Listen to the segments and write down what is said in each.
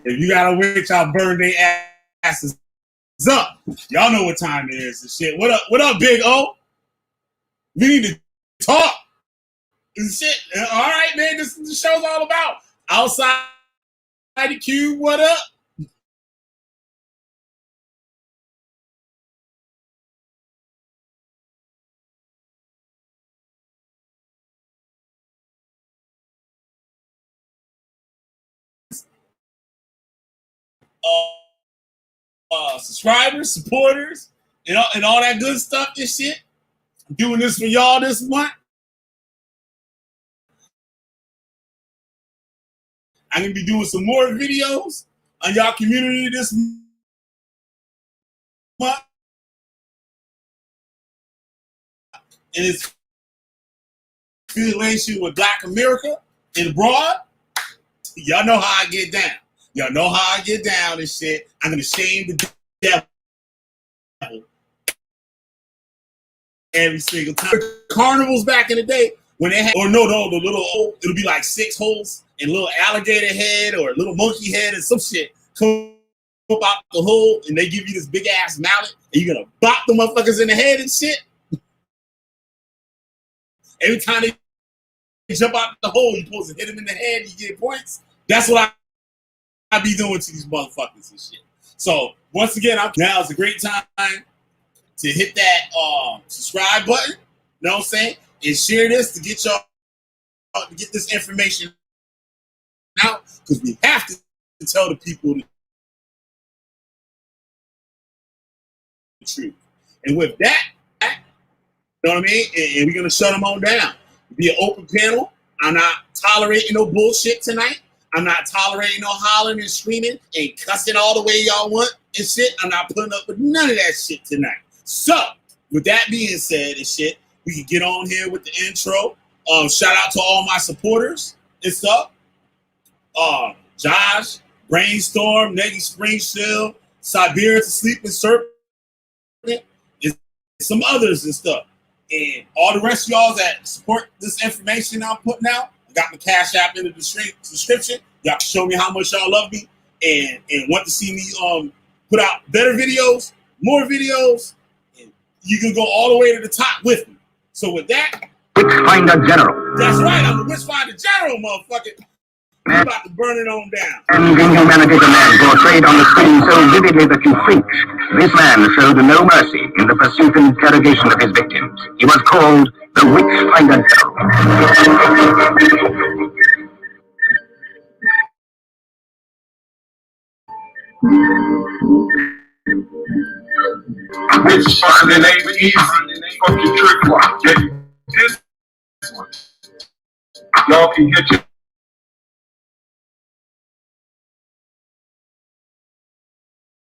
If you got a witch, I'll burn their asses up. Y'all know what time it is and shit. What up? What up, Big O? We need to talk and shit. All right, man. This is the show's all about. Outside the cube. What up? Subscribers, supporters, and all that good stuff and shit. I'm doing this for y'all this month. I'm going to be doing some more videos on y'all community this month. And it's affiliation with Black America and abroad. Y'all know how I get down. Y'all know how I get down and shit. I'm going to shame the devil every single time. Carnivals back in the day, when they had, or no, the little hole, it'll be like 6 holes and a little alligator head or a little monkey head and some shit come up out the hole and they give you this big ass mallet and you're going to bop the motherfuckers in the head and shit. Every time they jump out the hole, you're supposed to hit them in the head, you get points. That's what I be doing to these motherfuckers and shit. So once again, now is a great time to hit that subscribe button, you know what I'm saying? And share this to get y'all to get this information out, because we have to tell the people the truth. And with that, you know what I mean? And we're gonna shut them on down. Be an open panel. I'm not tolerating no bullshit tonight. I'm not tolerating no hollering and screaming and cussing all the way y'all want and shit. I'm not putting up with none of that shit tonight. So, with that being said and shit, we can get on here with the intro. Shout out to all my supporters and stuff. Josh, Brainstorm, Neggy Springfield, Siberian to Sleeping Serpent, and some others and stuff. And all the rest of y'all that support this information I'm putting out, I got my Cash App in the description. Y'all can show me how much y'all love me and want to see me put out better videos, more videos, and you can go all the way to the top with me. So with that, Witchfinder General. That's right, I'm the Witchfinder General, motherfucker. I'm about to burn it on down. And inhumanity of man portrayed on the screen so vividly that you flinch. This man showed no mercy in the pursuit and interrogation of his victims. He was called the Witchfinder General. Witchfinding ain't easy. Fuck your trick lock. Get this one. Y'all can get your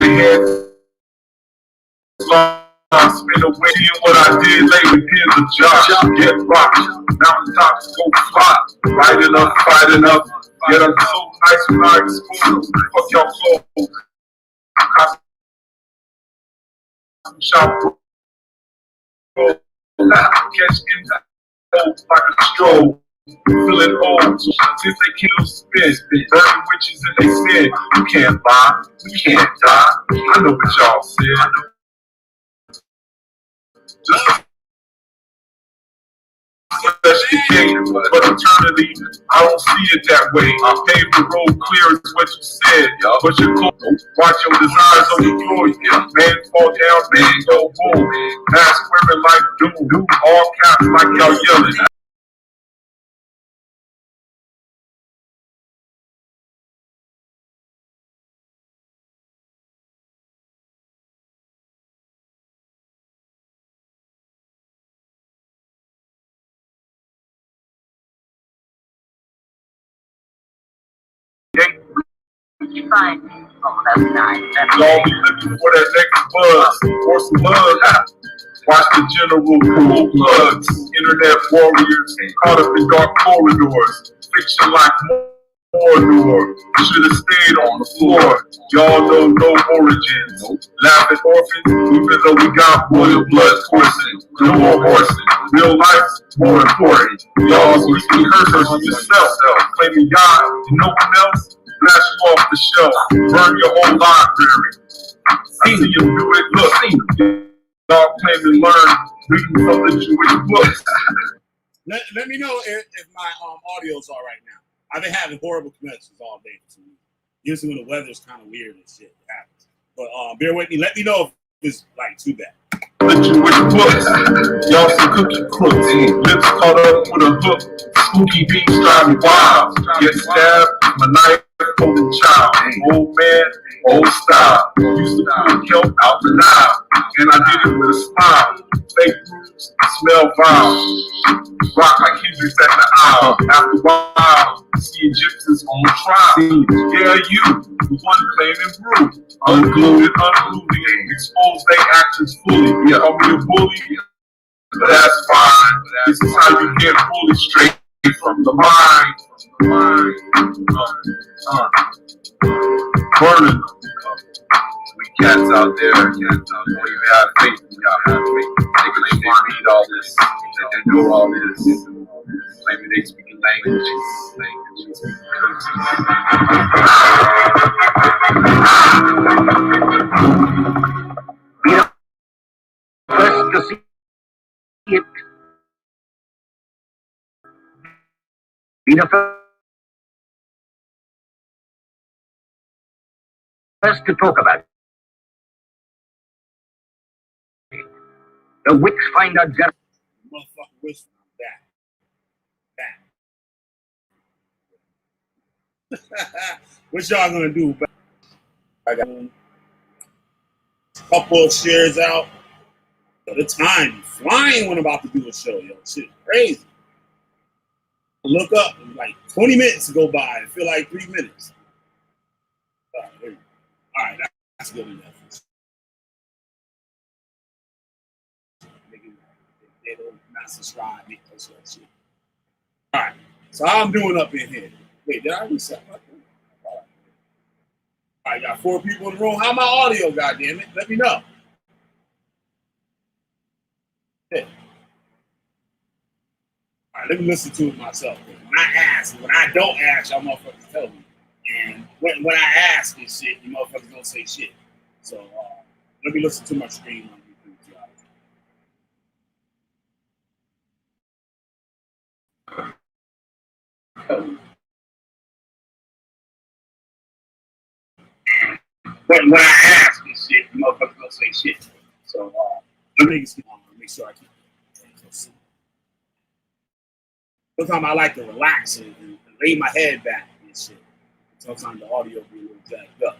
head. Spin away in what I did later. Here's a job. Get rocked. Mountaintops go fly. Riding up, fighting up. Get up so nice when I explode. Fuck y'all clothes. Shop. Catch impact like a stroll. Feeling old since they killed spin. Burning witches and they said, you can't lie, you can't die. I know what y'all said. Just but eternity, I don't see it that way. I paved the road clear is what you said, but you watch your desires overthrow you. Man fall down, man go boom. Mask wearing like doom, all caps like y'all yelling. Fine. Oh, that's nice. Y'all be looking for that next buzz or some mud. Watch the general pull plugs. Internet warriors caught up in dark corridors. Fiction like Mordor. Should have stayed on the floor. Y'all know no origins. Laugh at orphans, even though we got royal blood coursing. No more horsing. Real life's more important. Y'all speaking cursors on yourself, claiming God and no one else. Snatch you off the shelf, burn your whole library. I see you do it, look, y'all claim to learn reading from the Jewish books. Let me know if my audio's all right now. I've been having horrible connections all day. Usually when the weather's kind of weird and shit happens. But bear with me. Let me know if it's like too bad. The Jewish books, y'all some cookie crooks. Lips caught up with a hook. Spooky beats drive me wild. Get stabbed, my knife, holding child. Old man, old style. Used to pull kelp out the Nile. And I did it with a smile. Fake roots, smell vile. Rock like Hendrix at the aisle. After a while, see Egyptians on trial. Yeah, you, the one claiming brew. Unglued and unglued, expose their actions fully. Call me a bully, but that's fine. This is how you get bullied straight from the mind. Burning. We cats out there, don't even have faith in y'all. They read all this, they know all this. Maybe they speak languages. First to see it. Be the first to talk about it. The witch finder just Motherfucker wish I'm back. What y'all gonna do? I got a couple of shares out. The time flying when I'm about to do a show, yo. Shit crazy. Look up, like 20 minutes go by. I feel like 3 minutes. All right, that's good enough. They don't not subscribe, make those shit. All right, so how I'm doing up in here? Wait, did I reset my thing? All right, got 4 people in the room. How my audio, goddammit? Let me know. Yeah. All right, let me listen to it myself. When I don't ask, y'all motherfuckers tell me. And when I ask and shit, you motherfuckers don't say shit. So let me listen to my stream on YouTube. When I ask and shit, you motherfuckers don't say shit. So let me make sure I keep it. Sometimes I like to relax and lay my head back and shit. Sometimes the audio be a little jacked up.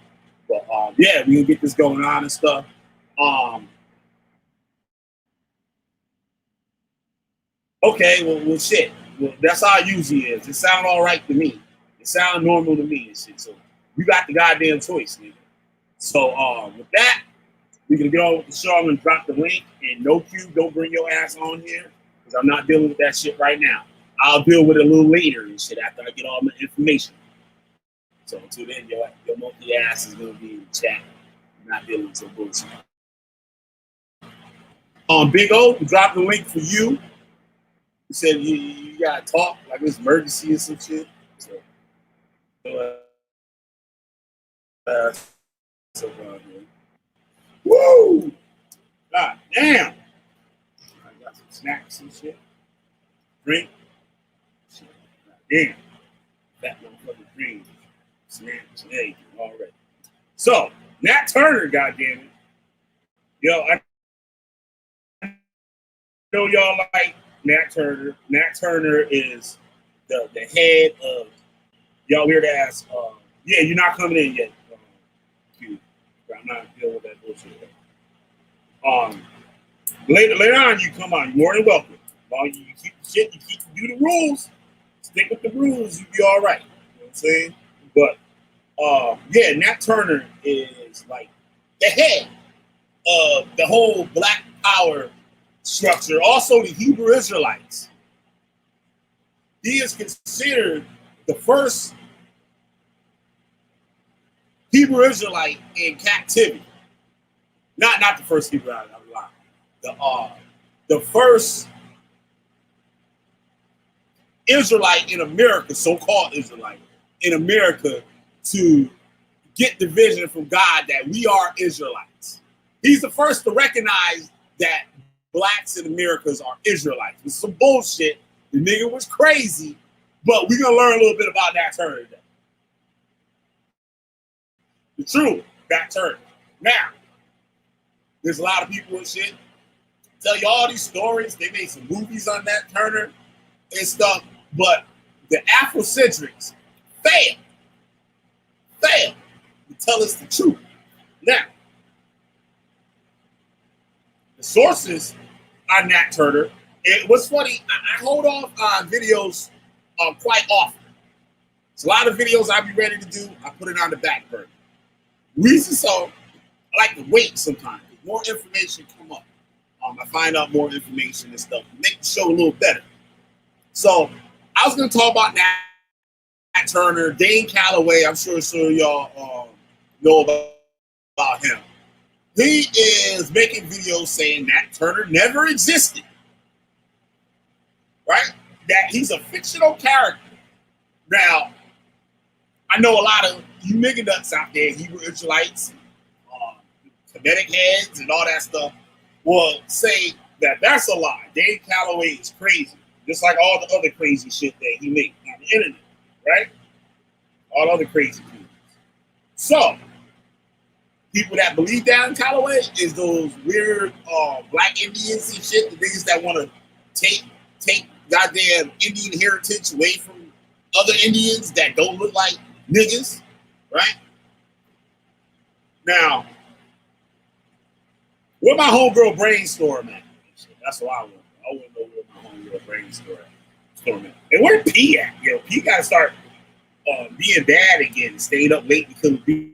But yeah, we can get this going on and stuff. Okay, well shit. Well, that's how it usually is. It sound all right to me. It sound normal to me and shit. So you got the goddamn choice, nigga. So with that, we're gonna get on with the show. I'm gonna drop the link and no cue, don't bring your ass on here because I'm not dealing with that shit right now. I'll deal with it a little later and shit after I get all my information. So until then, your monkey ass is gonna be in the chat. I'm not dealing with some bullshit. Big O, we dropped the link for you. You said you gotta talk like it's emergency or some shit. So woo! God damn! I got some snacks and shit. Drink. Shit. God damn. That motherfucking dream. Snacks and everything already. So, Nat Turner, goddammit. Yo, I know y'all like Nat Turner. Nat Turner is the head of y'all weird ass. Yeah, you're not coming in yet. I'm not dealing with that bullshit. Later on, you come on. You're more than welcome. As long as you keep the shit, you do the rules. Stick with the rules, you'll be all right. You know what I'm saying? But yeah, Nat Turner is like the head of the whole Black Power structure. Also, the Hebrew Israelites. He is considered the first Hebrew Israelite in captivity. Not the first Hebrew Israelite. The first Israelite in America, so-called Israelite in America, to get the vision from God that we are Israelites. He's the first to recognize that blacks in Americas are Israelites. It's some bullshit. The nigga was crazy, but we're gonna learn a little bit about Nat Turner today. The truth, Nat Turner. Now, there's a lot of people and shit tell you all these stories. They made some movies on Nat Turner and stuff, but the Afrocentrics failed to tell us the truth. Now, the sources are Nat Turner. It was funny. I hold off on videos quite often. It's a lot of videos I be ready to do. I put it on the back burner. Reason so, I like to wait sometimes. More information come up. I find out more information and stuff. Make the show a little better. So I was going to talk about Nat Turner, Dane Calloway. I'm sure y'all know about him. He is making videos saying Nat Turner never existed. Right? That he's a fictional character. Now, I know a lot of you nigga nuts out there, Hebrew Israelites, Kemetic heads, and all that stuff, will say that that's a lie. Dane Calloway is crazy, just like all the other crazy shit that he made on the internet, right? All other crazy people. So, people that believe Dane Calloway is those weird black Indians and shit, the niggas that want to take goddamn Indian heritage away from other Indians that don't look like niggas, right? Now, where my homegirl brainstorm at? That's what I want. I want to know where my homegirl brainstorm at. And where P at? Yo, P got to start being bad again, staying up late because of P.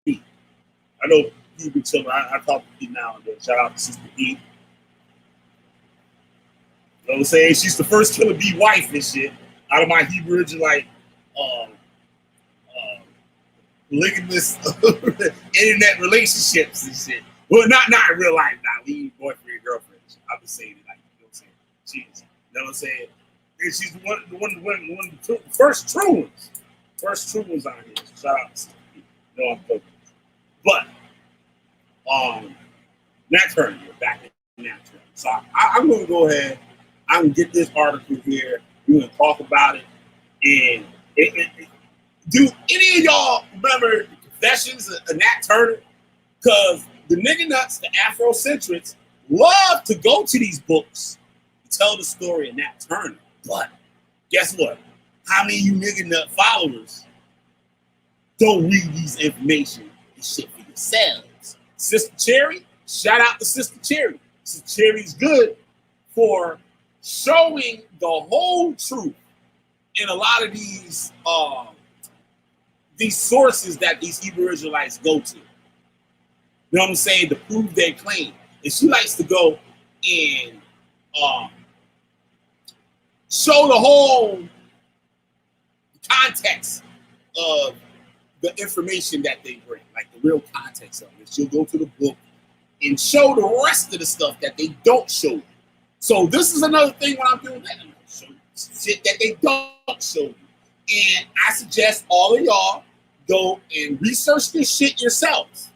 I know P been chilling. I talk to P now and then. Shout out to Sister P. You know what I'm saying? She's the first Killer Bee wife and shit out of my Hebrew Israelite polygamous internet relationships and shit. Well, not in real life, not leave boyfriend and girlfriend. I'm just saying it like, you know what I'm saying? She is. You know what I'm saying? And she's one of the first true ones. First true ones on here. So shout out to Sister P. No, I'm joking. But Nat Turner, back in Nat Turner. So I'm going to go ahead. I'm going to get this article here. We're going to talk about it. And do any of y'all remember the Confessions of Nat Turner? Because the nigga nuts, the Afrocentrics, love to go to these books to tell the story of Nat Turner. But guess what? How many of you nigga nut followers don't read these information and shit for yourselves? Sister Cherry, shout out to Sister Cherry. Sister Cherry's good for showing the whole truth in a lot of these sources that these Hebrew Israelites go to. You know what I'm saying? To prove their claim. And she likes to go and show the whole context of the information that they bring, like the real context of it. She'll go to the book and show the rest of the stuff that they don't show you. So this is another thing when I'm doing that. I'm show you shit that they don't show you. And I suggest all of y'all go and research this shit yourselves.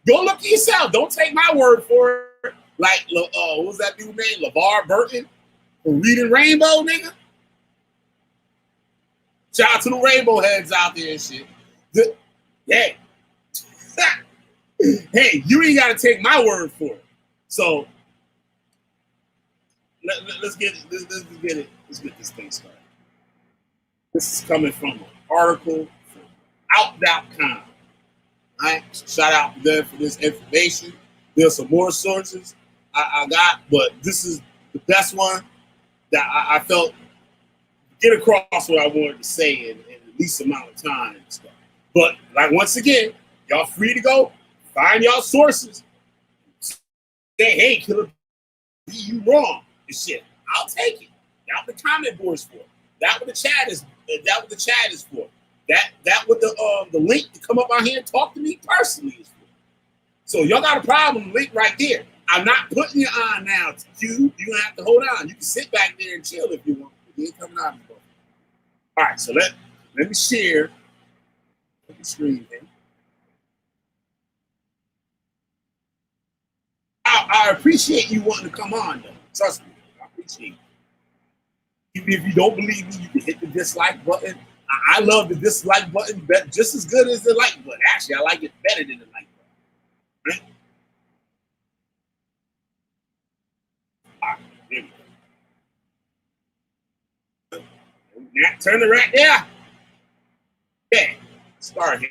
Go look at yourself. Don't take my word for it. Like, what was that dude name? LeVar Burton from Reading Rainbow, nigga. Shout out to the Rainbow heads out there and shit. Hey, hey, you ain't got to take my word for it. So let's get it. Let's get this thing started. This is coming from an article from Out.com. All right, shout out to them for this information. There's some more sources I got, but this is the best one that I felt get across what I wanted to say in the least amount of time and stuff. But like once again, y'all free to go find y'all sources. Say, hey, Killer B, you wrong and shit. I'll take it. That's what the comment board's for. That's what the chat is. That's what the chat is for. That what the link to come up out here and talk to me personally is for. So y'all got a problem, link right there. I'm not putting you on now to you. You don't have to hold on. You can sit back there and chill if you want. You ain't coming out. All right, so let me share the screen, man. I appreciate you wanting to come on, though. Trust me, I appreciate it. Even if you don't believe me, you can hit the dislike button. I love the dislike button just as good as the like button. Actually, I like it better than the like button. Right? All right, there we go. Now, turn it right there. Okay, start here.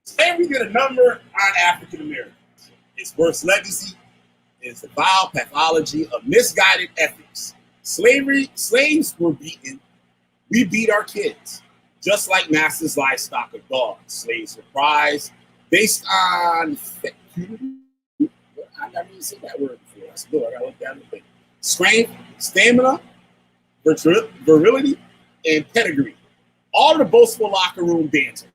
Slavery did a number on African Americans. Its worst legacy is the vile pathology of misguided ethics. Slaves were beaten. We beat our kids, just like masters' livestock or dogs. Slaves were prized based on I never even seen that word before. That's good. I gotta look down the thing. Strength, stamina, virility, and pedigree. All the boastful locker room banter.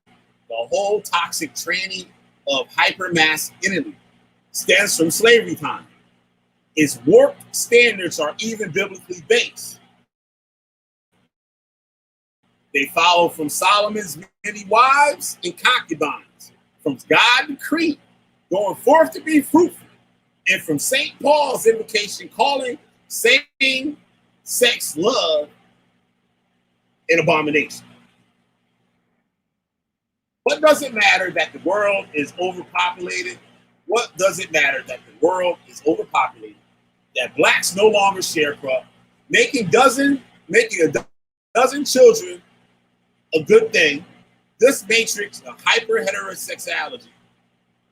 The whole toxic training of hyper-masculinity stems from slavery time. Its warped standards are even biblically based. They follow from Solomon's many wives and concubines, from God's decree, going forth to be fruitful, and from St. Paul's invocation calling same-sex love an abomination. What does it matter that the world is overpopulated? What does it matter that the world is overpopulated? That blacks no longer sharecrop, making a dozen children a good thing. This matrix of hyper-heterosexuality,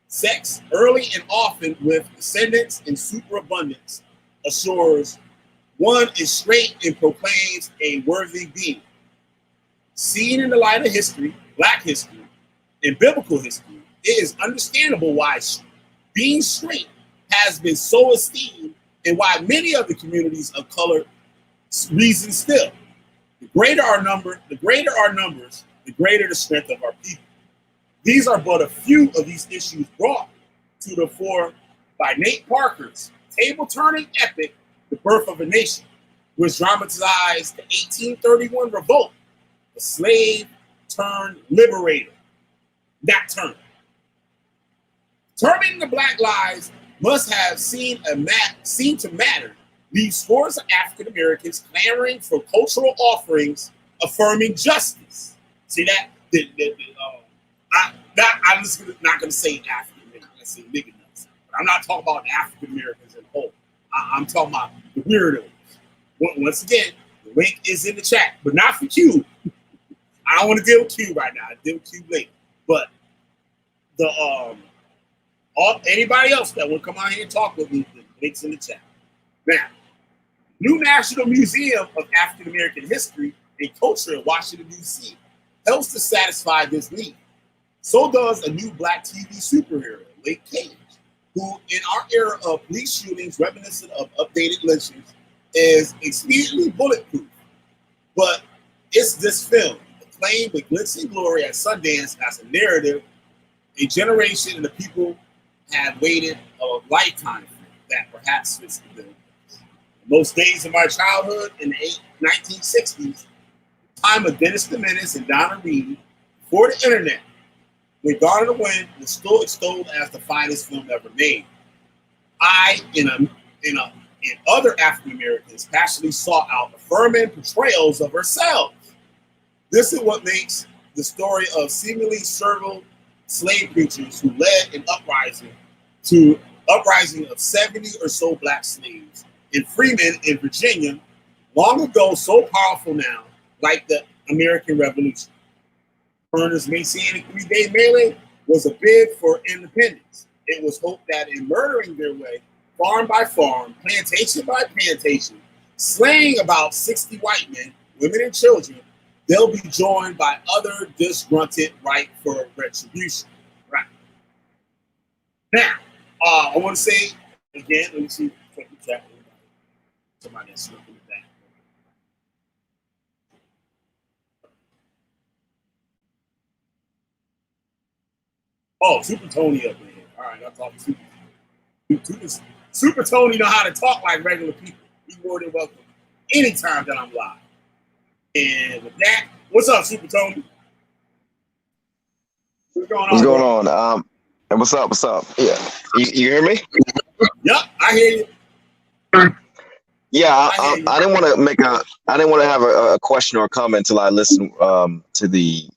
sex early and often with descendants in superabundance, assures one is straight and proclaims a worthy being. Seen in the light of history, black history, and biblical history, it is understandable why being straight has been so esteemed and why many of the communities of color reason still. The greater our numbers, the greater the strength of our people. These are but a few of these issues brought to the fore by Nate Parker's table-turning epic, The Birth of a Nation, which dramatized the 1831 revolt, the slave turned liberator. That term. Determining the black lives must have seemed to matter, leave scores of African Americans clamoring for cultural offerings affirming justice. See that? I'm just not going to say African Americans. I say nigga nuts. But I'm not talking about African Americans as a whole. I'm talking about the weirdos. Once again, the link is in the chat, but not for Q. I don't want to deal with Q right now. I deal with Q later. But anybody else that will come out here and talk with me, the links in the chat. Now, new National Museum of African American History and Culture in Washington, D.C. helps to satisfy this need. So does a new black TV superhero, Luke Cage, who in our era of police shootings reminiscent of updated lynchings is expediently bulletproof. But it's this film, acclaimed with glitz and glory at Sundance as a narrative, a generation and the people have waited a lifetime for that perhaps fits the bill. Most days of my childhood in the 1960s, time of Dennis the Menace and Donna Reed, before the internet, when Gone to the Wind was still extolled as the finest film ever made. I, and other African Americans, passionately sought out affirming portrayals of ourselves. This is what makes the story of seemingly servile slave preachers who led an uprising of 70 or so black slaves and freemen in Virginia long ago so powerful now, like the American Revolution. Turner's Messianic 3-day mailing was a bid for independence. It was hoped that in murdering their way, farm by farm, plantation by plantation, slaying about 60 white men, women, and children, they'll be joined by other disgruntled right for retribution. Right. Now, I want to say again, let me see. Somebody that's looking at that. Oh, Super Tony up in here. All right, I'll talk to Super Tony know how to talk like regular people. He's more than welcome anytime that I'm live. And with that, what's up, Super Tony? What's going What's on, going bro? on? And what's up? What's up? Yeah, you hear me? Yep, I hear you. Yeah, I hear you. I didn't want to I didn't want to have a question or a comment until I listen to the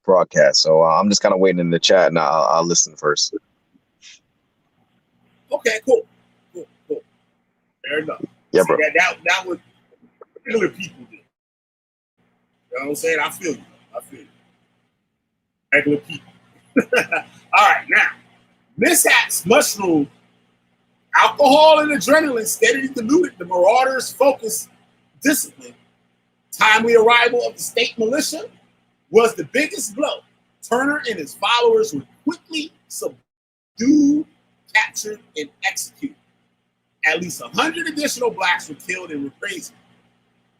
broadcast. So I'm just kind of waiting in the chat, and I'll listen first. Okay, cool. Cool. Fair enough. Yeah, See bro. that was regular people do. You know what I'm saying? I feel you. Regular people. All right, now mishaps mushroom. Alcohol and adrenaline steadily diluted the marauders' focus, discipline. Timely arrival of the state militia was the biggest blow. Turner and his followers were quickly subdued, captured, and executed. At least 100 additional blacks were killed and reprised.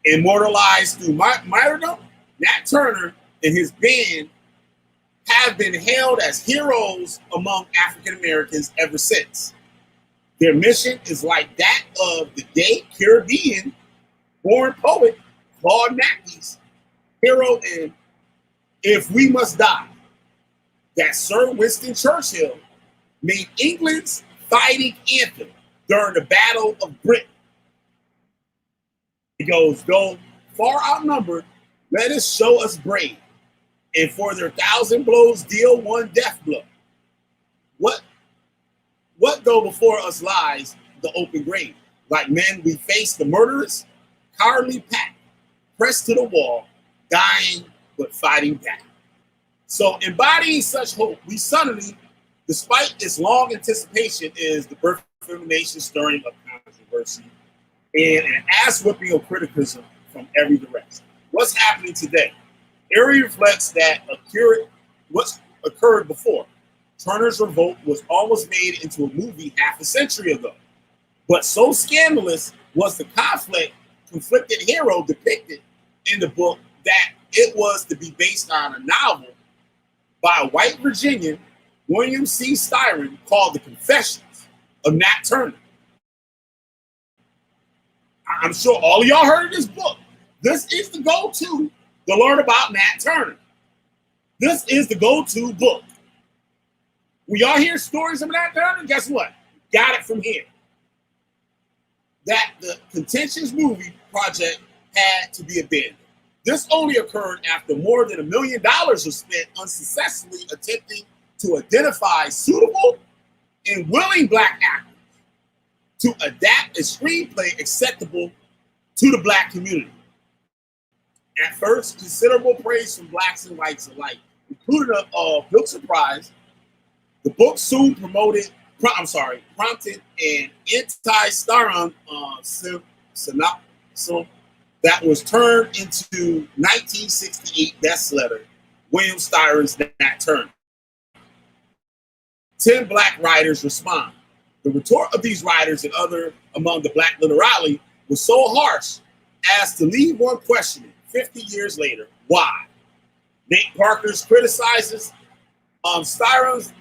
Immortalized through martyrdom, Nat Turner and his band have been hailed as heroes among African Americans ever since. Their mission is like that of the gay Caribbean-born poet Claude Mackey's hero in If We Must Die, that Sir Winston Churchill made England's fighting anthem during the Battle of Britain. He goes, though far outnumbered, let us show us brave, and for their 1,000 blows deal one death blow. What though before us lies the open grave? Like men, we face the murderous, cowardly pack, pressed to the wall, dying but fighting back. So embodying such hope, we suddenly, despite its long anticipation, is the birth of a nation stirring up controversy and an ass-whipping of criticism from every direction. What's happening today? Erie reflects that what's occurred before. Turner's revolt was almost made into a movie half a century ago. But so scandalous was the conflicted hero depicted in the book that it was to be based on a novel by a white Virginian, William C. Styron, called The Confessions of Nat Turner. I'm sure all of y'all heard of this book. This is the go-to to learn about Nat Turner. This is the go-to book. When y'all hear stories of Nat Turner, guess what? Got it from here. That the contentious movie project had to be abandoned. This only occurred after more than $1 million was spent unsuccessfully attempting to identify suitable and willing black actors to adapt a screenplay acceptable to the black community. At first, considerable praise from blacks and whites alike, including a Pulitzer Prize. The book soon prompted an anti-Styron synopsis that was turned into 1968 bestseller, William Styron's Nat Turner. 10 black writers respond. The retort of these writers and other among the black literati was so harsh as to leave one questioning 50 years later, why? Nate Parker's criticizes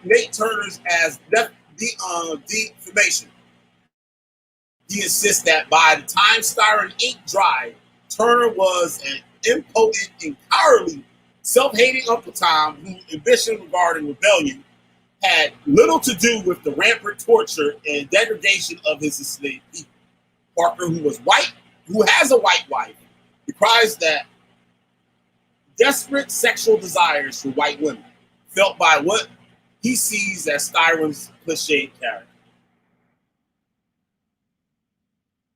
Nate Turner's as defamation. He insists that by the time Styron ink dried, Turner was an impotent and cowardly, self-hating Uncle Tom whose ambition regarding rebellion had little to do with the rampant torture and degradation of his enslaved people. Parker, who has a white wife, decries that desperate sexual desires for white women, felt by what he sees as Styron's cliched character.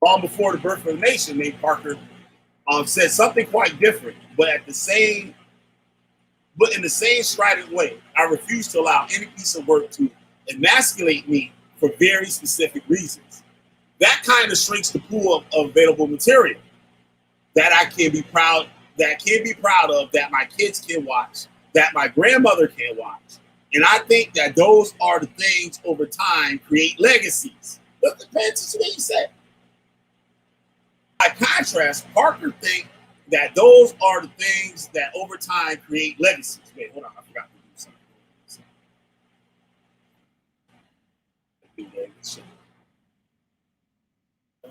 Long before the birth of the nation, Nate Parker said something quite different, but in the same strident way. I refuse to allow any piece of work to emasculate me for very specific reasons. That kind of shrinks the pool of available material that I can be proud of, that my kids can watch, that my grandmother can watch. And I think that those are the things over time create legacies. But it depends on what you say. By contrast, Parker thinks that those are the things that over time create legacies. Wait, hold on, I forgot to do something.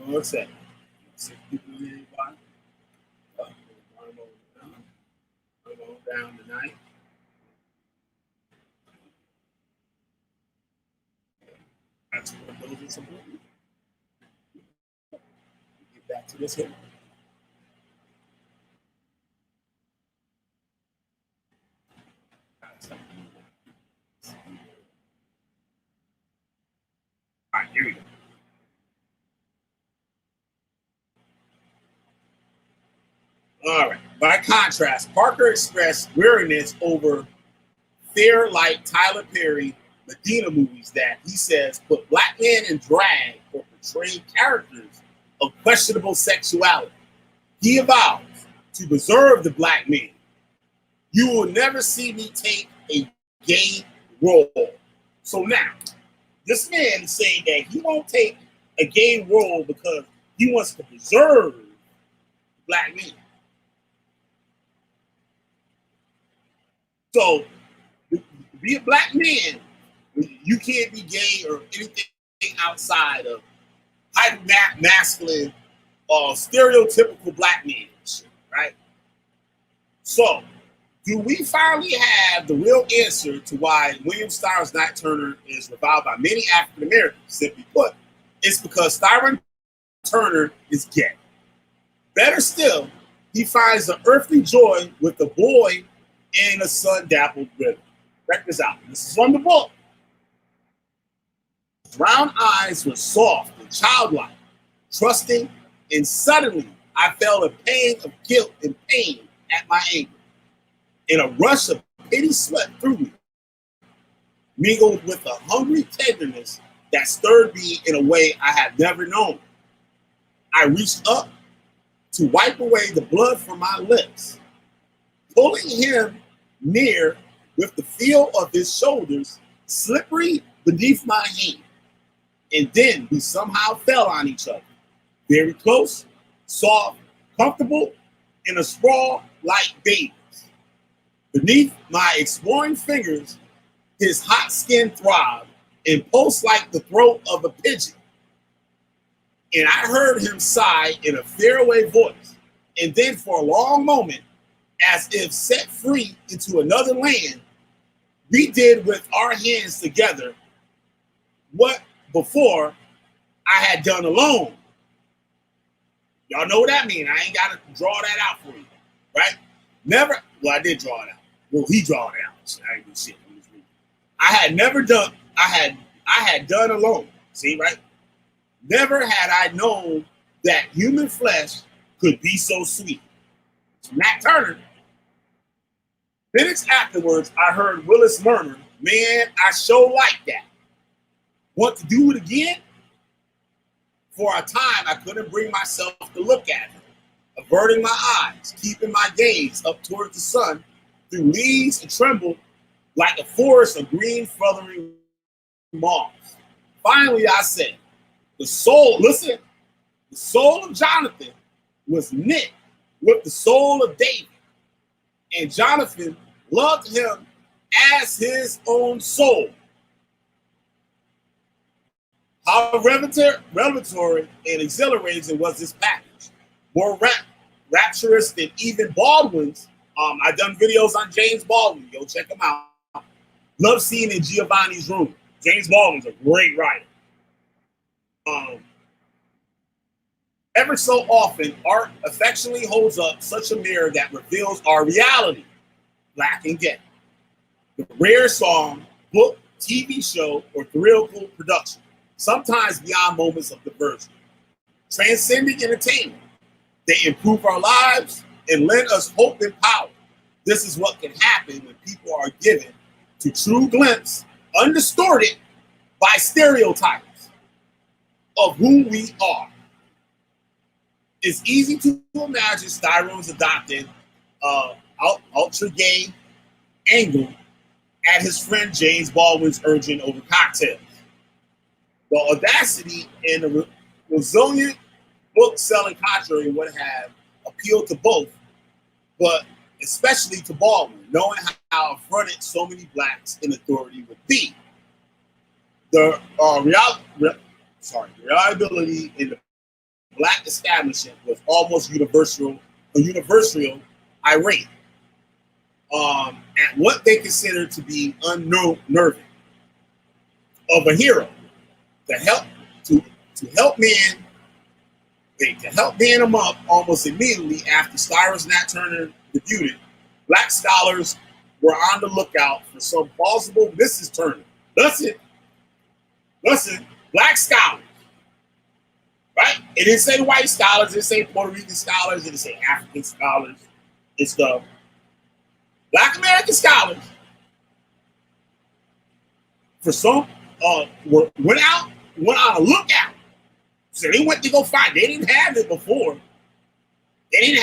What's that? 6 people in anybody? Down tonight. Get back to this here. All right, here we go. All right. By contrast, Parker expressed weariness over fair like Tyler Perry Medina movies that he says put black men in drag or portray characters of questionable sexuality. He vows to preserve the black man. You will never see me take a gay role. So now, this man is saying that he won't take a gay role because he wants to preserve black men. So, to be a black man, you can't be gay or anything outside of hyper masculine or stereotypical black men, right? So, do we finally have the real answer to why William Styron's Nat Turner is reviled by many African Americans? Simply put, it's because Styron Turner is gay. Better still, he finds the earthly joy with the boy in a sun-dappled river. Check this out. This is from the book. Brown eyes were soft and childlike, trusting, and suddenly I felt a pang of guilt and pain at my ankle. And a rush of pity swept through me, mingled with a hungry tenderness that stirred me in a way I had never known. I reached up to wipe away the blood from my lips, pulling him near with the feel of his shoulders slippery beneath my hand. And then we somehow fell on each other, very close, soft, comfortable, in a sprawl like babies. Beneath my exploring fingers, his hot skin throbbed and pulsed like the throat of a pigeon. And I heard him sigh in a faraway voice. And then for a long moment, as if set free into another land, we did with our hands together what before I had done alone. Y'all know what that means. I ain't got to draw that out for you, right? Never, well, I did draw it out. Well, he draw it out. So I ain't do shit. I had never done, I had done alone. See, right? Never had I known that human flesh could be so sweet. It's Nat Turner. Minutes afterwards, I heard Willis murmur, "Man, I sure like that. Want to do it again?" For a time, I couldn't bring myself to look at him, averting my eyes, keeping my gaze up towards the sun through leaves and trembled like a forest of green feathery moss. Finally, I said, the soul of Jonathan was knit with the soul of David, and Jonathan loved him as his own soul. How revelatory and exhilarating was this package, more rapturous than even Baldwin's. I've done videos on James Baldwin. Go check him out. Love seeing in Giovanni's room. James Baldwin's a great writer. Ever so often, art affectionately holds up such a mirror that reveals our reality, black and gay. The rare song, book, TV show, or lyrical production, sometimes beyond moments of diversion. Transcending entertainment. They improve our lives and lend us hope and power. This is what can happen when people are given to true glimpse, undistorted by stereotypes of who we are. It's easy to imagine Styron's adopted ultra gay angle at his friend James Baldwin's urging over cocktails. The audacity and the resilient book-selling contrary would have appealed to both, but especially to Baldwin, knowing how affronted so many blacks in authority would be. The reliability in the black establishment was almost universal irate at what they considered to be unnerving of a hero to help man them up almost immediately after Cyrus Nat Turner debuted, black scholars were on the lookout for some plausible Mrs. Turner. Listen, black scholars, right? It didn't say white scholars, it didn't say Puerto Rican scholars, it didn't say African scholars. It's the black American scholars for some went on a lookout. So they went to go find. They didn't have it before. They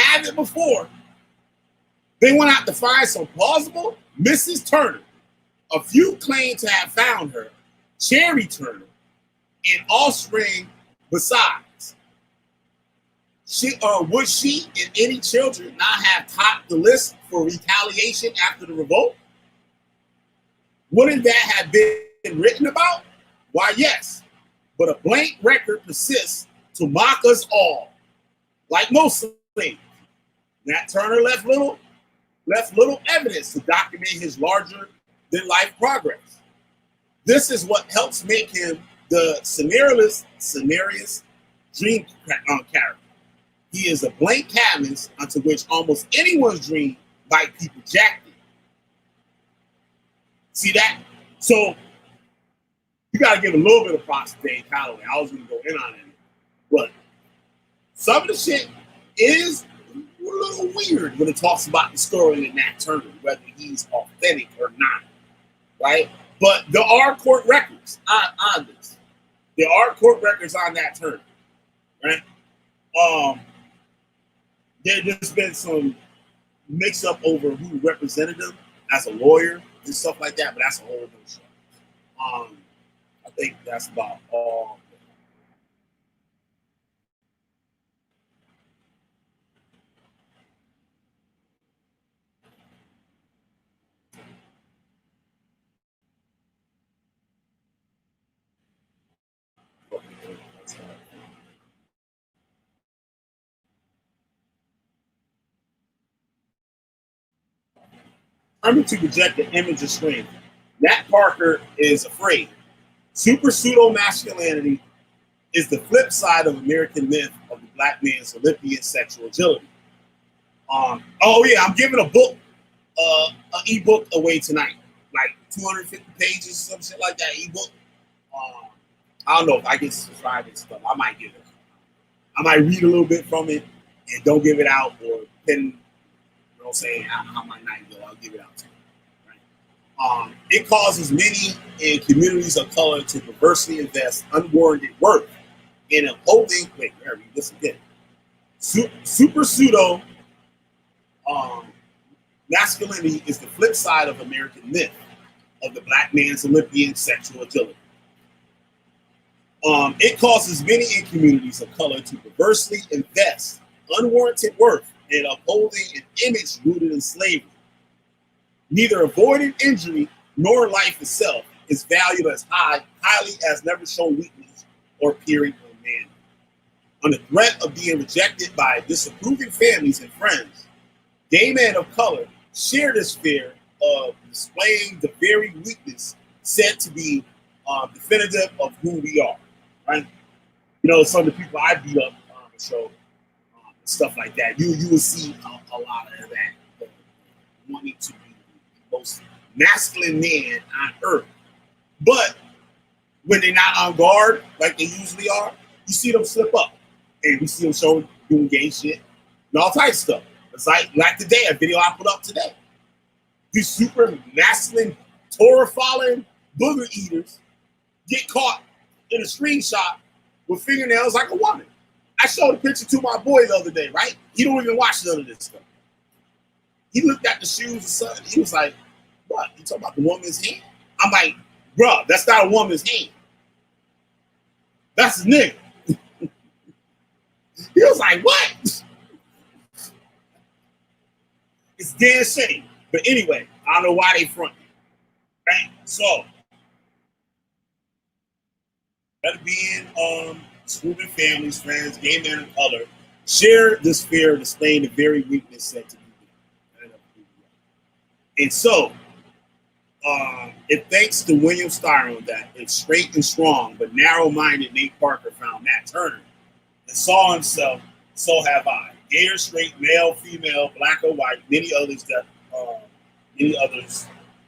went out to find some plausible Mrs. Turner. A few claim to have found her, Cherry Turner, and offspring besides. Would she and any children not have topped the list for retaliation after the revolt? Wouldn't that have been written about? Why, yes, but a blank record persists to mock us all. Like most things, Nat Turner left little evidence to document his larger-than-life progress. This is what helps make him the scenarios dream character. He is a blank canvas onto which almost anyone's dream might be projected. See that? So you got to give a little bit of props to Dave Calloway. I was going to go in on it, but some of the shit is a little weird when it talks about the story of Nat Turner, whether he's authentic or not, right? But there are court records on this. There are court records on Nat Turner, right? There's been some mix-up over who represented him as a lawyer and stuff like that, but that's a whole other show. I think that's about all. To project the image of strength. Nat Parker is afraid. Super pseudo-masculinity is the flip side of American myth of the black man's Olympian sexual agility. I'm giving a book, an ebook away tonight, like 250 pages, some shit like that ebook. I don't know if I get subscribed and stuff. I might give it. I might read a little bit from it and don't give it out, or depending, you know what I'm saying, how my night go, I'll give it out to you. Right? It causes many in communities of color to perversely invest unwarranted worth in upholding. Wait, I read this again. Super pseudo masculinity is the flip side of American myth of the black man's Olympian sexual agility. It causes many in communities of color to perversely invest unwarranted worth in upholding an image rooted in slavery. Neither avoiding injury nor life itself is valued as highly as never shown weakness or appearing unmanly. Under threat of being rejected by disapproving families and friends, gay men of color share this fear of displaying the very weakness said to be definitive of who we are. Right? You know, some of the people I beat up on the show, stuff like that. You will see a lot of that, wanting to be the most masculine man on earth. But when they're not on guard, like they usually are, you see them slip up, and we see them doing gay shit and all types of stuff. It's like today, a video I put up today. These super masculine, Torah-following booger eaters get caught in a screenshot with fingernails like a woman. I showed a picture to my boy the other day, right? He don't even watch none of this stuff. He looked at the shoes and something. He was like, what? You talking about the woman's hand? I'm like, bro, that's not a woman's hand. That's a nigga. He was like, what? It's damn shame. But anyway, I don't know why they front me. Right? So, that being schoolmen, families, friends, gay men of color, share this fear of displaying the very weakness said to be. And so, It thanks to William Styron that it's straight and strong, but narrow-minded Nate Parker found Nat Turner and saw himself, so have I. Gay or straight, male, female, black or white, many others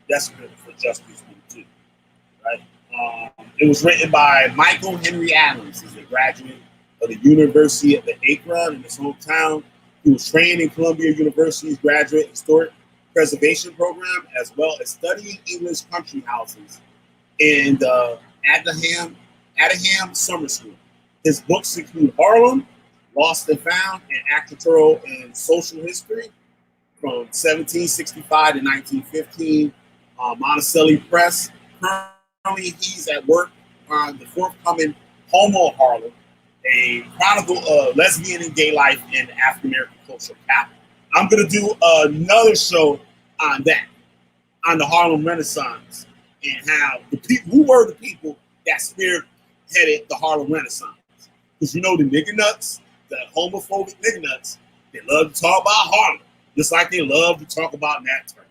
desperate for justice too. Right? It was written by Michael Henry Adams. He's a graduate of the University of the Akron in his hometown. He was trained in Columbia University's graduate historic preservation program, as well as studying English country houses in the Adaham Summer School. His books include Harlem, Lost and Found, and Architectural and Social History from 1765 to 1915, Monticelli Press. Currently, he's at work on the forthcoming Homo Harlem, a chronicle of lesbian and gay life in the African American cultural capital. I'm going to do another show on that, on the Harlem Renaissance, and how the people, who were the people that spearheaded the Harlem Renaissance. Because you know the nigger nuts, the homophobic nigger nuts, they love to talk about Harlem, just like they love to talk about Nat Turner.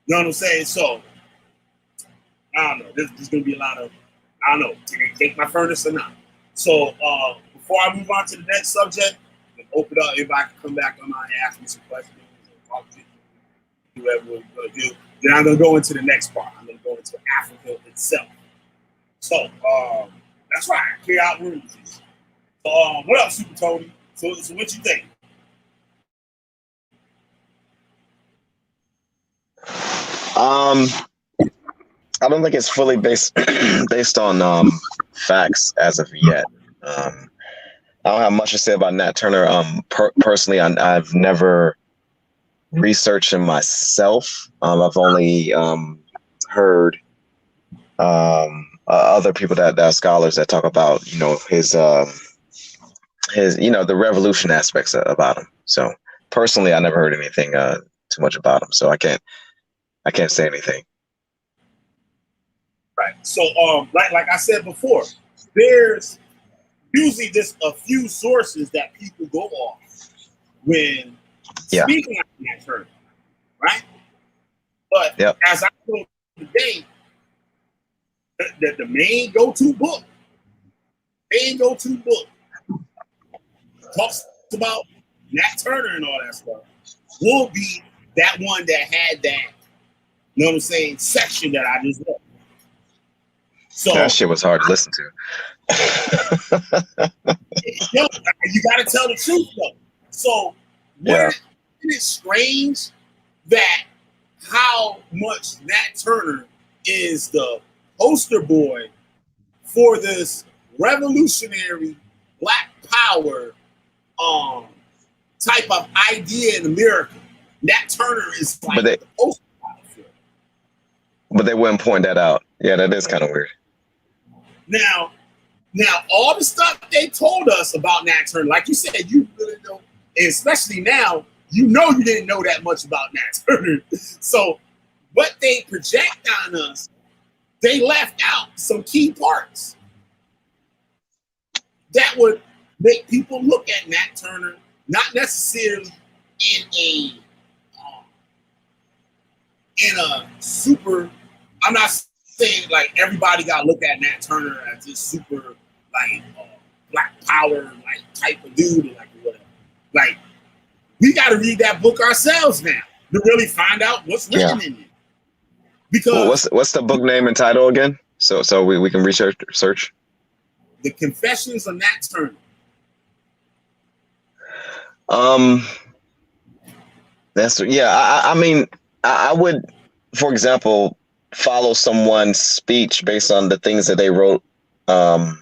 You know what I'm saying? So, I don't know. There's going to be a lot of, I don't know, can they take my furnace or not? So, before I move on to the next subject, open up, everybody can come back on and ask me some questions and talk to you, whatever we're going to do. Then I'm going to go into the next part. I'm going to go into Africa itself. So, that's right, clear out rooms. So, what up, Super Tony? So what you think? I don't think it's fully based on facts as of yet. I don't have much to say about Nat Turner. Personally, I've never researched him myself. I've only heard other people that are scholars that talk about, his the revolution aspects about him. So personally, I never heard anything too much about him. So I can't say anything. Right. So like I said before, there's usually just a few sources that people go off when speaking on Nat Turner, right? But as I told today, the main go-to book talks about Nat Turner and all that stuff will be that one that had that, you know what I'm saying, section that I just read. So that shit was hard to listen to. You got to tell the truth, though. So, isn't it strange that how much Nat Turner is the poster boy for this revolutionary Black Power type of idea in America? Nat Turner is like the poster boy for it. But they wouldn't point that out. Yeah, that is kind of weird. Now, all the stuff they told us about Nat Turner, like you said, you really don't, and especially now, you didn't know that much about Nat Turner. So, what they project on us, they left out some key parts that would make people look at Nat Turner not necessarily in a super. I'm not saying like everybody got to look at Nat Turner as this super like Black Power like type of dude or like whatever. Like we got to read that book ourselves now to really find out what's written in it. Because what's the book name and title again? So we can search. The Confessions of Nat Turner. I mean, I would, for example, follow someone's speech based on the things that they wrote, and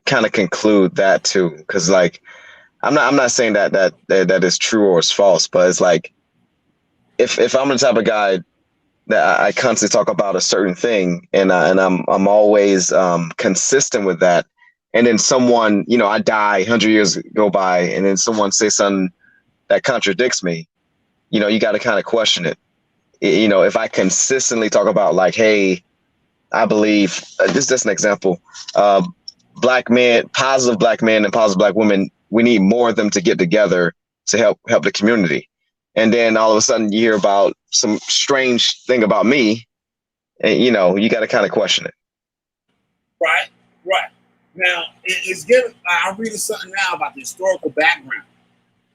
kind of conclude that too. Because like, I'm not saying that is true or is false, but it's like, if I'm the type of guy that I constantly talk about a certain thing, and I'm always consistent with that, and then someone, I die, 100 years go by, and then someone say something that contradicts me, you got to kind of question it. If I consistently talk about like, hey, I believe this is just an example, Black men, positive Black men and positive Black women, we need more of them to get together to help the community. And then all of a sudden you hear about some strange thing about me, and you got to kind of question it. Right. Now, it's given. I'm reading something now about the historical background.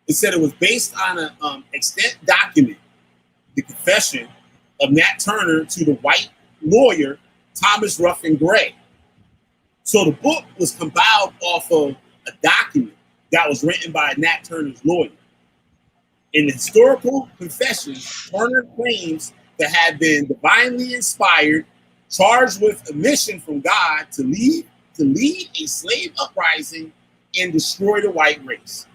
It said it was based on an extant document, the confession of Nat Turner to the white lawyer Thomas Ruffin Gray. So the book was compiled off of a document that was written by Nat Turner's lawyer. In the historical confession, Turner claims to have been divinely inspired, charged with a mission from God to lead a slave uprising and destroy the white race.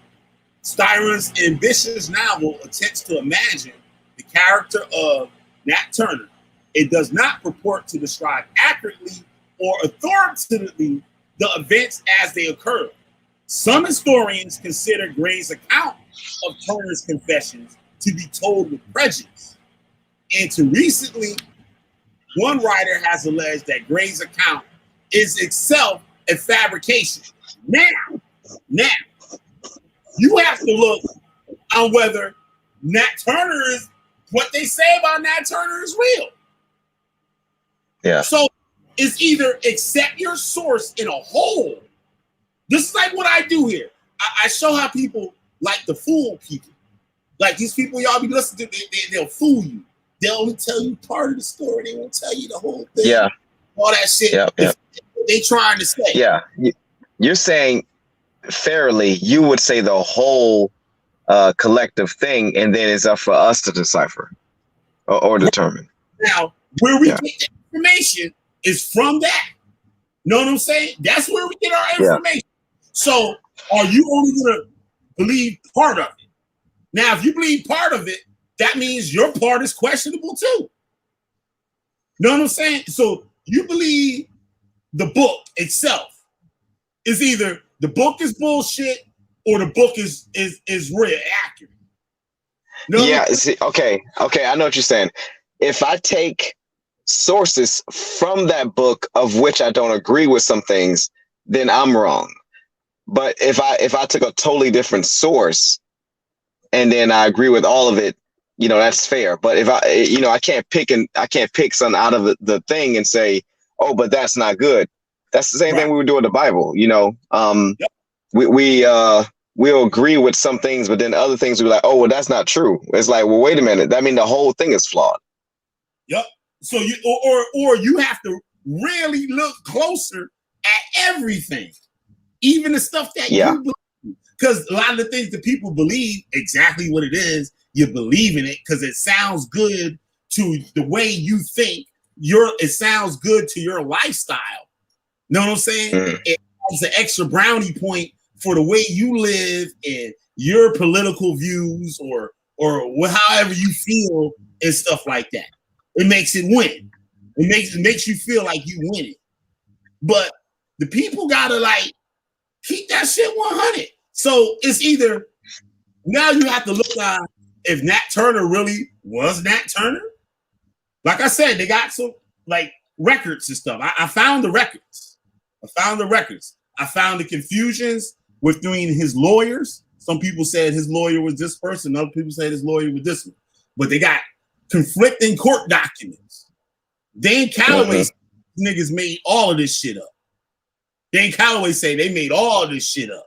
Styron's ambitious novel attempts to imagine the character of Nat Turner. It does not purport to describe accurately or authoritatively the events as they occurred. Some historians consider Gray's account of Turner's confessions to be told with prejudice. And to recently, one writer has alleged that Gray's account is itself a fabrication. Now, you have to look on whether Nat Turner is what they say about Nat Turner is real. Yeah. So it's either accept your source in a whole. This is like what I do here. I show how people like to fool people. Like these people y'all be listening to, they'll fool you. They'll only tell you part of the story. They won't tell you the whole thing. Yeah. All that shit. Yeah. They trying to say. Yeah. You're saying fairly, you would say the whole collective thing, and then it's up for us to decipher or determine. Now, where we get the information is from that. Know what I'm saying? That's where we get our information. So are you only going to believe part of it? Now, if you believe part of it, that means your part is questionable too. Know what I'm saying? So you believe the book itself is either the book is bullshit or the book is real accurate. Okay. I know what you're saying. If I take sources from that book of which I don't agree with some things, then I'm wrong. But if I took a totally different source and then I agree with all of it, that's fair. But if I can't pick something out of the thing and say, oh, but that's not good. That's the same thing we would do with the Bible. We'll agree with some things, but then other things we'll be like, oh, well, that's not true. It's like, well, wait a minute. That means the whole thing is flawed. Yep. So you or you have to really look closer at everything, even the stuff that you believe. Because a lot of the things that people believe exactly what it is, you believe in it because it sounds good to the way you think. It sounds good to your lifestyle. Know what I'm saying? It has an extra brownie point for the way you live and your political views or however you feel and stuff like that. It makes it win. It makes you feel like you win it. But the people gotta keep that shit 100. So it's either now you have to look at if Nat Turner really was Nat Turner. Like I said, they got some records and stuff. I found the records. I found the confusions between his lawyers. Some people said his lawyer was this person. Other people said his lawyer was this one. But they got conflicting court documents. Dan Calloway niggas made all of this shit up. Dan Calloway say they made all of this shit up.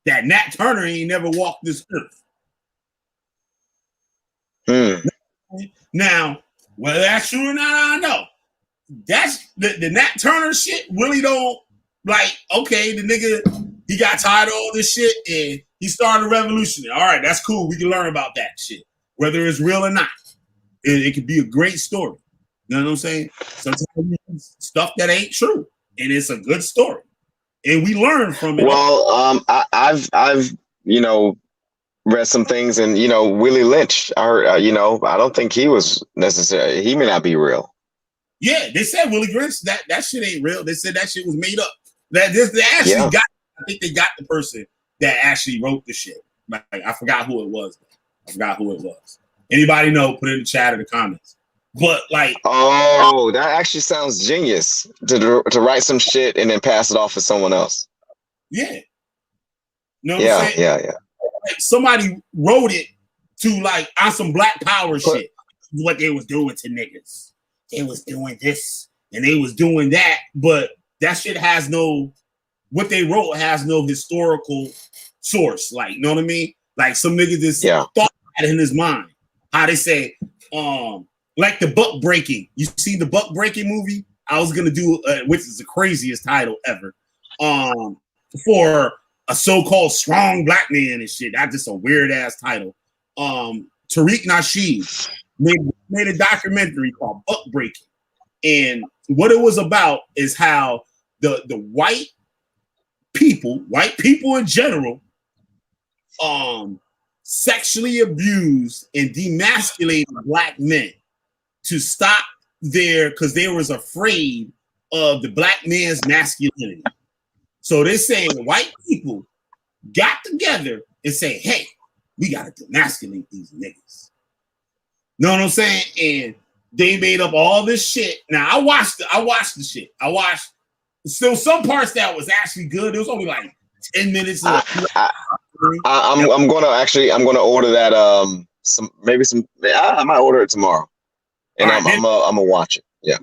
That Nat Turner ain't never walked this earth. Now, whether that's true or not, I don't know. That's the Nat Turner shit really don't okay, the nigga, he got tired of all this shit and he started a revolution. All right, that's cool. We can learn about that shit, whether it's real or not. It could be a great story. You know what I'm saying? Sometimes stuff that ain't true, and it's a good story, and we learn from it. Well, I've read some things, and Willie Lynch. I heard, I don't think he was necessary. He may not be real. Yeah, they said Willie Lynch that shit ain't real. They said that shit was made up. They actually got. I think they got the person that actually wrote the shit. I forgot who it was. Anybody know? Put it in the chat or the comments. But that actually sounds genius to write some shit and then pass it off to someone else. Yeah. Yeah. like somebody wrote it to like on some Black Power shit. What they was doing to niggas. They was doing this and they was doing that, but that shit has no, what they wrote has no historical source. Like, you know what I mean? Like some nigga just thought that in his mind. How they say, like the buck breaking. You see the buck breaking movie? I was gonna do, which is the craziest title ever, for a so-called strong black man and shit. That's just a weird ass title. Tariq Nasheed made a documentary called Buck Breaking, and what it was about is how the white people in general, sexually abused and demasculated black men to stop because they was afraid of the black man's masculinity. So they're saying white people got together and say, hey, we gotta demasculate these niggas. Know what I'm saying? And they made up all this shit. Now I watched the shit. I watched still some parts that was actually good. It was only like 10 minutes. I'm gonna order that. I might order it tomorrow, and I'm gonna watch it. Yeah.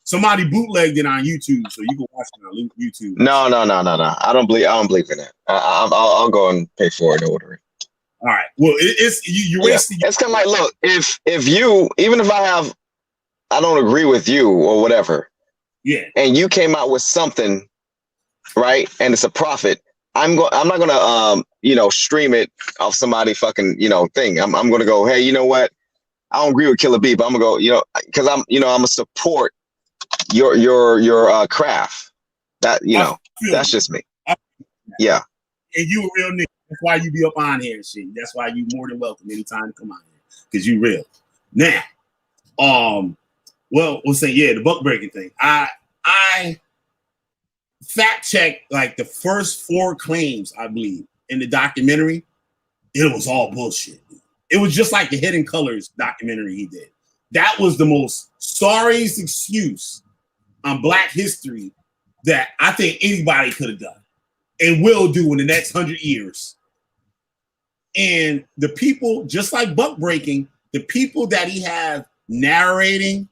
Somebody bootlegged it on YouTube, so you can watch it on YouTube. No. I don't believe in that. I'll go and pay for it and order it. All right. Well, you're wasting. It's kind of like, look, if you, even if I don't agree with you or whatever, and you came out with something, right, and it's a profit, I'm not gonna stream it off somebody fucking thing. I'm gonna go, hey, you know what? I don't agree with Killer B, but I'm gonna go, because I'm gonna support your craft. That that's just me. Yeah. And you a real nigga. That's why you be up on here and shit. That's why you more than welcome anytime to come on here, because you real. Now, we'll say the buck breaking thing. I fact checked like the first 4 claims, I believe, in the documentary. It was all bullshit. It was just like the Hidden Colors documentary he did. That was the most sorriest excuse on Black history that I think anybody could have done and will do in the next 100 years. And the people, just like buck breaking, the people that he has narrating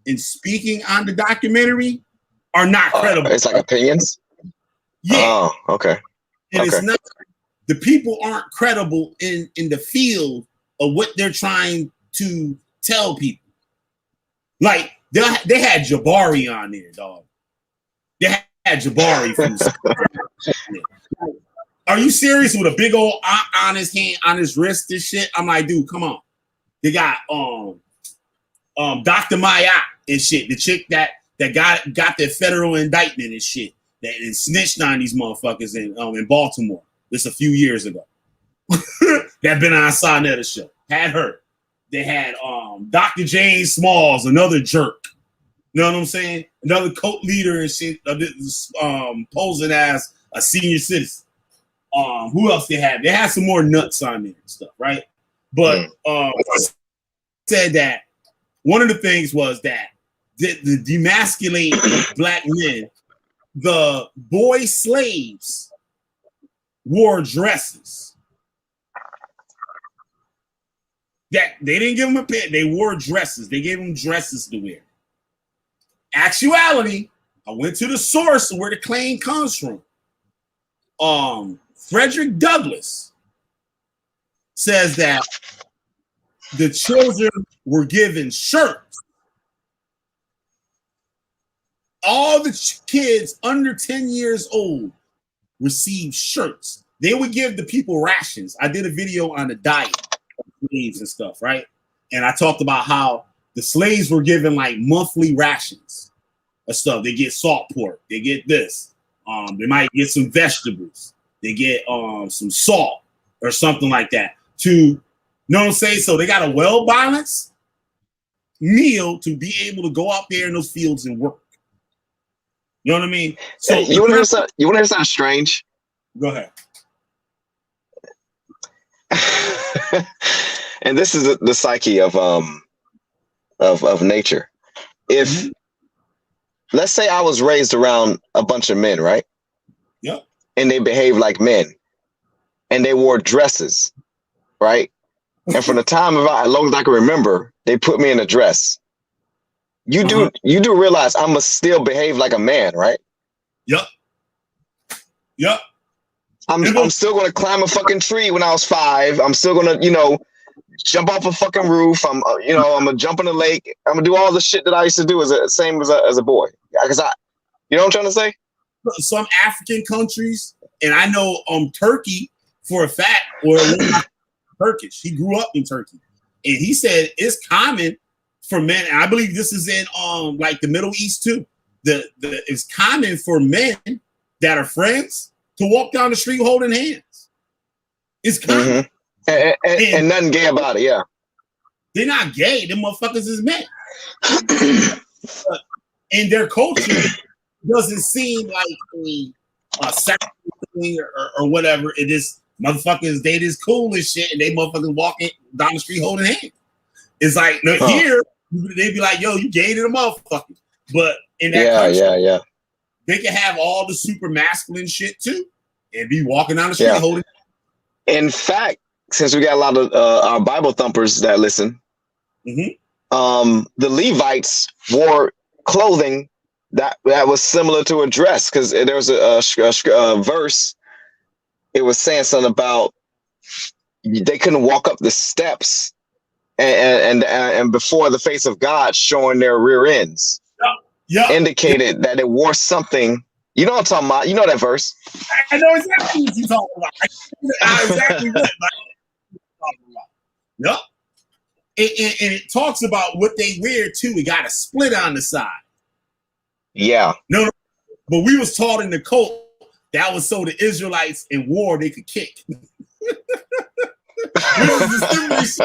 and speaking on the documentary are not credible. It's like opinions? Yeah. Oh, okay. And it's not, the people aren't credible in the field of what they're trying to tell people. Like, they had Jabari on there, dog. They had Jabari from Are you serious? With a big old on his hand, on his wrist and shit? I'm like, dude, come on. They got Dr. Maya and shit, the chick that got their federal indictment and shit, that snitched on these motherfuckers in Baltimore. This a few years ago. That been on Sonetta show. Had her. They had Dr. James Smalls, another jerk. You know what I'm saying? Another cult leader and shit, posing as a senior citizen. Who else they had? They had some more nuts on there and stuff, right? But said that one of the things was that the demasculate black men, the boy slaves wore dresses. That they didn't give them a pin, they wore dresses. They gave them dresses to wear. Actuality, I went to the source of where the claim comes from. Frederick Douglass says that the children were given shirts. All the kids under 10 years old received shirts. They would give the people rations. I did a video on the diet of slaves and stuff, right? And I talked about how the slaves were given like monthly rations of stuff. They get salt pork. They get this. They might get some vegetables. They get some salt or something like that. You know what I'm saying? So they got a well-balanced meal to be able to go out there in those fields and work. You know what I mean? So you want to hear something strange? Go ahead. And this is the psyche of nature. If let's say I was raised around a bunch of men, right? Yep. And they behave like men. and they wore dresses, right? And from the time of as long as I can remember, they put me in a dress. You do realize I must still behave like a man, right? Yep. I'm still gonna climb a fucking tree when I was 5. I'm still gonna, jump off a fucking roof. I'm gonna jump in the lake. I'm gonna do all the shit that I used to do as a boy. Because you know what I'm trying to say? Some African countries, and I know Turkey for a fact, or Turkish. He grew up in Turkey, and he said it's common for men. And I believe this is in like the Middle East too. It's common for men that are friends to walk down the street holding hands. It's common. And nothing gay about it, yeah. They're not gay. Them motherfuckers is men. In their culture, it doesn't seem like a sexual thing or whatever. It is motherfuckers, they just cool and shit, and they motherfuckers walking down the street holding hands. It's like, here, they be like, yo, you gay to the motherfucker. But in that country, they can have all the super masculine shit too and be walking down the street holding hands. In fact, since we got a lot of our Bible thumpers that listen, the Levites wore clothing that was similar to a dress, because there was a verse. It was saying something about they couldn't walk up the steps and before the face of God, showing their rear ends. Indicated that it wore something. You know what I'm talking about? You know that verse. I know exactly what you're talking about. I exactly what you're talking about. Yep. And it talks about what they wear too. It got a split on the side. Yeah. No, but we was taught in the cult that was so the Israelites in war they could kick. This is the stupidest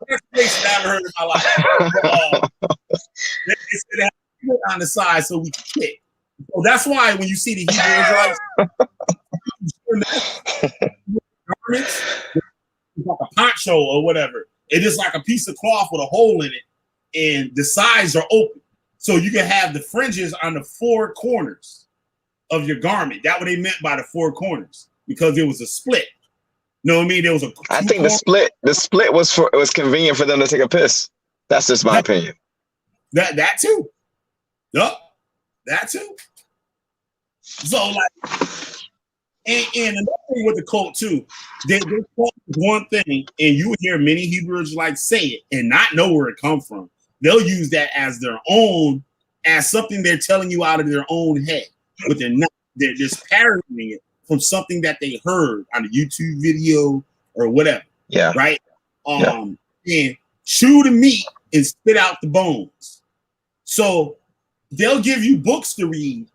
explanation I ever heard in my life. They said they had a split on the side so we could kick. So that's why when you see the Hebrew Israelites garments, like a poncho or whatever, it is like a piece of cloth with a hole in it, and the sides are open. So you can have the fringes on the 4 corners of your garment. That's what they meant by the 4 corners, because it was a split. You know what I mean? There was I think the split was convenient for them to take a piss. That's just my opinion. That too. Yup. That too. So like, and another thing with the cult too, they call one thing, and you would hear many Hebrews like say it and not know where it come from. They'll use that as their own, as something they're telling you out of their own head, but they're not. They're just parroting it from something that they heard on a YouTube video or whatever. Yeah. Right. And chew the meat and spit out the bones. So they'll give you books to read,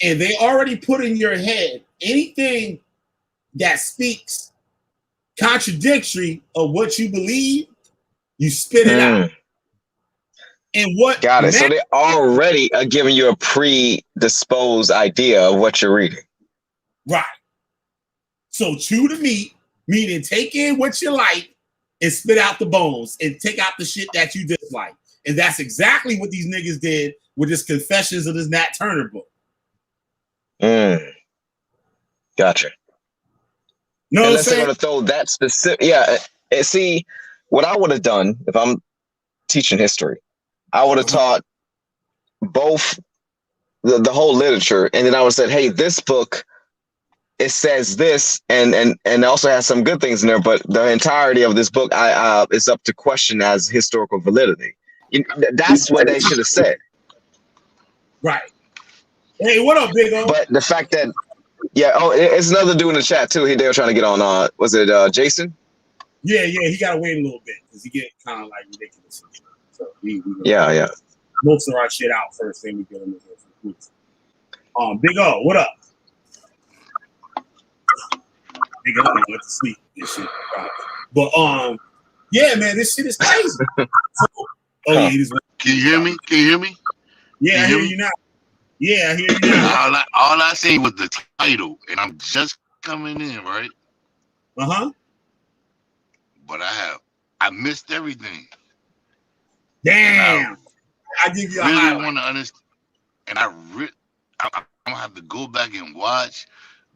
and they already put in your head anything that speaks contradictory of what you believe, you spit it out. And what got it. So they already are giving you a predisposed idea of what you're reading. Right. So chew the meat, meaning take in what you like and spit out the bones and take out the shit that you dislike. And that's exactly what these niggas did with this Confessions of this Nat Turner book. Gotcha. No, unless they're going to throw that specific. Yeah. See, what I would have done if I'm teaching history, I would have taught both the whole literature, and then I would have said, hey, this book, it says this, and also has some good things in there, but the entirety of this book is up to question as historical validity. That's what they should have said. Right. Hey, what up, Big O? But the fact that, it's another dude in the chat too. They were trying to get on. Was it Jason? Yeah, he got to wait a little bit because he get kind of like ridiculous. So we yeah. Most of our shit out first, then we get into this. Big O, what up? Big O went to sleep. This shit. But yeah, man, this shit is crazy. So, he just went. Can you hear me? Can you hear me? Yeah, I hear you now. Yeah, I hear you now. All I see was the title, and I'm just coming in, right? But I missed everything. Damn. I give you a highlight. Want to understand, and I'm gonna have to go back and watch.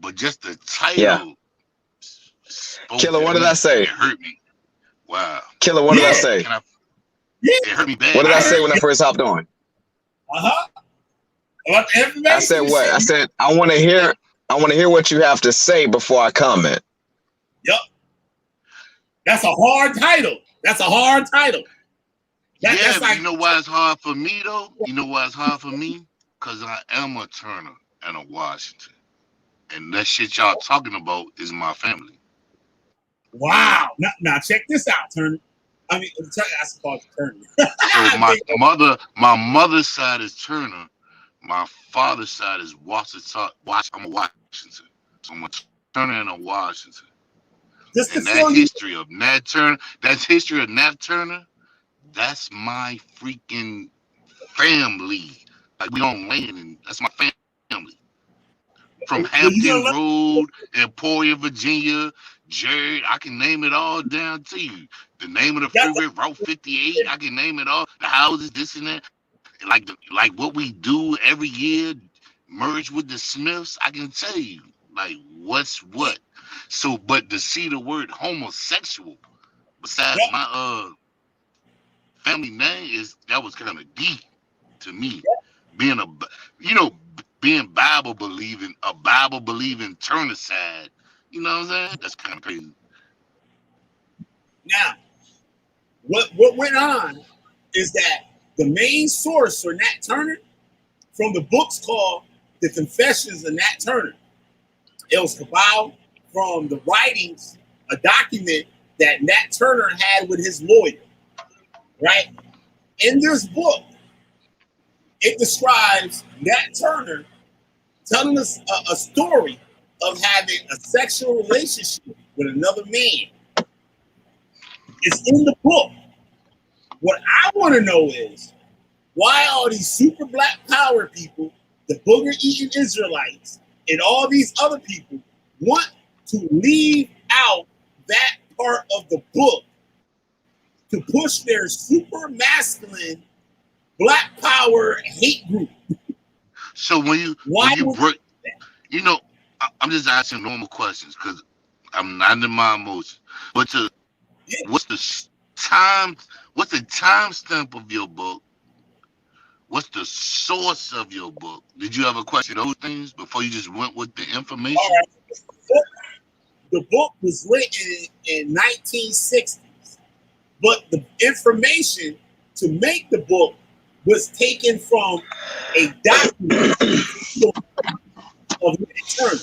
But just the title spoke Killer, to what did me I say? and it hurt me. Wow. Killer, what did I Yeah. say? It hurt me bad. What did I say heard when I you. first hopped on? About the information. I said what? I said I want to hear what you have to say before I comment. Yep. That's a hard title. That's a hard title. That's like, you know why it's hard for me though? You know why it's hard for me? Because I am a Turner and a Washington. And that shit y'all talking about is my family. wow. Now check this out, Turner. I mean, I suppose Turner. So my mother's side is Turner. My father's side is Washington. I'm a Washington. So I'm a Turner and a Washington. Just to And fill that you. history of Nat Turner, that's my freaking family. Like we on land, and that's my family. From Well, you Hampton gonna Road, Emporia, Virginia, Jared, I can name it all down to you. The name of the That's freeway, Route 58, I can name it all. The houses, this and that. Like what we do every year, merge with the Smiths, I can tell you, like what's what. So, but to see the word homosexual besides Yep. my family name that was kind of deep to me. Being being Bible believing Turner side, you know what I'm saying? That's kind of crazy. Now, what went on is that the main source for Nat Turner from the book's called The Confessions of Nat Turner. It was compiled from the writings, a document that Nat Turner had with his lawyer, right? In this book, it describes Nat Turner telling us a story of having a sexual relationship with another man. It's in the book. What I want to know is why all these super black power people, the booger eating Israelites, and all these other people want to leave out that part of the book to push their super masculine black power hate group. So when you break, I'm just asking normal questions because I'm not in my emotions. But what's the time stamp of your book? What's the source of your book? Did you ever question those things before you just went with the information? All right. The book was written in 1960s, but the information to make the book was taken from a document of Nat Turner.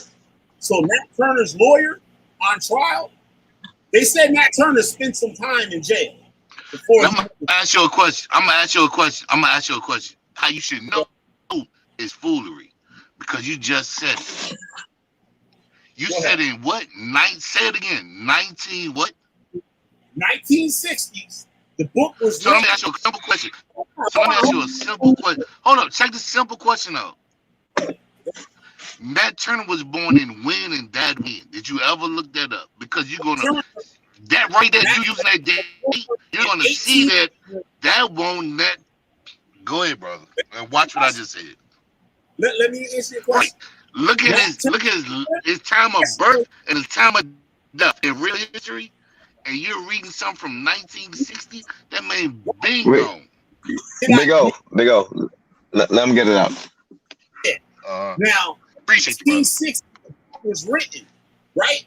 So Nat Turner's lawyer on trial, they said Nat Turner spent some time in jail. I'm gonna ask you a question. How you should know is foolery because you just said it. You said in what? Say it again. 19 what? 1960s. The book was. So let me ask you a simple question. Hold up. Check this simple question out. Nat Turner was born in when and died when? Did you ever look that up? Because you're gonna that right there. You using that date. You're gonna see that won't net. Go ahead, brother, and watch what I just said. Let me answer your question. Right. Look at his time of birth and his time of death in real history, and you're reading something from 1960. That man bingo. They go. Let him get it out. Now, 1960 was written, right?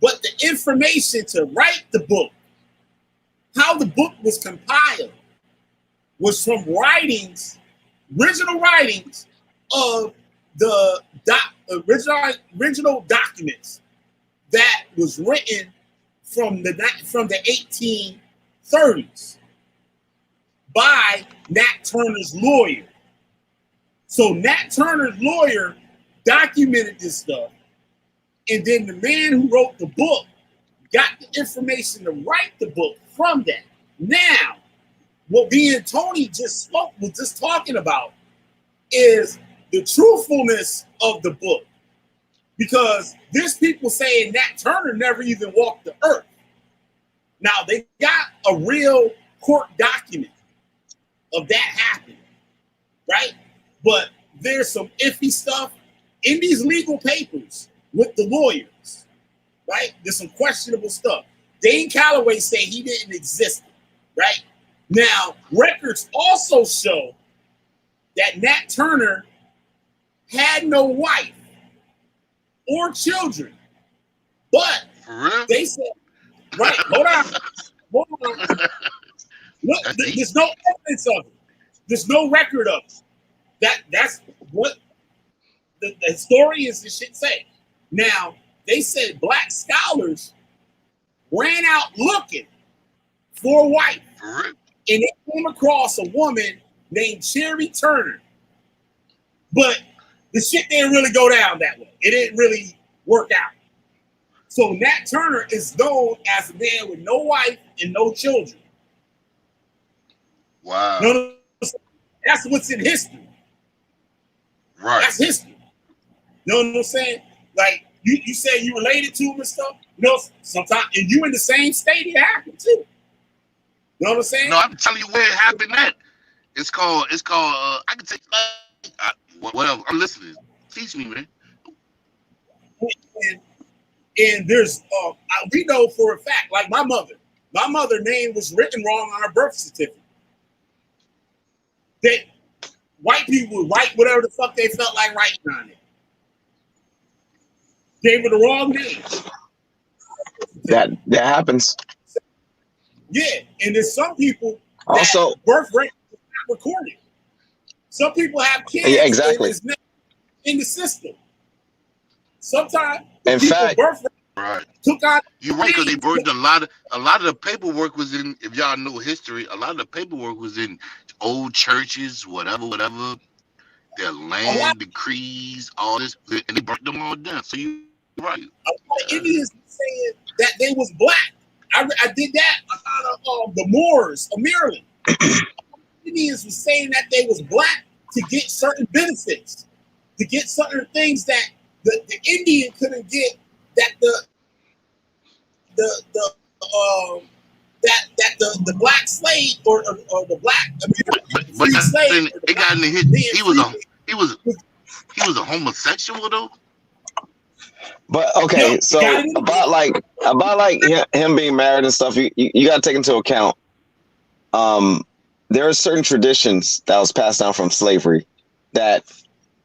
But the information to write the book, how the book was compiled, was from original writings of the original documents that was written from the 1830s by Nat Turner's lawyer. So Nat Turner's lawyer documented this stuff, and then the man who wrote the book got the information to write the book from that. Now, what me and Tony was just talking about is the truthfulness of the book. Because there's people saying Nat Turner never even walked the earth. Now, they got a real court document of that happening, right? But there's some iffy stuff in these legal papers with the lawyers, right? There's some questionable stuff. Dane Calloway said he didn't exist, right? Now, records also show that Nat Turner had no wife or children, but they said, right, hold on. Look, there's no evidence of it. There's no record of it. That's what the historians and shit say. Now, they said black scholars ran out looking for a wife, and they came across a woman named Cherry Turner. But the shit didn't really go down that way. It didn't really work out. So Nat Turner is known as a man with no wife and no children. Wow. No, that's what's in history. Right. That's history. You know what I'm saying? Like, you say you related to him and stuff. You know, sometimes, and you in the same state it happened too. You know what I'm saying? No, I'm telling you where it happened at. It's called, I can take, whatever. I'm listening. Teach me, man. And there's, we know for a fact, like my mother's name was written wrong on her birth certificate. That white people would write whatever the fuck they felt like writing on it. Gave her the wrong name. That happens. Yeah, and there's some people that Also, birth rate is not recorded. Some people have kids exactly. in the system. Sometimes in fact, birth rate right. took on. You're right, because they burned a lot of the paperwork was in. If y'all know history, a lot of the paperwork was in old churches, whatever, their land decrees, all this, and they burnt them all down. So you're right. A lot of Indians saying that they was black. I did that out of the Moors of Maryland. Indians were saying that they was black to get certain benefits, to get certain things that the Indian couldn't get, that the black slave or the black free slave. It got in the he was a homosexual though. But okay, so about him being married and stuff, you got to take into account. There are certain traditions that was passed down from slavery that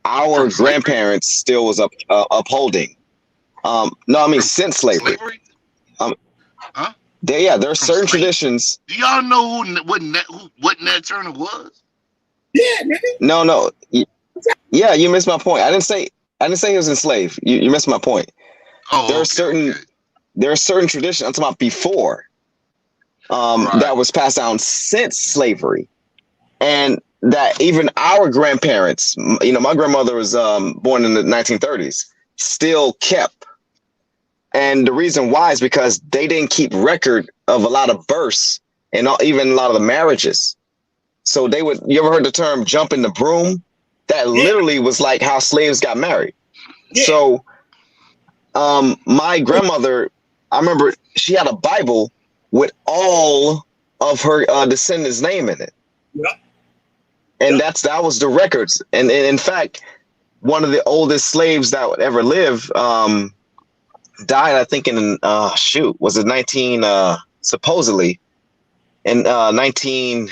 our grandparents still was upholding. No, I mean since slavery. Huh? There are certain traditions. Do y'all know what Nat Turner was? Yeah, nigga. No. Yeah, you missed my point. I didn't say he was enslaved. You missed my point. Oh, there are certain traditions I'm talking about before that was passed down since slavery, and that even our grandparents, my grandmother was born in the 1930s, still kept. And the reason why is because they didn't keep record of a lot of births and even a lot of the marriages. So you ever heard the term jumping the broom? That literally was like how slaves got married. Yeah. So my grandmother, I remember she had a Bible with all of her descendants' name in it. Yep. And that was the records. And in fact, one of the oldest slaves that would ever live died, I think in was it 19 supposedly in 19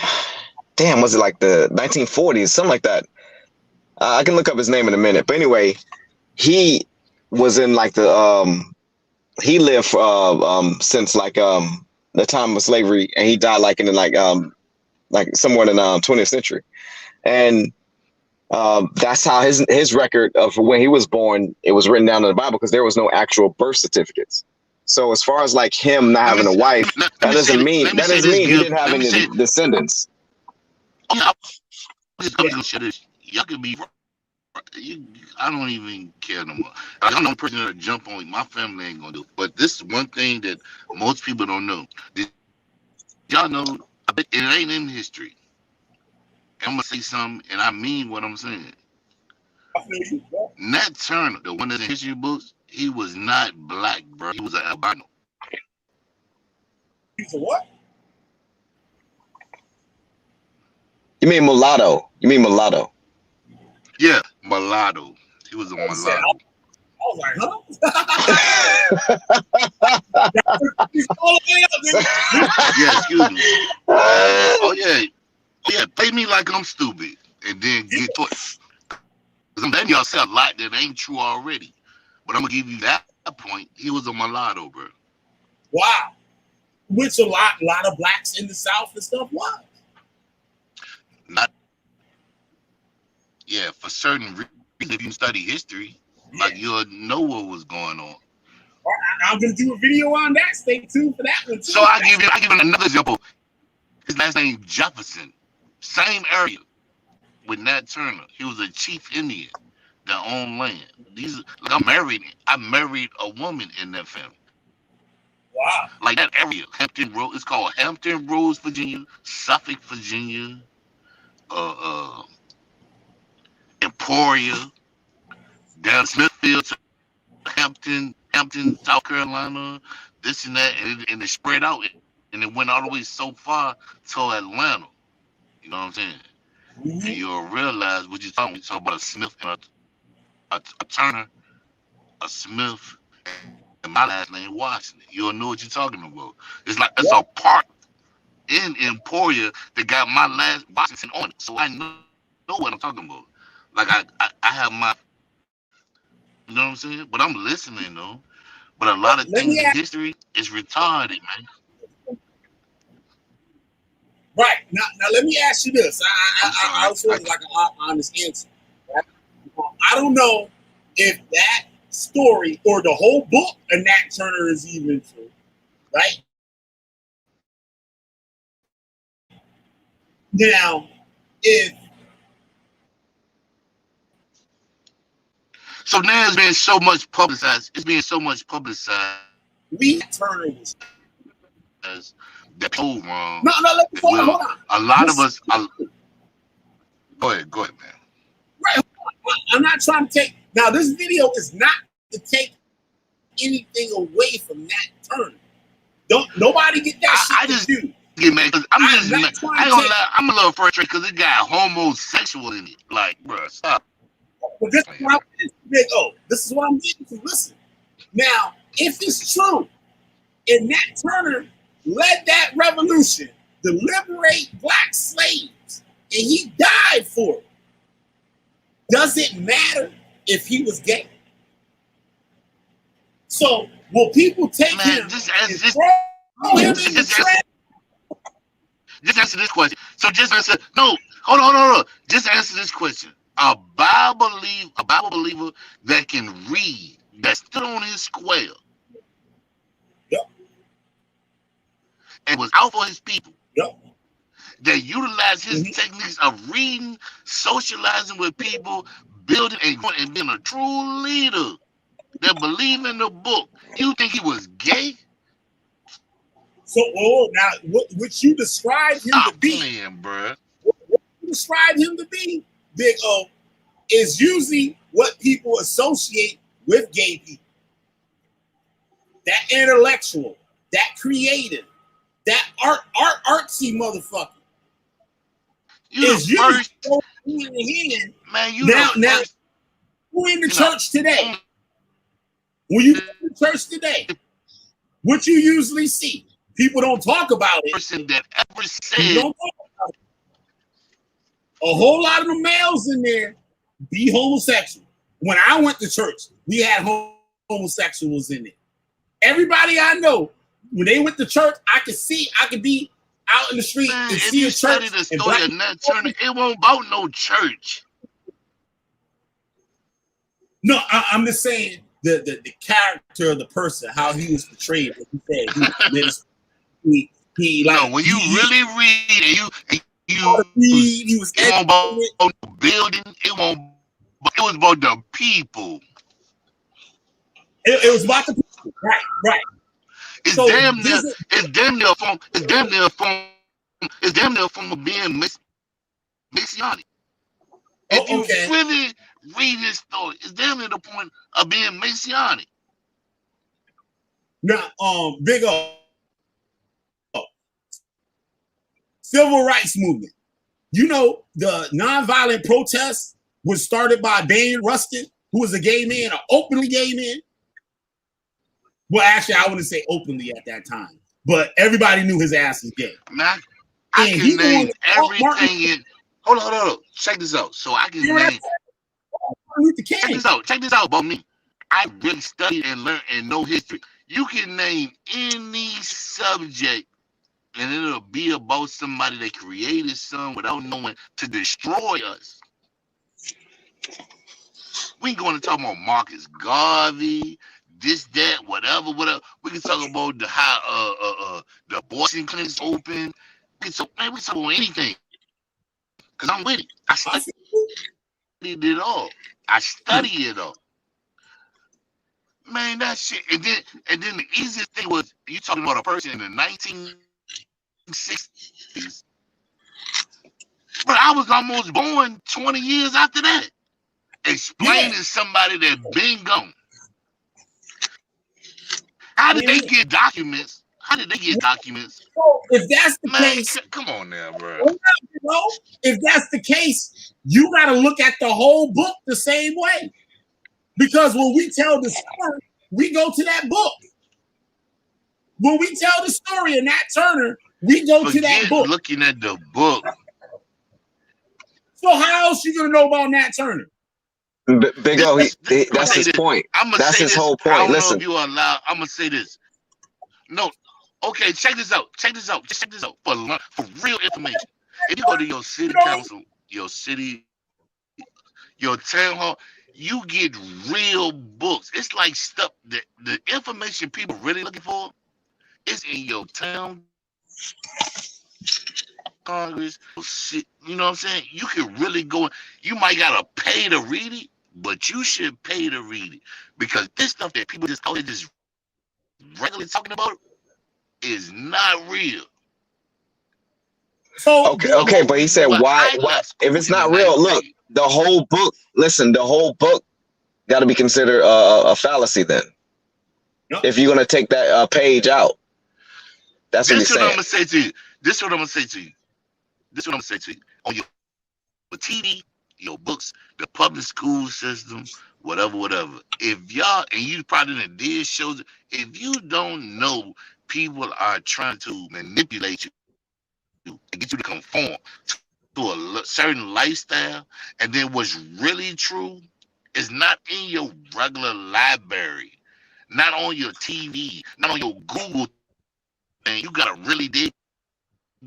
was it like the 1940s, something like that. I can look up his name in a minute, but anyway, he was in like the he lived since like the time of slavery, and he died like in like somewhere in the 20th century, and that's how his record of when he was born, it was written down in the Bible, because there was no actual birth certificates. So as far as like him not having a wife, that doesn't mean he didn't have any descendants. Y'all could be. I don't even care no more. I'm the person that jump on. My family ain't gonna do it. But this is one thing that most people don't know. Y'all know, I bet it ain't in history. I'm gonna say something, and I mean what I'm saying. Nat Turner, the one that's in history books, he was not black, bro. He was an albino. He's a what? You mean mulatto? Yeah, mulatto. He was a mulatto. was like, huh? All the way up, nigga. Yeah, excuse me. Oh yeah, yeah. Play me like I'm stupid, and then get to it. Cause I'm letting y'all say a lot that ain't true already. But I'm gonna give you that point. He was a mulatto, bro. Wow. Which a lot of blacks in the South and stuff was. Not, yeah, for certain reasons. If you study history, like you'll know what was going on. I'm gonna do a video on that. Stay tuned for that one too. So I give you another example. His last name Jefferson, same area with Nat Turner. He was a chief Indian that owned land. I married a woman in that family. Wow. Like that area, Hampton Roads. It's called Hampton Roads, Virginia, Suffolk, Virginia, Emporia, down Smithfield to Hampton, South Carolina, this and that, and it spread out, and it went all the way so far to Atlanta. You know what I'm saying? Mm-hmm. And you'll realize what you're talking. You talk about a Smith and a Turner, a Smith, and my last name Washington. You'll know what you're talking about. It's like it's a park in Emporia that got my last Washington on it, so I know what I'm talking about. Like I have my, you know what I'm saying? But I'm listening though. But a lot of things in history is retarded, man. Right. Now let me ask you this. I also want like an honest answer. Right? I don't know if that story or the whole book of Nat Turner is even true. Right? Now, if so now it's being so much publicized. It's being so much publicized. Turner was as the whole wrong. No, let me hold on. A lot of us. Go ahead, man. Right. I'm not trying to take. Now, this video is not to take anything away from Nat Turner. Don't nobody get that shit. I just get mad because I'm just mad. I ain't gonna lie. I'm a little frustrated because it got homosexual in it. Like, bro, stop. Well, this is what I'm getting to. Listen. Now, if it's true, and Nat Turner led that revolution to liberate black slaves, and he died for it, does it matter if he was gay? So, will people take him Just answer this question. So just answer. No, hold on. Just answer this question. A Bible believer that can read, that stood on his square, and was out for his people, that utilized his techniques of reading, socializing with people, building and being a true leader that believe in the book. You think he was gay? So, now what you described him to be, playing, bro. What you described him to be, Big O, is usually what people associate with gay people. That intellectual, that creative, that artsy motherfucker. You the first, man. Now, who in the church today? When you go to church today, what you usually see, people don't talk about it. Person that ever said a whole lot of the males in there be homosexual. When I went to church, we had homosexuals in there. Everybody I know, when they went to church, I could be out in the street and see a church. The story of Nat Turner, it won't about no church. No, I'm just saying the character of the person, how he was portrayed. He said he like. No, when you really read and he was it won't about the building. It was about the people. It was about the people. Right. It's so damn near a form of being messianic. If you really read this story, it's damn near the point of being messianic. Now, Big O, civil rights movement. You know, the nonviolent protest was started by Daniel Rustin who was a gay man, an openly gay man. Well, actually, I wouldn't say openly at that time, but everybody knew his ass was gay. Man, I And can name Martin everything in. Hold on. Check this out. So I can name. Check this out. Check this out about me. I really studied and learned and know history. You can name any subject, and it'll be about somebody that created something without knowing to destroy us. We can go on and talk about Marcus Garvey, this, that, whatever. We can talk about how the abortion clinics open. We can talk about anything. Cause I'm with it. I studied it all. I study it all. Man, that shit. And then the easiest thing was you talking about a person in the 1960s. But I was almost born 20 years after that. Explaining somebody that been gone. How did they get documents? So if that's the case, come on now, bro. If that's the case, you got to look at the whole book the same way. Because when we tell the story, we go to that book. When we tell the story of Nat Turner, we go to that book. Looking at the book. So how else you gonna know about Nat Turner? Big O, that's his point. That's his whole point. I don't Listen, know if you are allowed. I'm gonna say this. No, okay. Check this out. Just check this out for real information. If you go to your city council, your town hall, you get real books. It's like stuff that the information people really looking for is in your town Congress. Shit, you know what I'm saying? You can really go. You might gotta pay to read it, but you should pay to read it because this stuff that people just regularly talking about is not real. So okay, but he said why if it's not real? Look, the whole book. Listen, the whole book got to be considered a fallacy. Then, if you're gonna take that page out, that's what he's saying. This is what I'm gonna say to you. On your TV, your books, the public school system, whatever. If y'all, and you probably did shows, if you don't know people are trying to manipulate you and get you to conform to a certain lifestyle, and then what's really true is not in your regular library, not on your TV, not on your Google thing. You gotta really dig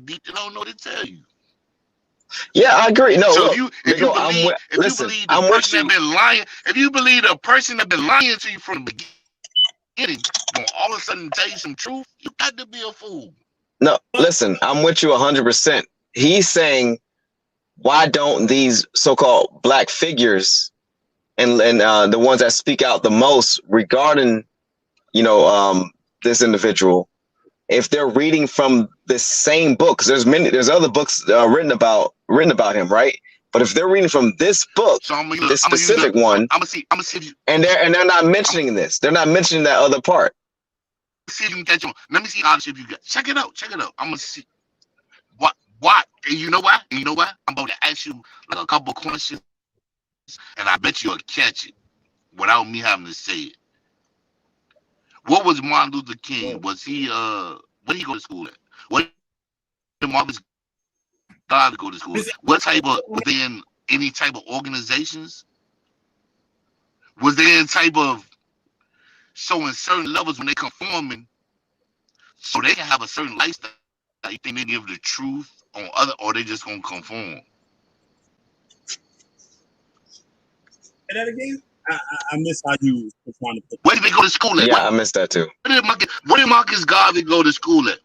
deep to know what to tell you. Yeah, I agree. No, so look, if you believe the person that been lying to you from the beginning, gonna all of a sudden tell you some truth, you got to be a fool. No, listen, I'm with you 100%. He's saying, why don't these so-called black figures and the ones that speak out the most regarding, this individual, if they're reading from the same book, because there's other books written about him, right? But if they're reading from this book, this specific one, I'm gonna see you, and they're not mentioning this, they're not mentioning that other part. See if you can catch on. Let me see how if you got. Check it out. I'm gonna see what. And you know why? I'm about to ask you like a couple questions, and I bet you'll catch it without me having to say it. What was Martin Luther King? Was he where did he go to school at? What did Marcus Garvey go to school at? What type of, was they in any type of organizations? Was they in type of showing certain levels when they conforming so they can have a certain lifestyle? You think they give the truth on other, or they just gonna conform? Say that again? I miss how you were trying to put. Where did they go to school at? Yeah, I missed that too. Where did Marcus Garvey go to school at?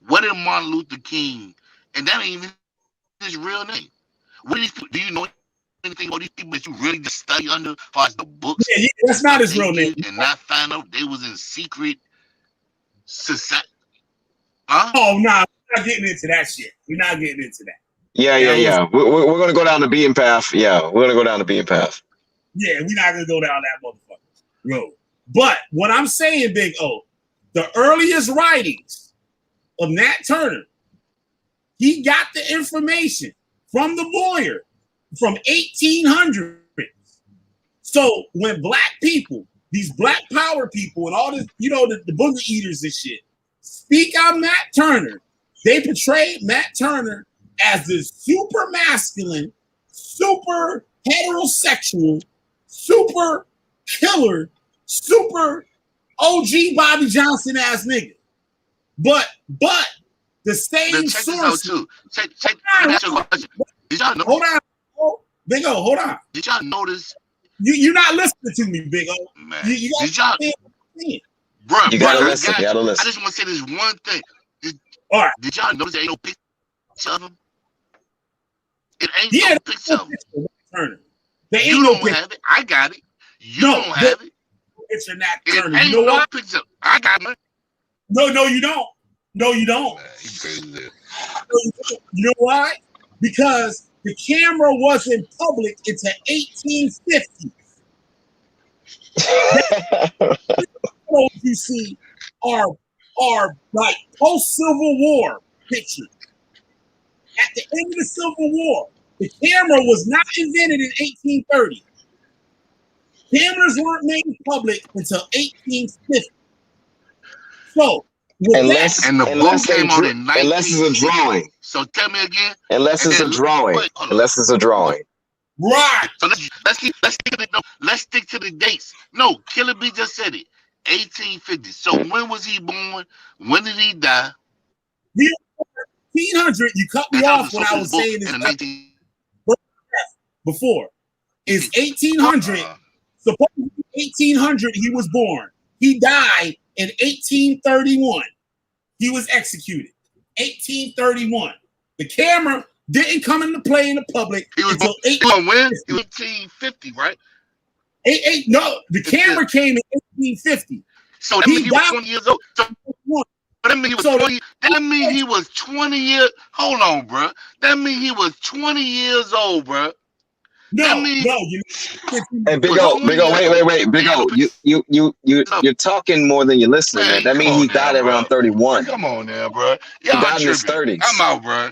Where did Martin Luther King? And that ain't even his real name. What do you know anything about these people that you really just study under as far as the books? Yeah, that's not his real name. And not find out they was in secret society. Huh? Oh, nah, we're not getting into that shit. We're not getting into that. Yeah. We're going to go down the beaten path. Yeah, we're going to go down the beaten path. Yeah, we're not going to go down that motherfucker road. But what I'm saying, Big O, the earliest writings of Nat Turner, he got the information from the lawyer from 1800. So when black people, these black power people, and all this, you know, the booger eaters and shit, speak on Matt Turner, they portrayed Matt Turner as this super masculine, super heterosexual, super killer, super OG Bobby Johnson ass nigga. But the same source. Check let me ask you a question. Did y'all know? Hold on, Big O. Hold on. Did y'all notice? You're not listening to me, Big O. Man, You did y'all? Bro, You gotta listen. You gotta I listen. just want to say this one thing. All right. Did y'all notice there ain't no picture of him? It ain't Yeah, no picture of him. Turner. There ain't You no don't picture. have it. I got it. You No, don't have it. It's your Nat It Turner. ain't You know no why? picture. I got it. No, you don't. No, you don't. You know why? Because the camera wasn't public until 1850. Photos you see are like post-Civil War pictures. At the end of the Civil War, the camera was not invented in 1830. Cameras weren't made public until 1850. So, unless And the book came out in unless it's a 1960. drawing. So tell me again. Unless it's a drawing. Unless it's a drawing. right. So let's stick to the dates. No, Killer B just said it. 1850. So when was he born? When did he die? 1800. You cut me off when I was saying this before. It's 1800. Supposedly 1800 he was born. He died in 1831. He was executed. 1831. The camera didn't come into play in the public until 1850, right? No, the camera came in 1850. So that means he was 20 years old. So that means he was 20. That means he was 20 years. Hold on, bro. That means he was 20 years old, bro. No. Hey, Big O, wait, Big O, you're talking more than you're listening, man. That means he died around 31. Come on now, bro. He died in his 30s. I'm out, bro.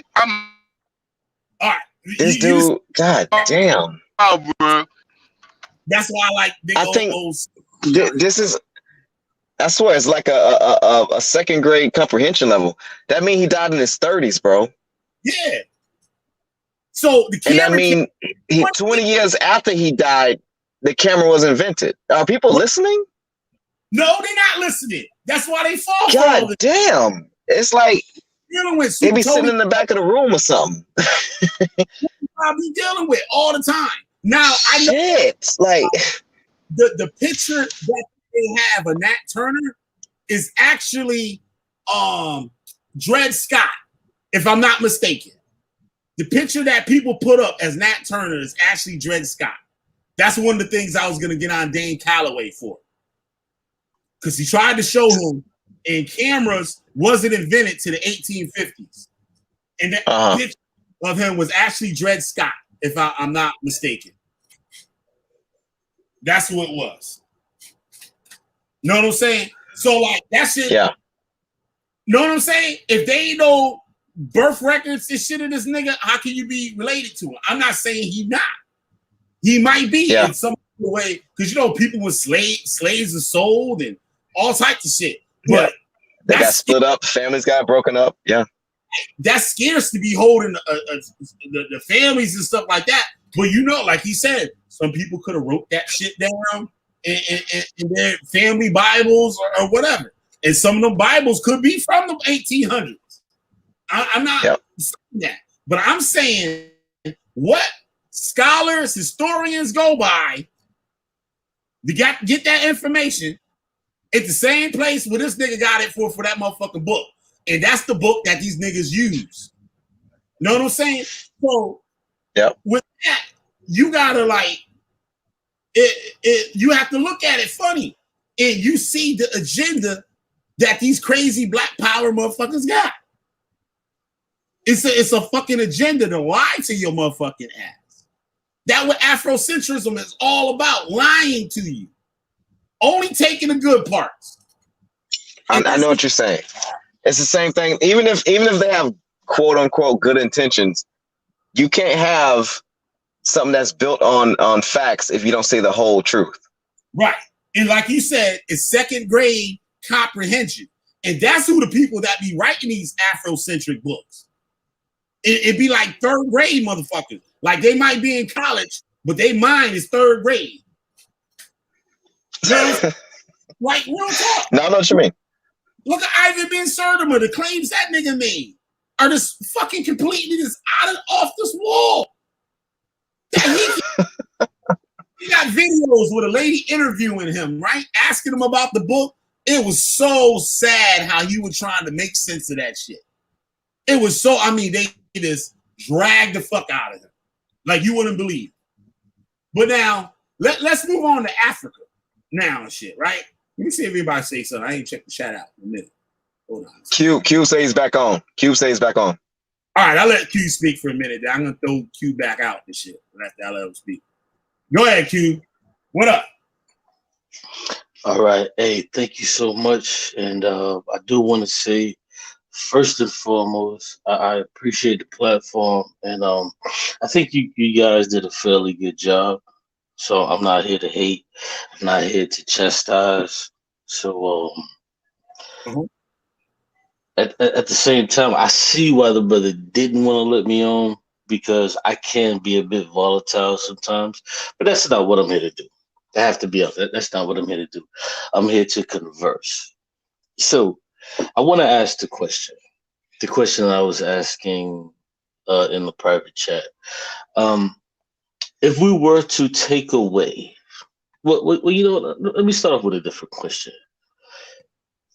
All right. This dude, god damn. Out, bro. That's why I like Big O. This is, I swear, it's like a second grade comprehension level. That means he died in his 30s, bro. Yeah. So the camera. And I mean, 20 years after he died, the camera was invented. Are people listening? No, they're not listening. That's why they fall. God damn! It's like they be sitting in the back of the room or something. I be dealing with all the time. Now I know like the picture that they have of Nat Turner is actually Dred Scott, if I'm not mistaken. The picture that people put up as Nat Turner is actually Dred Scott. That's one of the things I was going to get on Dane Calloway for. Because he tried to show him, and cameras wasn't invented to the 1850s. And that picture of him was actually Dred Scott, if I'm not mistaken. That's who it was. Know what I'm saying? So, like, that shit. Yeah. Know what I'm saying? If they ain't no birth records and shit of this nigga, how can you be related to him? I'm not saying he not. He might be in some way, because you know people with slaves are sold and all types of shit. But they got split up, families got broken up. Yeah, that's scarce to be holding the families and stuff like that. But you know, like he said, some people could have wrote that shit down in their family Bibles or whatever. And some of them Bibles could be from the 1800s. I'm not saying that, but I'm saying what scholars, historians go by to get that information at the same place where this nigga got it for that motherfucking book. And that's the book that these niggas use. Know what I'm saying? So with that, you gotta like you have to look at it funny. And you see the agenda that these crazy black power motherfuckers got. It's a fucking agenda to lie to your motherfucking ass. That's what Afrocentrism is all about, lying to you. Only taking the good parts. I know what you're saying. It's the same thing. Even if they have quote unquote good intentions, you can't have something that's built on facts if you don't say the whole truth. Right. And like you said, it's second grade comprehension. And that's who the people that be writing these Afrocentric books. It'd be like third grade motherfuckers. Like they might be in college, but their mind is third grade. You know? Like real talk. No, I know what you mean. Look at Ivan Ben Sertima. The claims that nigga made are just fucking completely just off this wall. He got videos with a lady interviewing him, right? Asking him about the book. It was so sad how he was trying to make sense of that shit. It was so, I mean, they just dragged the fuck out of him. Like you wouldn't believe. But now, let's move on to Africa now and shit, right? Let me see if anybody say something. I ain't checked the chat out in a minute. Hold on. Q says back on. Q says back on. All right, I'll let Q speak for a minute. Then I'm gonna throw Q back out and shit. I'll let him speak. Go ahead, Q. What up? All right. Hey, thank you so much. And I do want to say, first and foremost, I appreciate the platform. And I think you guys did a fairly good job. So I'm not here to hate. I'm not here to chastise. So at the same time, I see why the brother didn't want to let me on, because I can be a bit volatile sometimes. But that's not what I'm here to do. I have to be honest. That's not what I'm here to do. I'm here to converse. So I want to ask the question. The question I was asking in the private chat. If we were to take away, well, you know, let me start off with a different question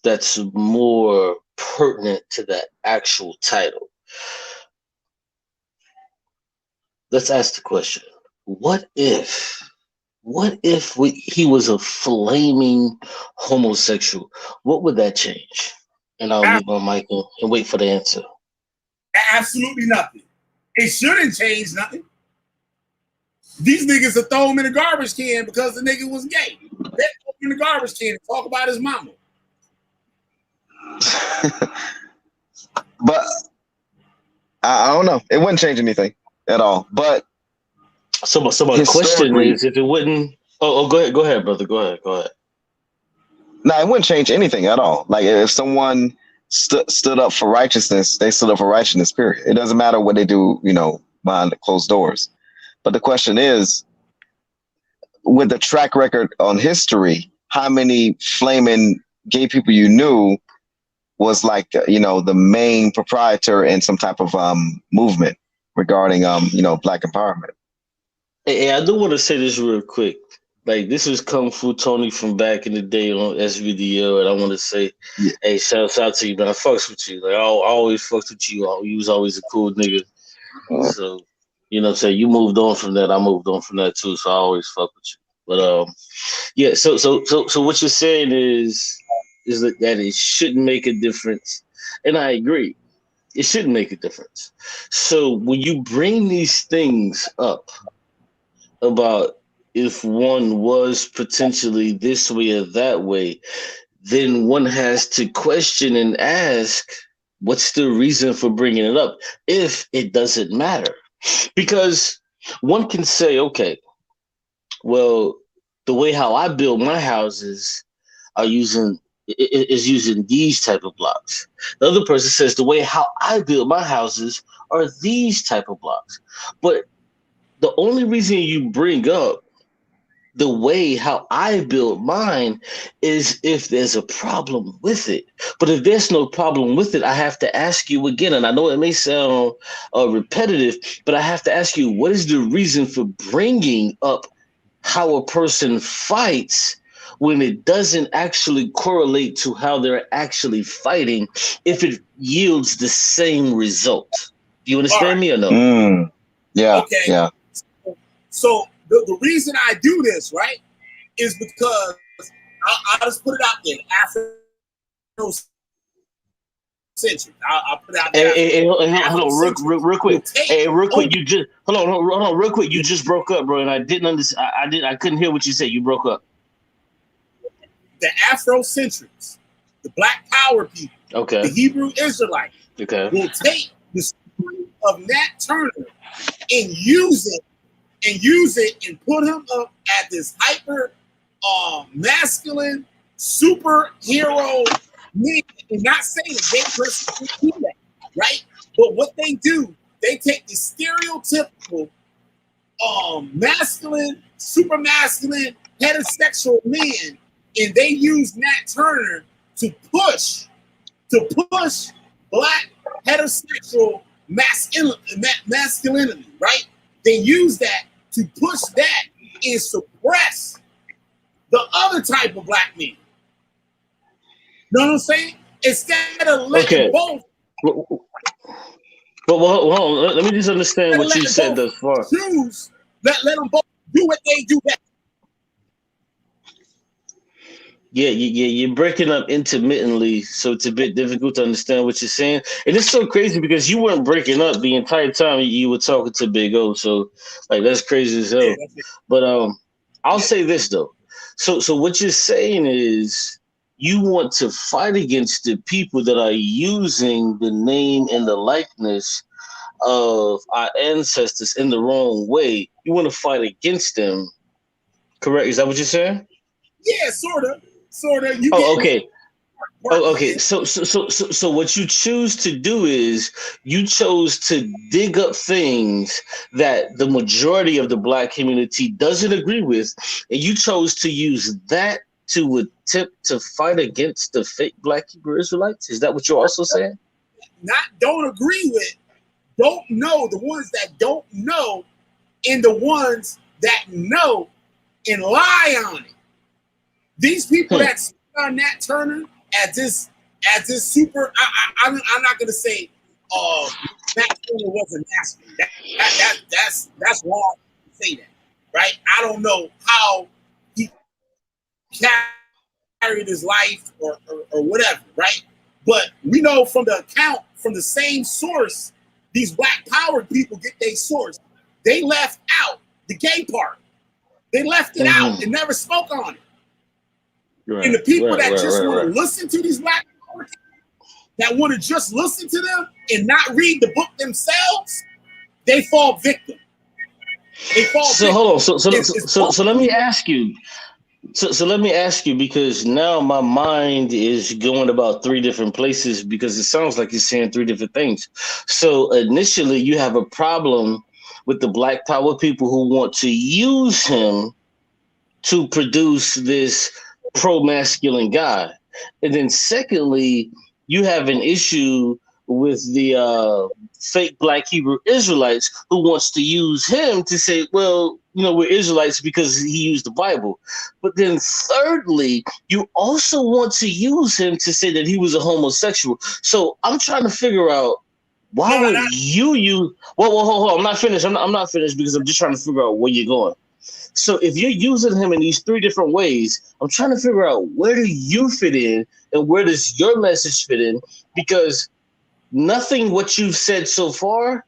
that's more pertinent to that actual title. Let's ask the question: what if he was a flaming homosexual? What would that change? And I'll leave my mic and wait for the answer. Absolutely nothing. It shouldn't change nothing. These niggas will throw him in the garbage can because the nigga was gay. They throw him in the garbage can and talk about his mama. But I don't know. It wouldn't change anything at all. But so my question is, if it wouldn't, go ahead, brother. Go ahead. No, it wouldn't change anything at all. Like if someone stood up for righteousness, they stood up for righteousness, period. It doesn't matter what they do, you know, behind the closed doors. But the question is, with the track record on history, how many flaming gay people you knew was like, you know, the main proprietor in some type of movement regarding, you know, Black empowerment? Hey, I do want to say this real quick. Like, this is Kung Fu Tony from back in the day on SVDO, and I want to say, hey, shouts out to you, man. I fucks with you. Like, I always fucked with you. You was always a cool nigga. So, you know what I'm saying? You moved on from that. I moved on from that too. So I always fuck with you. But yeah. So what you're saying is that it shouldn't make a difference, and I agree. It shouldn't make a difference. So when you bring these things up about if one was potentially this way or that way, then one has to question and ask, what's the reason for bringing it up if it doesn't matter? Because one can say, okay, well, the way how I build my houses is using these type of blocks. The other person says the way how I build my houses are these type of blocks. But the only reason you bring up the way how I build mine is if there's a problem with it. But if there's no problem with it, I have to ask you again, and I know it may sound repetitive, but I have to ask you, what is the reason for bringing up how a person fights when it doesn't actually correlate to how they're actually fighting if it yields the same result? Do you understand me or no? Yeah. Okay. Yeah. So the reason I do this, right, is because I'll just put it out there. Afrocentric. I'll put it out there. Hey, hold on, real quick. Hey, real quick. You just hold on, real quick. You just broke up, bro, and I didn't understand. I couldn't hear what you said. You broke up. The Afrocentrics, the Black Power people, okay, the Hebrew Israelites, okay, will take the story of Nat Turner and use it and use it and put him up at this hyper masculine superhero man, and not saying a gay person can do that, right? But what they do, they take the stereotypical masculine, super masculine, heterosexual man, and they use Nat Turner to push black heterosexual masculinity, right? They use that to push that and suppress the other type of black men. Know what I'm saying? Instead of letting both. But hold on, let me just understand what you said thus far. Choose, let them both do what they do best. Yeah, you're breaking up intermittently, so it's a bit difficult to understand what you're saying. And it's so crazy because you weren't breaking up the entire time you were talking to Big O. So, like, that's crazy as hell. Yeah, but I'll say this though. So what you're saying is you want to fight against the people that are using the name and the likeness of our ancestors in the wrong way. You want to fight against them, correct? Is that what you're saying? Yeah, sort of. Okay. Okay. So what you choose to do is you chose to dig up things that the majority of the black community doesn't agree with, and you chose to use that to attempt to fight against the fake Black Hebrew Israelites. Is that what you're also saying? Not don't agree with, don't know, the ones that don't know, and the ones that know and lie on it. These people that speak on Nat Turner as this super, I'm not gonna say Nat Turner wasn't masculine. That's wrong to say that, right? I don't know how he carried his life or whatever, right? But we know from the account, from the same source, these black powered people get their source. They left out the gay part. They left it out and never spoke on it. Right, and the people that just want to listen to these black people, that want to just listen to them and not read the book themselves, they fall victim. Hold on. So let me ask you. So let me ask you, because now my mind is going about three different places, because it sounds like you're saying three different things. So initially you have a problem with the black power people who want to use him to produce this pro-masculine guy. And then secondly, you have an issue with the fake Black Hebrew Israelites who wants to use him to say, well, you know, we're Israelites because he used the Bible. But then thirdly, you also want to use him to say that he was a homosexual. So I'm trying to figure out, why would you use... Well, hold on. I'm not finished. I'm not finished because I'm just trying to figure out where you're going. So if you're using him in these three different ways, I'm trying to figure out, where do you fit in and where does your message fit in? Because nothing what you've said so far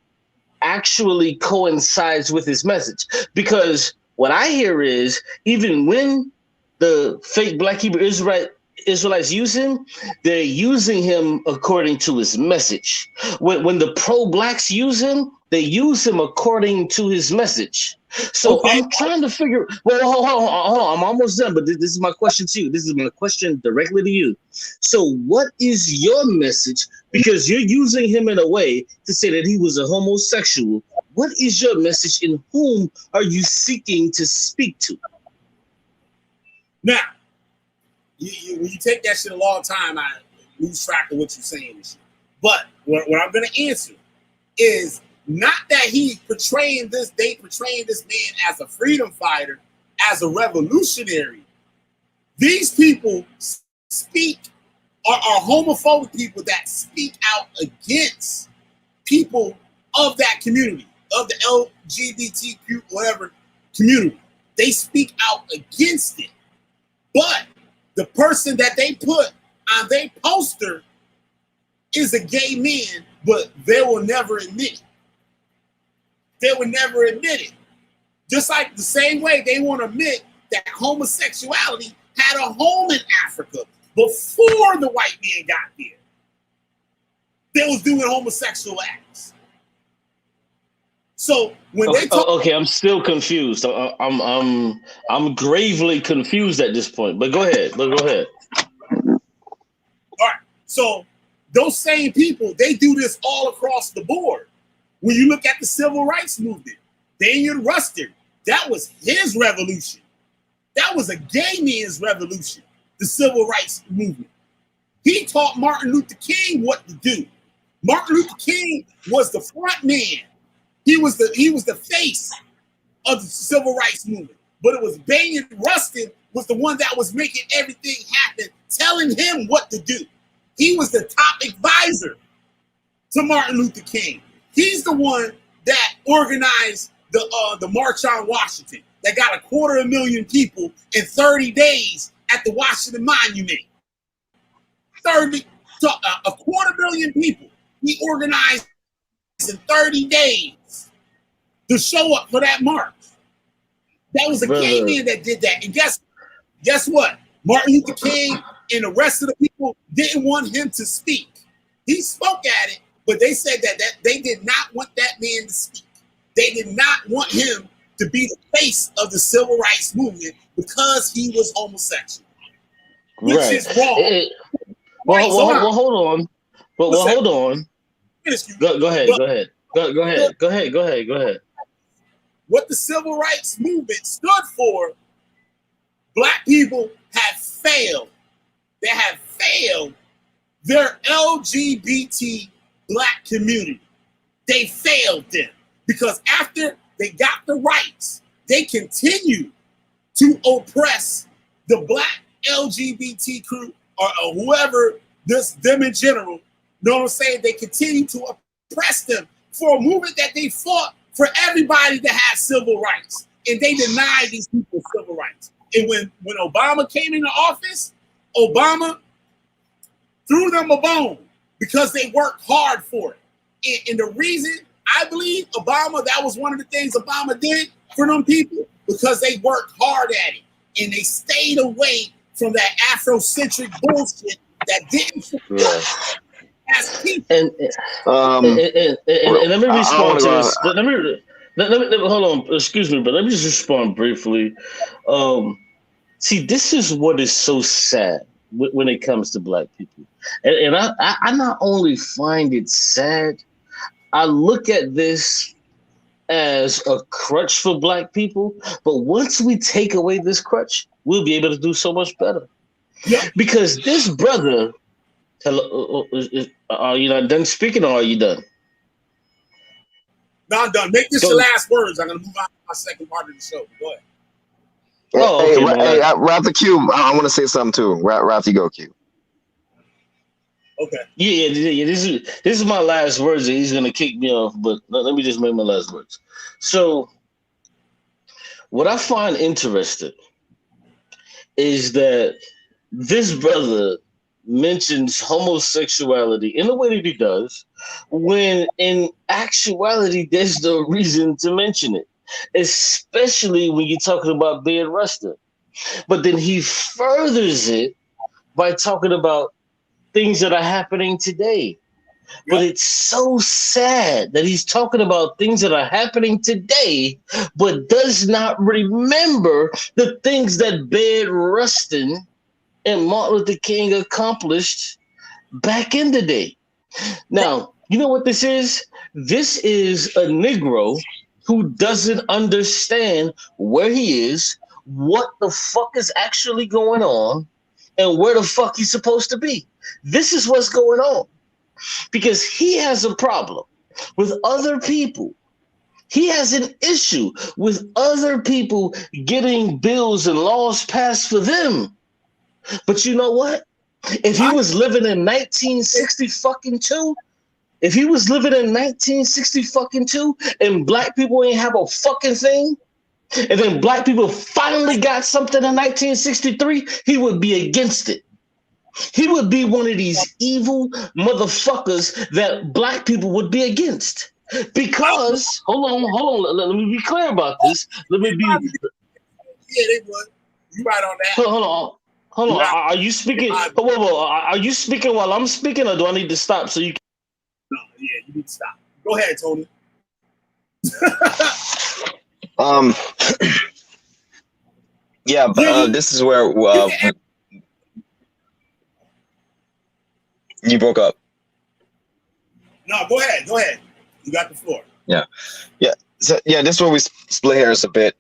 actually coincides with his message. Because what I hear is, even when the fake Black Hebrew Israelites use him, they're using him according to his message. When the pro-blacks use him, they use him according to his message. So I'm trying to figure. Well, hold on. I'm almost done, but this is my question to you. This is my question directly to you. So, what is your message? Because you're using him in a way to say that he was a homosexual. What is your message, and whom are you seeking to speak to? Now, when you take that shit a long time, I lose track of what you're saying. But what I'm going to answer is not that they portraying this man as a freedom fighter, as a revolutionary. These people are homophobic people that speak out against people of that community, of the LGBTQ, whatever community. They speak out against it. But the person that they put on their poster is a gay man, but they will never admit it. They would never admit it. Just like the same way they won't admit that homosexuality had a home in Africa before the white man got there. They was doing homosexual acts. So when they talk, Okay, I'm still confused. I'm gravely confused at this point. But go ahead. all right, so those same people, they do this all across the board. When you look at the civil rights movement, Daniel Rustin, that was his revolution. That was a gay man's revolution, the civil rights movement. He taught Martin Luther King what to do. Martin Luther King was the front man. He was the face of the civil rights movement. But it was Daniel Rustin was the one that was making everything happen, telling him what to do. He was the top advisor to Martin Luther King. He's the one that organized the March on Washington that got 250,000 people in 30 days at the Washington Monument. 250,000 people he organized in 30 days to show up for that march. That was a gay man that did that. And guess what? Martin Luther King and the rest of the people didn't want him to speak. He spoke at it, but they said that they did not want that man to speak. They did not want him to be the face of the civil rights movement because he was homosexual, which is wrong. Well, hold on. Hold on. Go ahead. What the civil rights movement stood for, Black people have failed. They have failed their LGBT Black community. They failed them because after they got the rights, they continue to oppress the Black LGBT crew or whoever, them in general. You know what I'm saying? They continue to oppress them for a movement that they fought for everybody to have civil rights. And they denied these people civil rights. And when Obama came into office, Obama threw them a bone because they worked hard for it. And the reason I believe Obama, that was one of the things Obama did for them people, because they worked hard at it. And they stayed away from that Afrocentric bullshit that didn't support as people. And let me respond to this. Let me hold on. Excuse me, but let me just respond briefly. See, this is what is so sad when it comes to Black people, and I not only find it sad, I look at this as a crutch for Black people. But once we take away this crutch, we'll be able to do so much better. Yeah. Because this brother, hello, are you not done speaking, or are you done? No, I'm done. Make this your last words. I'm going to move on to my second part of the show. Go ahead. Hey, Ralph Q, I want to say something too. Ralph, you go, Q. Okay. Yeah. This is my last words. And he's gonna kick me off, but let me just make my last words. So, what I find interesting is that this brother mentions homosexuality in the way that he does, when in actuality there's no reason to mention it, especially when you're talking about being Rasta. But then he furthers it by talking about things that are happening today. But it's so sad that he's talking about things that are happening today, but does not remember the things that Bed Rustin and Martin Luther King accomplished back in the day. Now, you know what this is? This is a Negro who doesn't understand where he is, what the fuck is actually going on, and where the fuck he's supposed to be. This is what's going on. Because he has a problem with other people. He has an issue with other people getting bills and laws passed for them. But you know what? If he was living in 1960 if he was living in 1960 and Black people ain't have a fucking thing, and then Black people finally got something in 1963, he would be against it. He would be one of these evil motherfuckers that Black people would be against. Because, hold on, let me be clear about this. Yeah, they would. You right on that. Hold on. Are you speaking? Whoa. Are you speaking while I'm speaking, or do I need to stop so you can? No, yeah, you need to stop. Go ahead, Tony. Um, yeah, but Yeah, this is where you can you broke up. no, go ahead. Go ahead. You got the floor. Yeah, yeah. So yeah, this is where we split hairs a bit.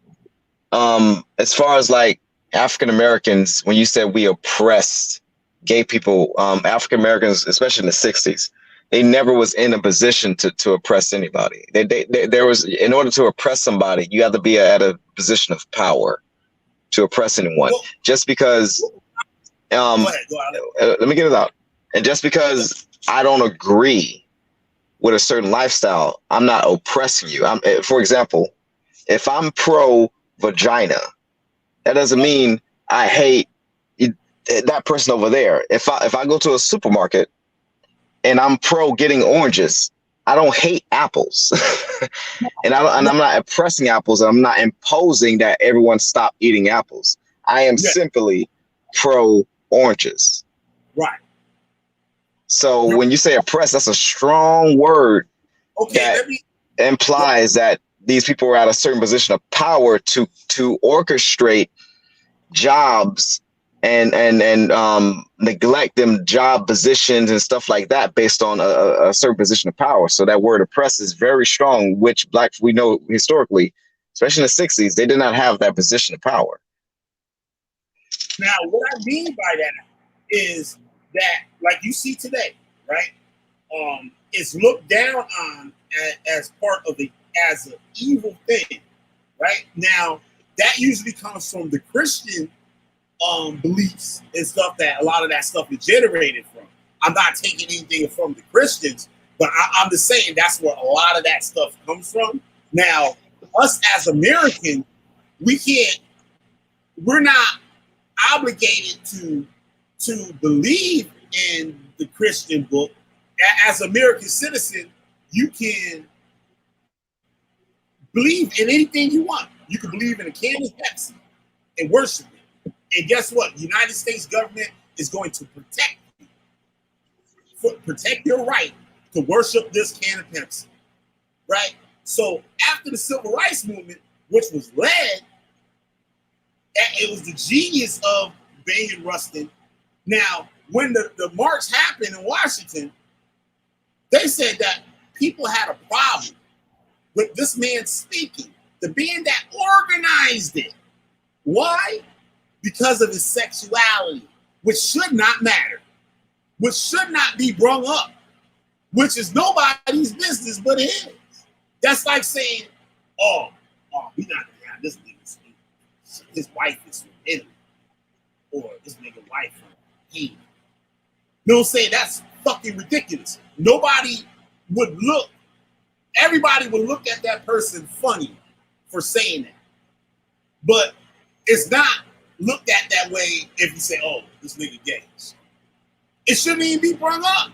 As far as like African Americans, when you said we oppressed gay people, African Americans, especially in the '60s, they never was in a position to oppress anybody. There was, in order to oppress somebody, you have to be at a position of power to oppress anyone. Well, Just because, go ahead. Go ahead. let me get it out. And just because I don't agree with a certain lifestyle, I'm not oppressing you. For example, if I'm pro vagina, that doesn't mean I hate that person over there. If I go to a supermarket and I'm pro getting oranges, I don't hate apples, and I'm not oppressing apples. And I'm not imposing that everyone stop eating apples. I am Yeah. simply pro oranges. Right. So when you say oppress, that's a strong word Okay. that Let me. implies that these people are at a certain position of power to orchestrate jobs and neglect them job positions and stuff like that based on a certain position of power. So that word oppress is very strong, which we know historically, especially in the '60s, they did not have that position of power. Now, what I mean by that is that, like you see today, right? It's looked down on as part of as an evil thing, right? Now, that usually comes from the Christian beliefs and stuff that a lot of that stuff is generated from. I'm not taking anything from the Christians, but I'm just saying that's where a lot of that stuff comes from. Now, us as Americans, we're not obligated to believe in the Christian book. As an American citizen, you can believe in anything you want. You can believe in a can of Pepsi and worship it. And guess what? The United States government is going to protect your right to worship this can of Pepsi, right? So after the Civil Rights Movement, which was led, it was the genius of Bayard Rustin. Now, when the march happened in Washington, they said that people had a problem with this man speaking, the man that organized it. Why? Because of his sexuality, which should not matter, which should not be brung up, which is nobody's business but his. That's like saying, oh, we're not gonna have this nigga speak. His wife is from Italy, or this nigga wife from Haiti. You know what I'm saying? That's fucking ridiculous. Everybody would look at that person funny for saying that. But it's not looked at that way if you say, oh, this nigga gay. It shouldn't even be brought up.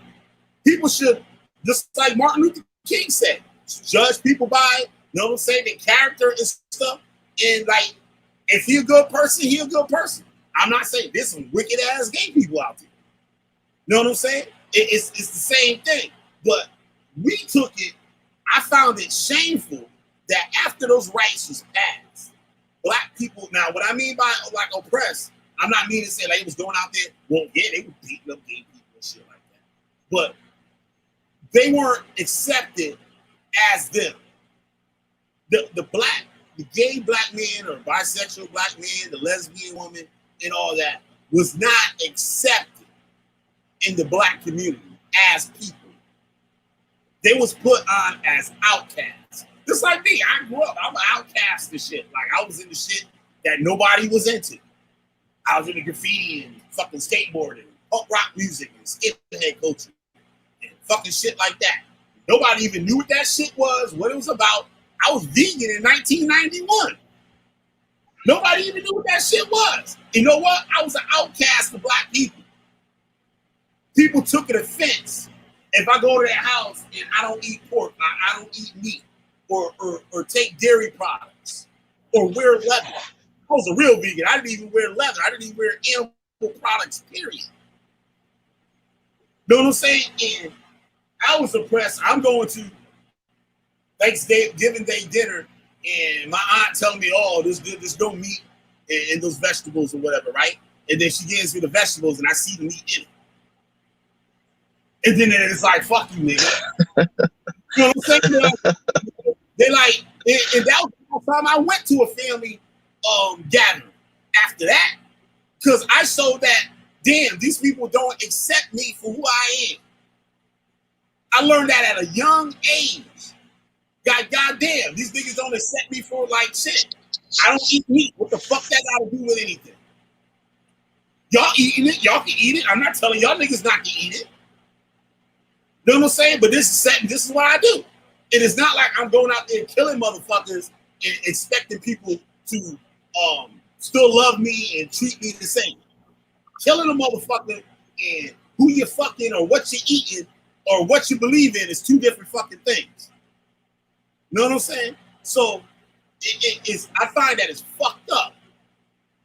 People should, just like Martin Luther King said, judge people by, you know what I'm saying, their character and stuff. And like, if he a good person, he a good person. I'm not saying there's some wicked ass gay people out there. You know what I'm saying? It's the same thing. But we took it, I found it shameful that after those rights was passed, black people, now what I mean by like oppressed, I'm not meaning to say like it was going out there, well, yeah, they were beating up gay people and shit like that. But they weren't accepted as them. The gay black man or bisexual black man, the lesbian woman and all that was not accepted in the black community as people. They was put on as outcasts. Just like me, I grew up, I'm an outcast and shit. Like I was in the shit that nobody was into. I was into graffiti and fucking skateboarding, punk rock music and skinhead culture and fucking shit like that. Nobody even knew what that shit was, what it was about. I was vegan in 1991. Nobody even knew what that shit was. You know what? I was an outcast to black people. People took an offense if I go to their house and I don't eat pork, I don't eat meat, or take dairy products, or wear leather. I was a real vegan. I didn't even wear leather. I didn't even wear animal products, period. Know what I'm saying? And I was oppressed. I'm going to Thanksgiving Day dinner, and my aunt telling me, "Oh, there's no meat in those vegetables or whatever," right? And then she gives me the vegetables, and I see the meat in it. And then it's like, "Fuck you, nigga." You know what I'm saying? They like, and that was the first time I went to a family gathering. After that, because I showed that, damn, these people don't accept me for who I am. I learned that at a young age. Goddamn, these niggas don't accept me for like shit. I don't eat meat. What the fuck that got to do with anything? Y'all eating it? Y'all can eat it. I'm not telling y'all niggas not to eat it. You know what I'm saying? But this is what I do. It is not like I'm going out there killing motherfuckers and expecting people to still love me and treat me the same. Killing a motherfucker and who you fucking or what you eating or what you believe in is two different fucking things. You know what I'm saying? So I find that it's fucked up.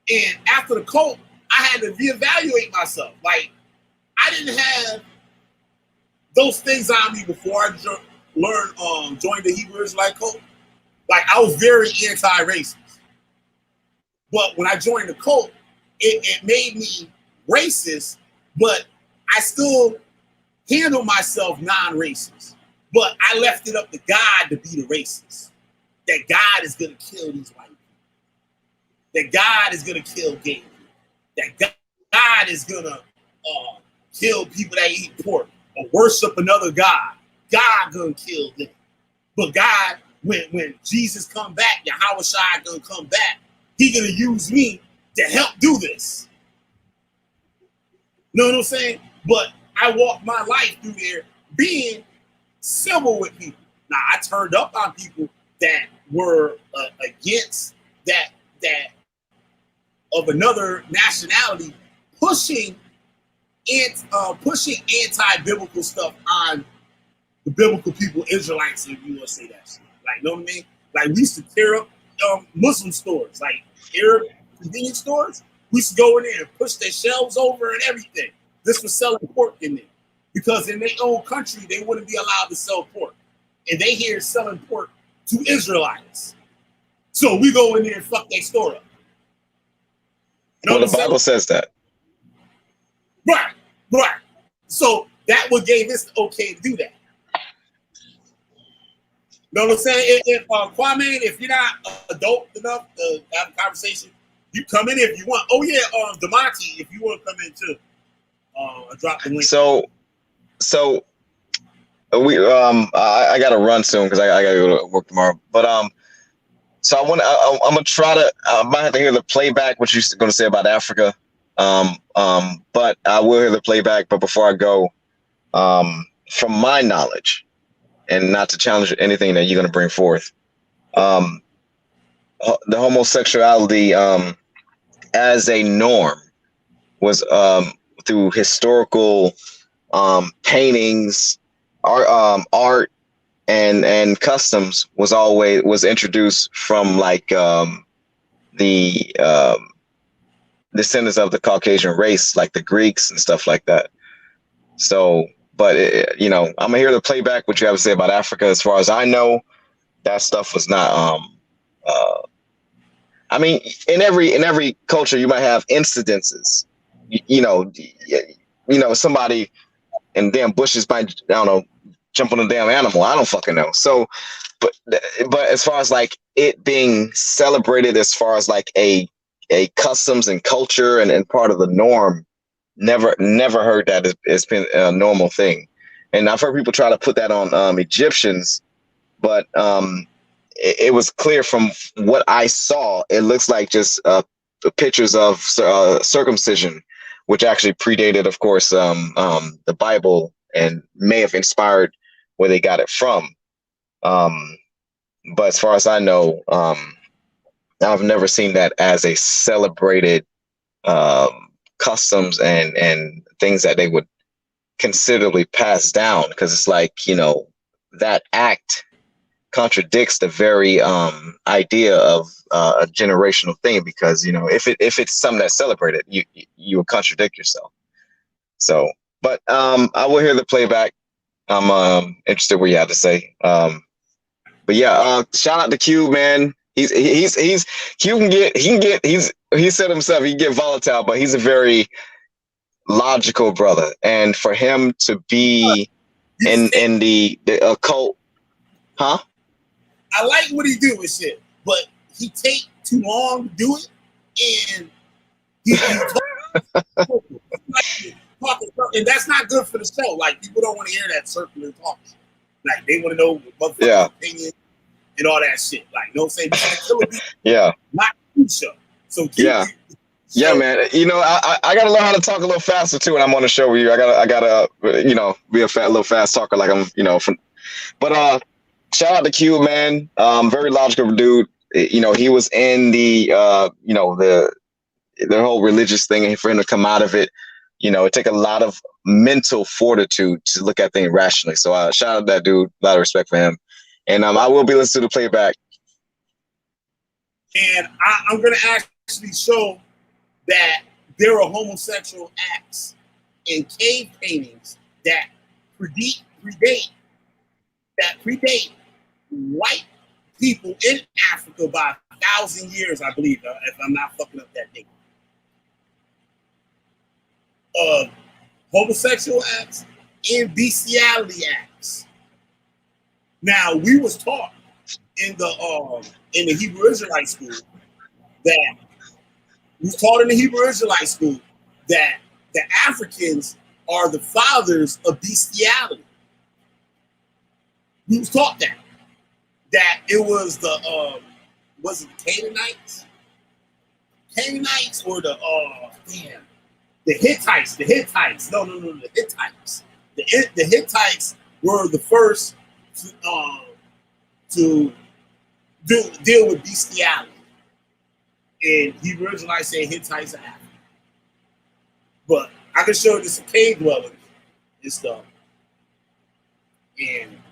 And after the cult, I had to reevaluate myself. Like, I didn't have those things on me before I joined the Hebrew Israelite cult. Like, I was very anti-racist. But when I joined the cult, it made me racist, but I still handle myself non-racist. But I left it up to God to be the racist. That God is going to kill these white people. That God is going to kill gay people. That God is going to kill people that eat pork or worship another God. God going to kill them. But God, when Jesus come back, Yahweh Shai going to come back, he going to use me to help do this. You know what I'm saying? But I walked my life through there being civil with people. Now, I turned up on people that were against that of another nationality pushing anti-biblical stuff on the biblical people, Israelites, if you want to say that shit. Like, you know what I mean? Like, we used to tear up Muslim stores, like Arab convenience stores. We used to go in there and push their shelves over and everything. This was selling pork in there. Because in their own country, they wouldn't be allowed to sell pork. And they here selling pork to Israelites. So we go in there and fuck their store up. Well, the Bible says that. Right. So that what gave us the okay to do that. You know what I'm saying? If Kwame, if you're not adult enough to have a conversation, you come in if you want. Oh yeah, Demonte, if you want to come in too, I drop the link. So we I gotta run soon because I gotta go to work tomorrow. But so I'm gonna try to. I might have to hear the playback what you're gonna say about Africa. But I will hear the playback. But before I go, from my knowledge, and not to challenge anything that you're gonna bring forth, the homosexuality as a norm was through historical paintings, art, and customs was introduced from like the descendants of the Caucasian race, like the Greeks and stuff like that. So, but I'm gonna hear the playback what you have to say about Africa. As far as I know, that stuff was not. I mean, in every culture, you might have incidences. Somebody in damn bushes might, I don't know, jump on a damn animal. I don't fucking know. So, but as far as like it being celebrated, as far as like a customs and culture and part of the norm, never heard that it's been a normal thing. And I've heard people try to put that on Egyptians, but it was clear from what I saw. It looks like just pictures of circumcision, which actually predated, of course, the Bible and may have inspired where they got it from. But as far as I know, I've never seen that as a celebrated customs and things that they would considerably pass down, because it's like, that act contradicts the very idea of a generational thing, because if it's something that's celebrated, you will contradict yourself. So, but I will hear the playback. I'm interested what you have to say. But yeah, shout out to Q, man. He's Q he said himself he can get volatile, but he's a very logical brother. And for him to be in the occult, huh? I like what he do and shit, but he take too long to do it, and he talking, and that's not good for the show. Like, people don't want to hear that circular talk. Like, they want to know motherfucking opinion and all that shit. Like, you know what I'm saying? Yeah. Not the show. So yeah, man. You know, I gotta learn how to talk a little faster too when I'm on the show with you. I gotta you know, be a little fast talker like I'm, you know. But shout out to Q, man. Very logical dude. You know, he was in the you know, the whole religious thing, and for him to come out of it, you know, it take a lot of mental fortitude to look at things rationally. So shout out to that dude. A lot of respect for him. And I will be listening to the playback. And I'm gonna actually show that there are homosexual acts in cave paintings that predate white people in Africa by 1,000 years, I believe, if I'm not fucking up that date. Homosexual acts and bestiality acts. Now, we was taught in the Hebrew Israelite school that the Africans are the fathers of bestiality. We was taught that it was the Canaanites or the Hittites. No, the Hittites. The Hittites were the first to deal with bestiality. And Hebrew Israelites say Hittites are African. But I can show you some cave dwellings and stuff. And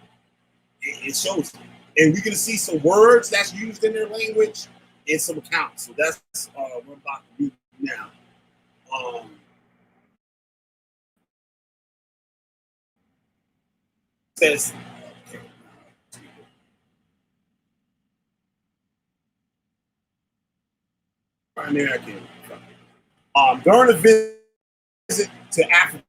it shows you. And we're going to see some words that's used in their language and some accounts. So that's what I'm about to do now. Says, primary again. During a visit to Africa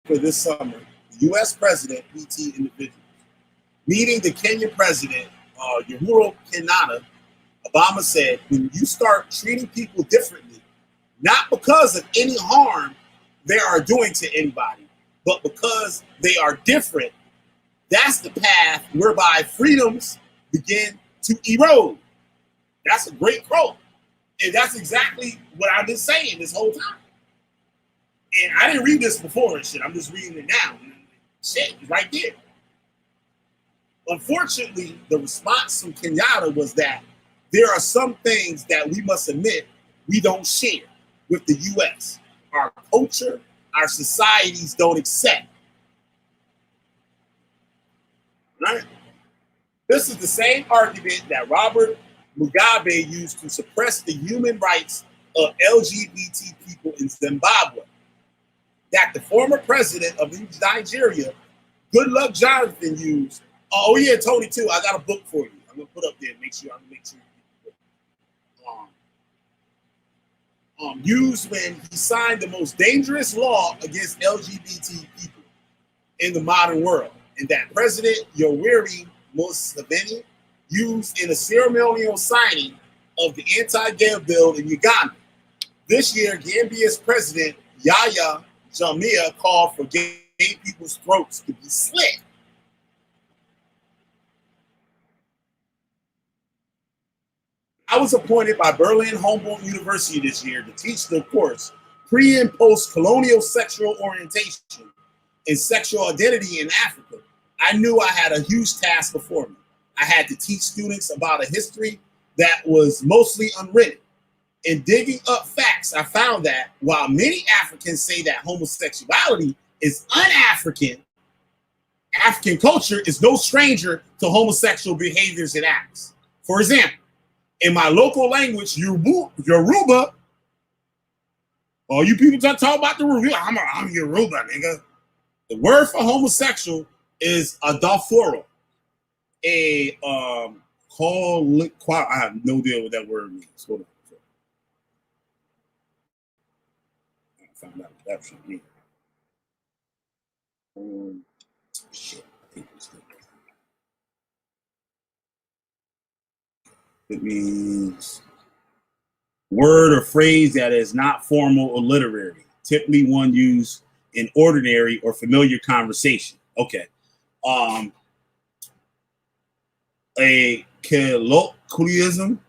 this summer, the U.S. President P.T. individuals meeting the Kenyan President Uhuru Kenyatta, Obama said, when you start treating people differently, not because of any harm they are doing to anybody, but because they are different, that's the path whereby freedoms begin to erode. That's a great quote. And that's exactly what I've been saying this whole time. And I didn't read this before and shit. I'm just reading it now. Shit, it's right there. Unfortunately, the response from Kenyatta was that there are some things that we must admit we don't share with the U.S. Our culture, our societies don't accept. Right? This is the same argument that Robert Mugabe used to suppress the human rights of LGBT people in Zimbabwe. That the former president of Nigeria, Goodluck Jonathan, used. Oh yeah, Tony too. I got a book for you. I'm gonna put up there. Make sure. Used when he signed the most dangerous law against LGBT people in the modern world, and that President Yoweri Museveni used in a ceremonial signing of the anti-gay bill in Uganda. This year, Gambia's President Yahya Jammeh called for gay people's throats to be slit. I was appointed by Berlin Humboldt University this year to teach the course Pre- and Post-Colonial Sexual Orientation and Sexual Identity in Africa. I knew I had a huge task before me. I had to teach students about a history that was mostly unwritten. In digging up facts, I found that while many Africans say that homosexuality is un-African, African culture is no stranger to homosexual behaviors and acts. For example, in my local language, Yoruba, all you people talk about the Yoruba, I'm Yoruba, nigga. The word for homosexual is a daforo, a I have no idea what that word means. Hold on. I found out what that should mean. Shit, I think it means word or phrase that is not formal or literary, typically one used in ordinary or familiar conversation. Okay. A colloquialism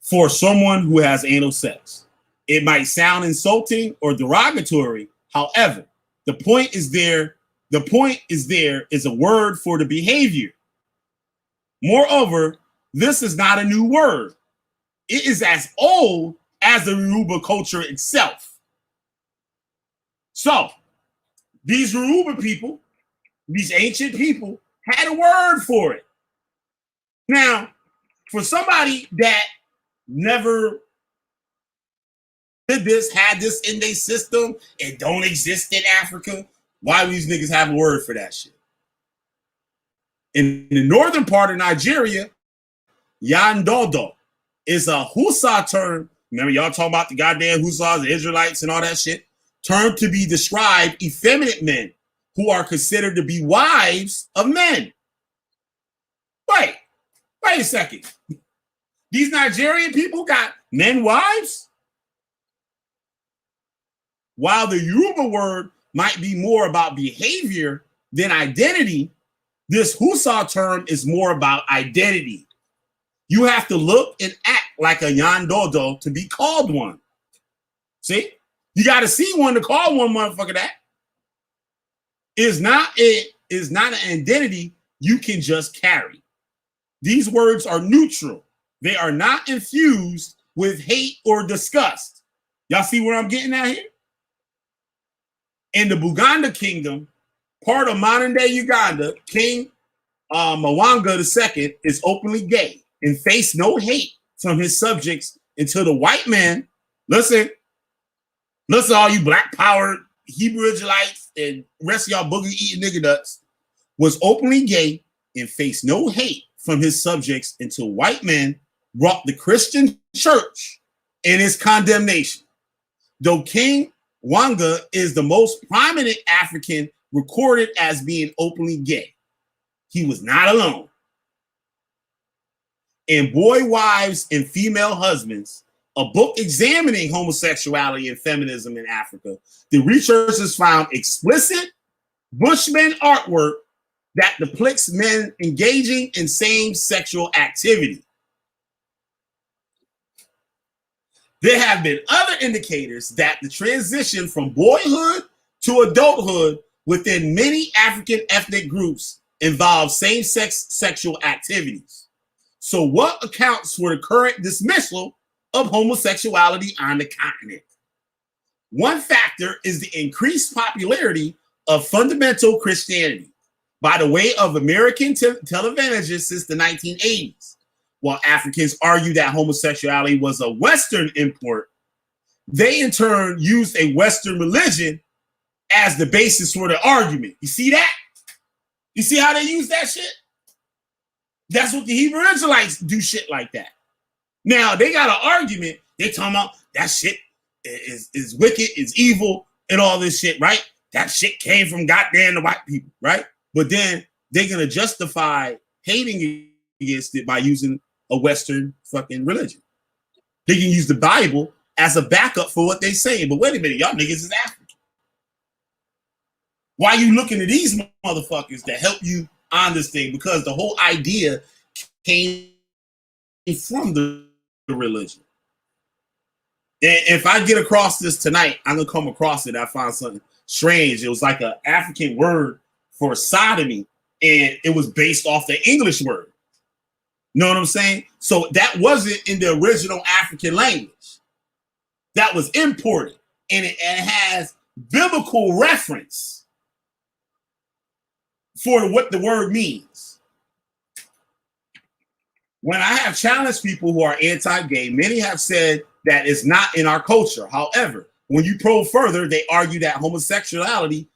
for someone who has anal sex. It might sound insulting or derogatory. However, the point is there is a word for the behavior. Moreover, this is not a new word. It is as old as the Yoruba culture itself. So, these Yoruba people, these ancient people, had a word for it. Now, for somebody that never did this, had this in their system, it don't exist in Africa, why do these niggas have a word for that shit? In the northern part of Nigeria, yandodo is a Hausa term. Remember, y'all talking about the goddamn Husas, the Israelites, and all that shit? Term to be described effeminate men who are considered to be wives of men. Wait a second. These Nigerian people got men wives? While the Yoruba word might be more about behavior than identity, this Hausa term is more about identity. You have to look and act like a yandodo to be called one. See? You got to see one to call one motherfucker that. Is not an identity you can just carry. These words are neutral. They are not infused with hate or disgust. Y'all see where I'm getting at here? In the Buganda kingdom, part of modern-day Uganda, King Mwanga II is openly gay and faced no hate from his subjects until the white man, listen, all you black-powered Hebrew Israelites and rest of y'all boogie-eating nigga nuts, was openly gay and faced no hate from his subjects until white men brought the Christian church in his condemnation. Though King Wanga is the most prominent African recorded as being openly gay, he was not alone. In Boy Wives and Female Husbands, a book examining homosexuality and feminism in Africa, the researchers found explicit Bushman artwork that depicts men engaging in same sexual activity. There have been other indicators that the transition from boyhood to adulthood within many African ethnic groups involves same-sex sexual activities. So what accounts for the current dismissal of homosexuality on the continent? One factor is the increased popularity of fundamental Christianity by the way of American televangelists since the 1980s. While Africans argue that homosexuality was a Western import, they in turn used a Western religion as the basis for the argument. You see that? You see how they use that shit? That's what the Hebrew Israelites do, shit like that. Now, they got an argument. They talking about that shit is wicked, is evil, and all this shit, right? That shit came from goddamn the white people, right? But then they're going to justify hating against it by using a Western fucking religion. They can use the Bible as a backup for what they say. But wait a minute, y'all niggas is African. Why are you looking at these motherfuckers to help you on this thing? Because the whole idea came from the religion. And if I get across this tonight, I'm going to come across it. I found something strange. It was like an African word for sodomy, and it was based off the English word. Know what I'm saying? So that wasn't in the original African language. That was imported, and it has biblical reference for what the word means. When I have challenged people who are anti-gay, many have said that it's not in our culture. However, when you probe further, they argue that homosexuality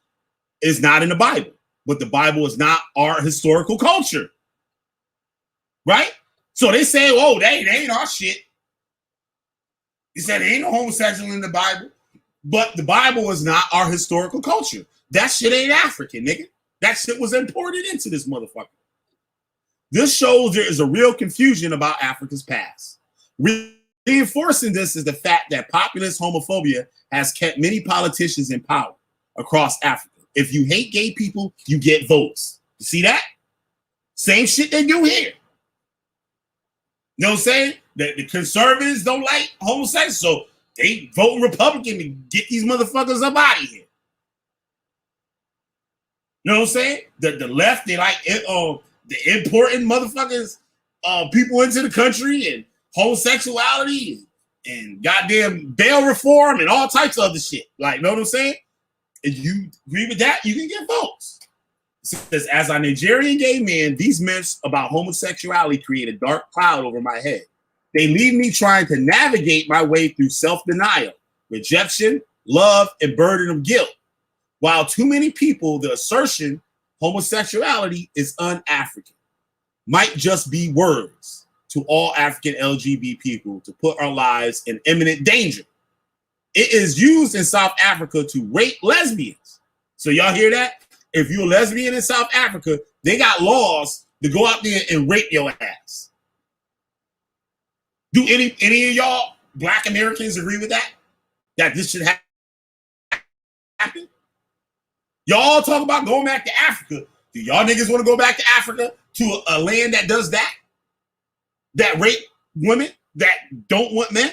is not in the Bible. but the Bible is not our historical culture. Right? So they say, oh, they ain't our shit. He said there ain't no homosexual in the Bible, but the Bible is not our historical culture. That shit ain't African, nigga. That shit was imported into this motherfucker. This shows there is a real confusion about Africa's past. Reinforcing this is the fact that populist homophobia has kept many politicians in power across Africa. If you hate gay people, you get votes. You see that? Same shit they do here. You know what I'm saying? The conservatives don't like homosexuals, so they vote Republican to get these motherfuckers up out of here. You know what I'm saying? The left, they like the importing motherfuckers, people into the country, and homosexuality and goddamn bail reform and all types of other shit. Like, you know what I'm saying? If you agree with that, you can get votes. It says, as a Nigerian gay man, these myths about homosexuality create a dark cloud over my head. They leave me trying to navigate my way through self-denial, rejection, love, and burden of guilt. While too many people, the assertion homosexuality is un-African might just be words to all African LGBT people to put our lives in imminent danger. It is used in South Africa to rape lesbians. So y'all hear that? If you're a lesbian in South Africa, they got laws to go out there and rape your ass. Do any of y'all Black Americans agree with that? That this should happen? Y'all talk about going back to Africa. Do y'all niggas want to go back to Africa to a land that does that? That rape women, that don't want men,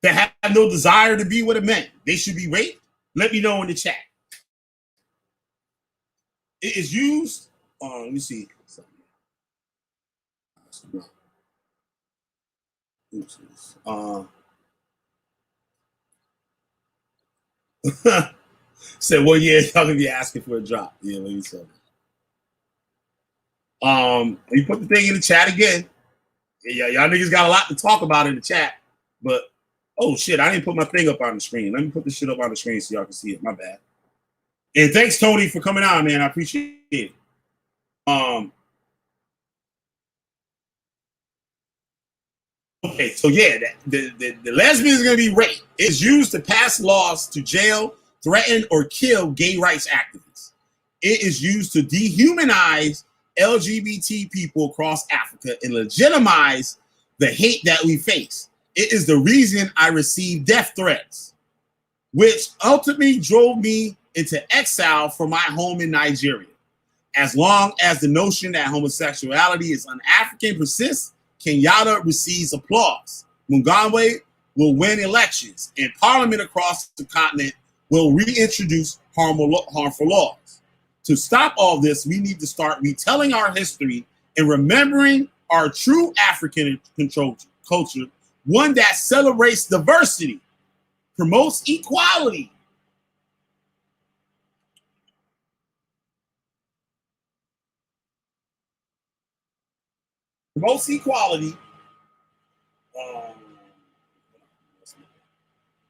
that have no desire to be with a man? They should be raped? Let me know in the chat. It is used, let me see. Said, well, yeah, y'all gonna be asking for a drop. Yeah, let me say that. You put the thing in the chat again. Yeah, y'all niggas got a lot to talk about in the chat, but oh shit, I didn't put my thing up on the screen. Let me put this shit up on the screen so y'all can see it. My bad. And thanks, Tony, for coming on, man. I appreciate it. Okay, so yeah, the lesbians are gonna be raped. It's used to pass laws to jail, threaten, or kill gay rights activists. It is used to dehumanize LGBT people across Africa and legitimize the hate that we face. It is the reason I received death threats, which ultimately drove me into exile from my home in Nigeria. As long as the notion that homosexuality is un-African persists, Kenyatta receives applause. Mugabe will win elections, and parliament across the continent will reintroduce harmful laws. To stop all this, we need to start retelling our history and remembering our true African culture, one that celebrates diversity, promotes equality, promotes equality.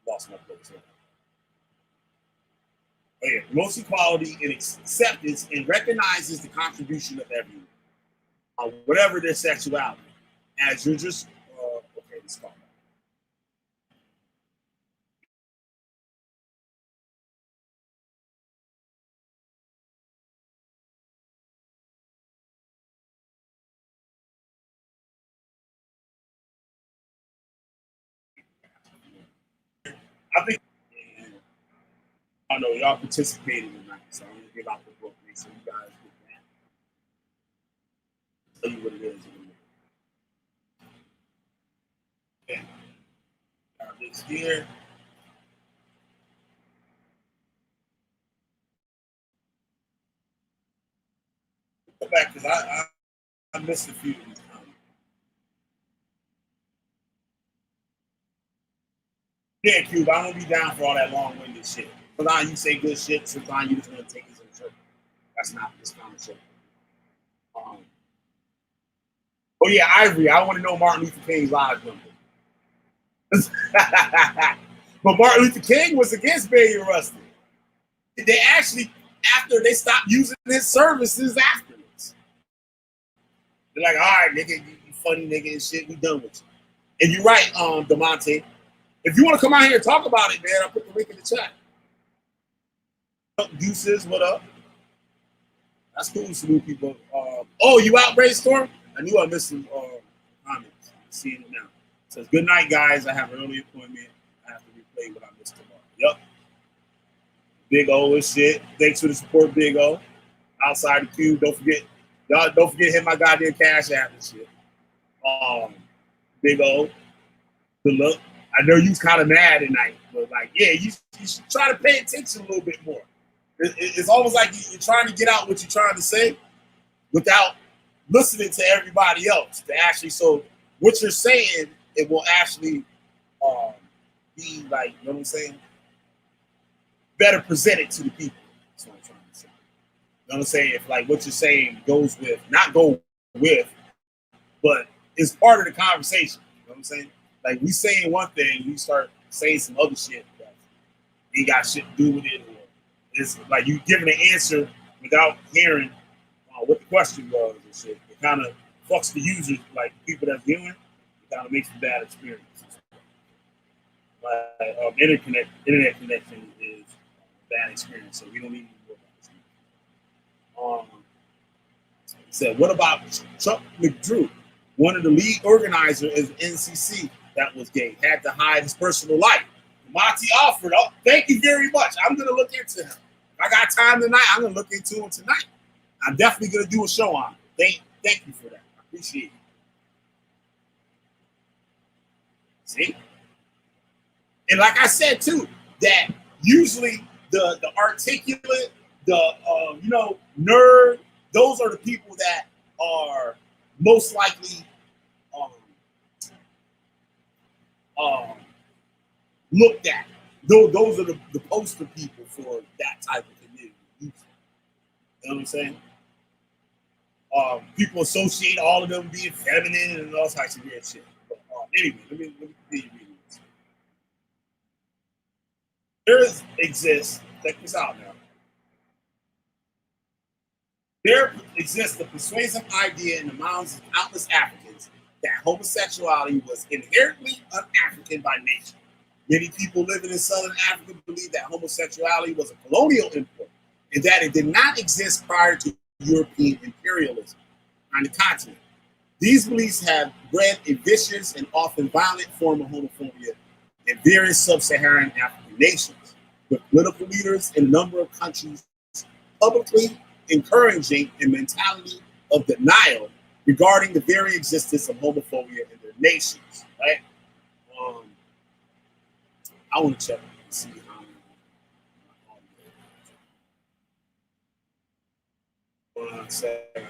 Lost my place. Oh yeah, promotes equality and acceptance and recognizes the contribution of everyone, whatever their sexuality. As you're just okay, let's go. I think I know y'all participated tonight, so I'm gonna give out the book. Make sure you guys get that. Tell you what it is. Okay. Got this here. Go back because I missed a few of these. Yeah, Cube, I don't be down for all that long-winded shit. Sometimes you say good shit, sometimes you just want to take it to the church. That's not this kind of shit. Oh yeah, Ivory, I want to know Martin Luther King's live number. But Martin Luther King was against Bayou Rustin. They actually after they stopped using his services afterwards. They're like, all right, nigga, you funny nigga and shit, we done with you. And you're right, DeMonte. If you want to come out here and talk about it, man, I'll put the link in the chat. Deuces, what up? That's cool, salute people. Oh, you out, Brainstorm? I knew I missed some comments. I'm seeing it now. It says, good night, guys. I have an early appointment. I have to replay what I missed tomorrow. Yep. Big O and shit. Thanks for the support, Big O. Outside the cube. Don't forget, y'all don't forget to hit my goddamn cash app and shit. Big O. Good luck. I know you was kind of mad tonight, but like, yeah, you should try to pay attention a little bit more. It's almost like you're trying to get out what you're trying to say without listening to everybody else to actually, so what you're saying, it will actually be like, you know what I'm saying? Better presented to the people. That's what I'm trying to say. You know what I'm saying? If like what you're saying goes with, not go with, but it's part of the conversation. You know what I'm saying? Like we saying one thing, you start saying some other shit that ain't got shit to do with it. Or it's like you giving an answer without hearing what the question was and shit. It kind of fucks the users, like people that's viewing. It kind of makes a bad experience. Like internet connection is a bad experience, so we don't need to worry about this. He said, what about Chuck McDrew, one of the lead organizers of NCC that was gay, had to hide his personal life? Monty Alfred, oh, thank you very much. I'm going to look into him. If I got time tonight, I'm going to look into him tonight. I'm definitely going to do a show on it. Thank you for that. I appreciate it. See? And like I said, too, that usually the articulate, the, nerd, those are the people that are most likely looked at. Those are the poster people for that type of community. You know what I'm saying? People associate all of them being feminine and all types of weird shit. But anyway, let me continue reading this. There exists, check this out now. There exists the persuasive idea in the minds of countless Africans that homosexuality was inherently un-African by nature. Many people living in Southern Africa believe that homosexuality was a colonial import and that it did not exist prior to European imperialism on the continent. These beliefs have bred a vicious and often violent form of homophobia in various sub-Saharan African nations, with political leaders in a number of countries publicly encouraging a mentality of denial regarding the very existence of homophobia in their nations. Right? I want to check and see how. Hold on a second.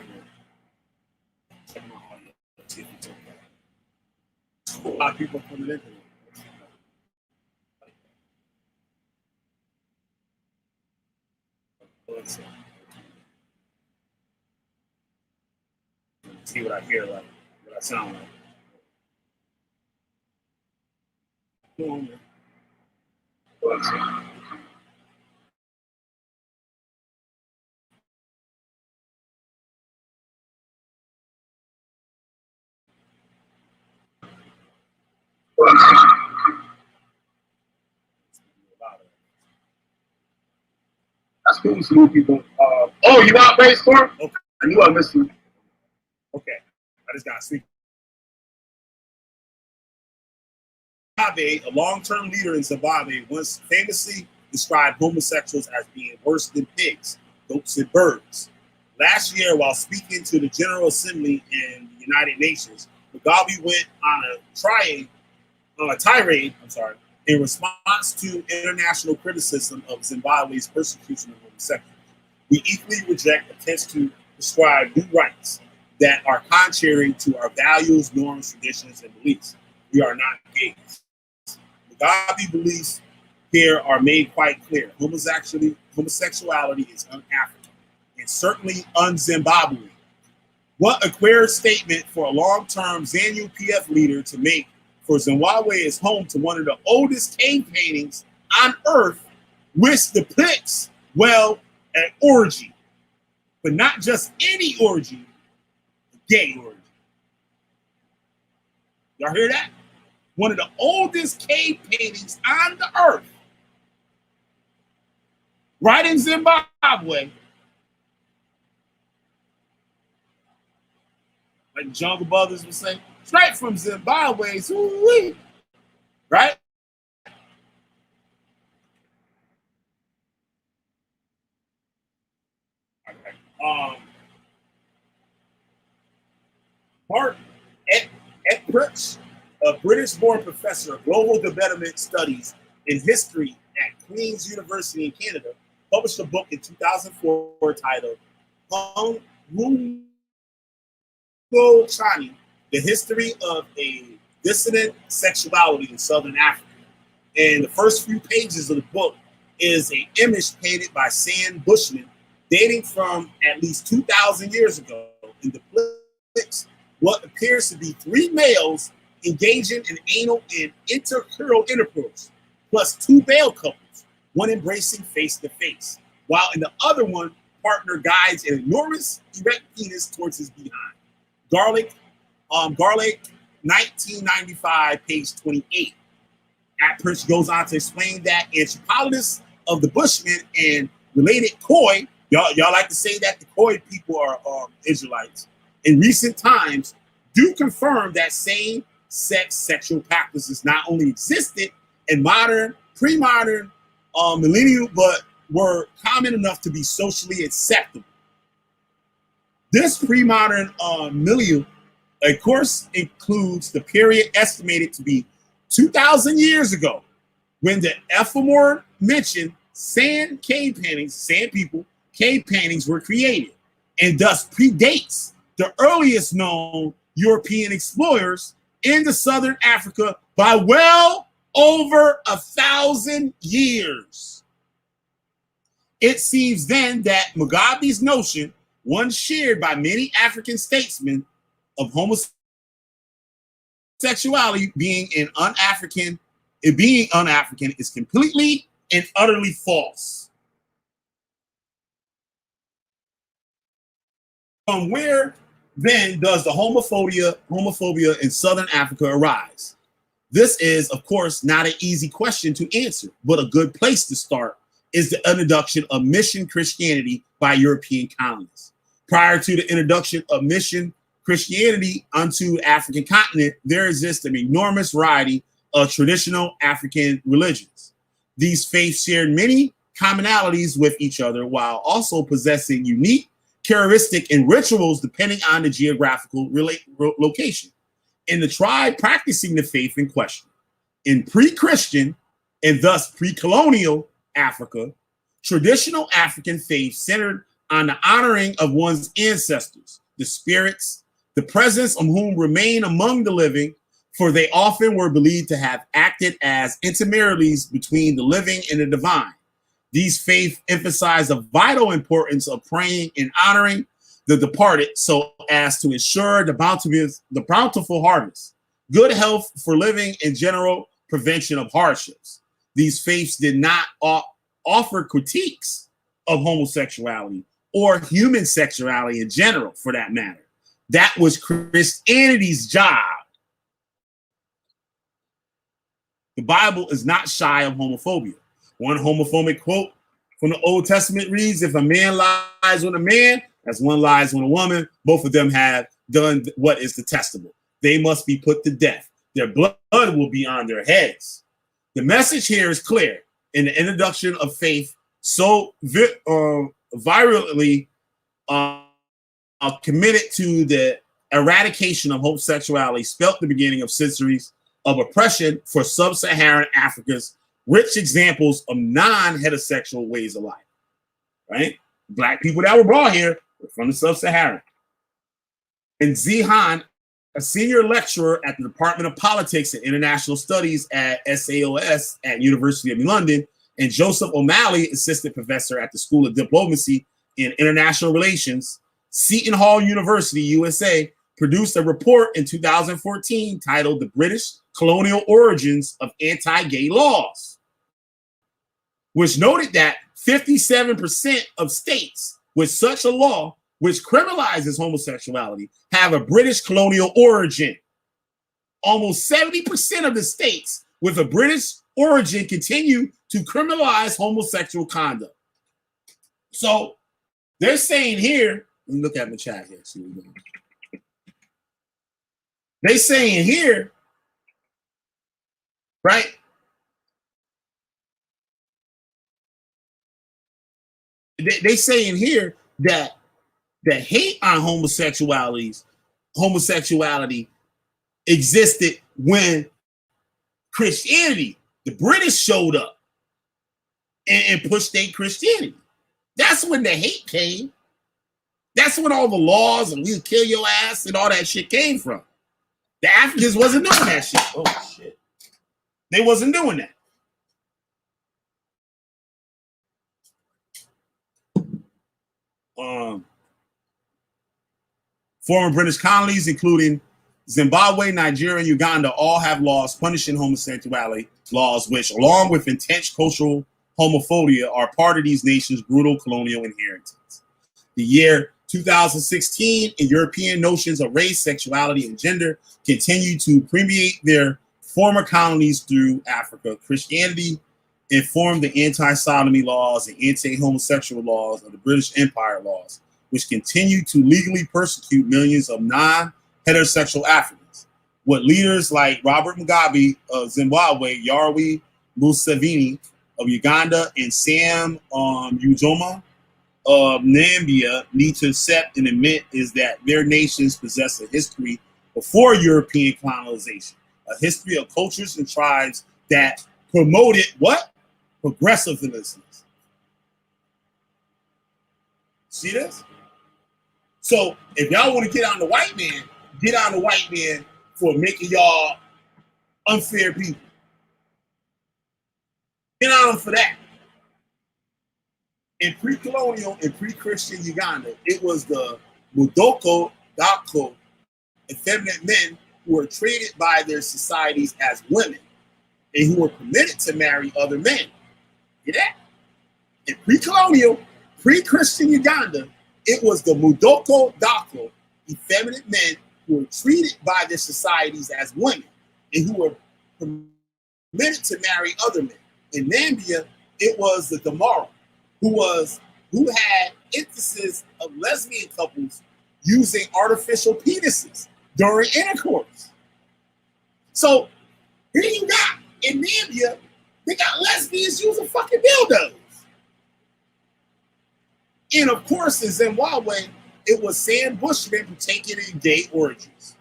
Check my audio. See if it's okay. A lot of people coming in. See what I hear like, what I sound like. Come on, man. That's cool, salute people. Oh, you out, Brainstorm? Okay, I knew I missed you. Okay, I just got sleep. Zimbabwe, a long-term leader in Zimbabwe, once famously described homosexuals as being worse than pigs, goats, and birds. Last year, while speaking to the General Assembly in the United Nations, Mugabe went on a tirade in response to international criticism of Zimbabwe's persecution of homosexuals. We equally reject attempts to prescribe new rights that are contrary to our values, norms, traditions, and beliefs. We are not gays. Mugabe beliefs here are made quite clear. Homosexuality is un-African and certainly un-Zimbabwean. What a queer statement for a long-term ZANU-PF leader to make, for Zimbabwe is home to one of the oldest cave paintings on Earth, which depicts, well, an orgy, but not just any orgy, a gay orgy. Y'all hear that? One of the oldest cave paintings on the earth, right in Zimbabwe, like Jungle Brothers would say, straight from Zimbabwe, right? Mark Etpritch, a British-born professor of global development studies in history at Queen's University in Canada, published a book in 2004 titled Chani, The History of a Dissident Sexuality in Southern Africa. And the first few pages of the book is an image painted by Sam Bushman dating from at least 2,000 years ago and depicts what appears to be three males engaging in anal and intercrural intercourse, plus two male couples, one embracing face to face, while in the other one, partner guides an enormous erect penis towards his behind. Garlic, 1995, page 28. Atpritch goes on to explain that anthropologists of the Bushmen and related Khoi, y'all like to say that the Khoi people are Israelites, in recent times do confirm that same-sex sexual practices not only existed in modern, pre-modern millennium, but were common enough to be socially acceptable. This pre-modern milieu, of course, includes the period estimated to be 2,000 years ago, when the ephemeral mentioned sand cave paintings were created, and thus predates the earliest known European explorers into Southern Africa by well over 1,000 years. It seems then that Mugabe's notion, one shared by many African statesmen, of homosexuality being un-African is completely and utterly false. From where then does the homophobia in Southern Africa arise? This is, of course, not an easy question to answer, but a good place to start is the introduction of mission Christianity by European colonists. Prior to the introduction of mission Christianity onto the African continent, there exists an enormous variety of traditional African religions. These faiths shared many commonalities with each other while also possessing unique characteristics and rituals depending on the geographical location. In the tribe practicing the faith in question, in pre-Christian and thus pre-colonial Africa, traditional African faith centered on the honoring of one's ancestors, the spirits, the presence of whom remain among the living, for they often were believed to have acted as intermediaries between the living and the divine. These faiths emphasize the vital importance of praying and honoring the departed so as to ensure the bountiful harvest, good health for living, and general prevention of hardships. These faiths did not offer critiques of homosexuality or human sexuality in general, for that matter. That was Christianity's job. The Bible is not shy of homophobia. One homophobic quote from the Old Testament reads, if a man lies with a man, as one lies with a woman, both of them have done what is detestable. They must be put to death. Their blood will be on their heads. The message here is clear. In the introduction of faith, so virulently committed to the eradication of homosexuality, spelt the beginning of centuries of oppression for sub-Saharan Africa's rich examples of non-heterosexual ways of life, right? Black people that were brought here were from the sub-Saharan. And Zihan, a senior lecturer at the Department of Politics and International Studies at SAOS at University of London, and Joseph O'Malley, assistant professor at the School of Diplomacy and International Relations, Seton Hall University, USA, produced a report in 2014 titled The British Colonial Origins of Anti-Gay Laws, which noted that 57% of states with such a law, which criminalizes homosexuality, have a British colonial origin. Almost 70% of the states with a British origin continue to criminalize homosexual conduct. So they're saying here, let me look at the chat here. See what we're doing. They saying here, right? They saying here that the hate on homosexuality existed when Christianity, the British showed up and pushed their Christianity. That's when the hate came. That's when all the laws and we'll kill your ass and all that shit came from. The Africans wasn't doing that shit. Oh shit. They wasn't doing that. Former British colonies, including Zimbabwe, Nigeria, and Uganda, all have laws punishing homosexuality, laws which, along with intense cultural homophobia, are part of these nations' brutal colonial inheritance. The year 2016 and European notions of race, sexuality, and gender continue to permeate their former colonies through Africa. Christianity informed the anti-sodomy laws and anti-homosexual laws of the British Empire laws, which continue to legally persecute millions of non-heterosexual Africans. What leaders like Robert Mugabe of Zimbabwe, Yoweri Museveni of Uganda, and Sam Nujoma of Namibia need to accept and admit is that their nations possess a history before European colonization, a history of cultures and tribes that promoted what? Progressiveness. See this? So if y'all want to get on the white man, get on the white man for making y'all unfair people. Get on them for that. In pre-colonial and pre-Christian Uganda, it was the Mudoko Dako, effeminate men who were treated by their societies as women and who were permitted to marry other men. Get that? In pre-colonial, pre-Christian Uganda, it was the Mudoko Dako, effeminate men who were treated by their societies as women and who were permitted to marry other men. In Namibia, it was the Damara, who had emphasis of lesbian couples using artificial penises during intercourse. So here you got in Namibia, they got lesbians using fucking dildos. And of course, in Zimbabwe, it was Sam Bushmen partaking in gay orgies,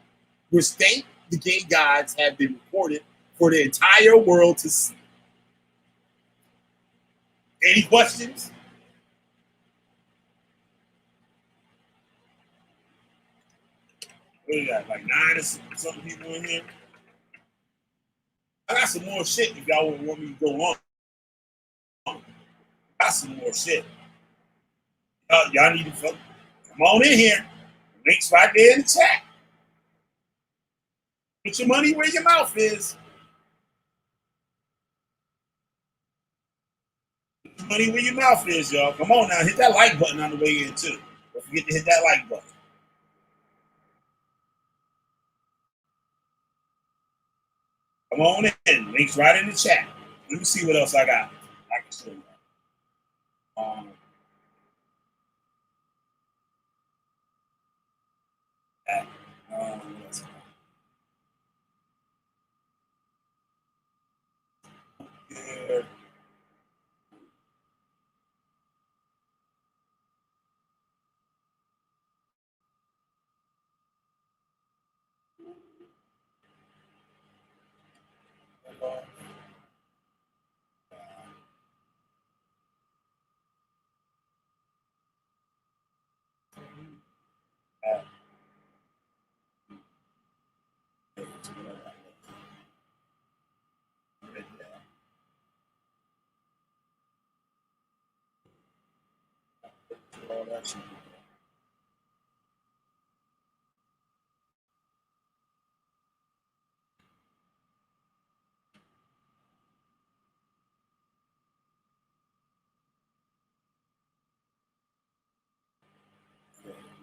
which the gay gods have been reported for the entire world to see. Any questions? What do you got, like 9 or something people in here? I got some more shit if y'all want me to go on. I got some more shit. Y'all need to come on in here. Links right there in the chat. Put your money where your mouth is. Put your money where your mouth is, y'all. Come on now. Hit that like button on the way in, too. Don't forget to hit that like button. Come on in. Links right in the chat. Let me see what else I got. I can show you. Yeah.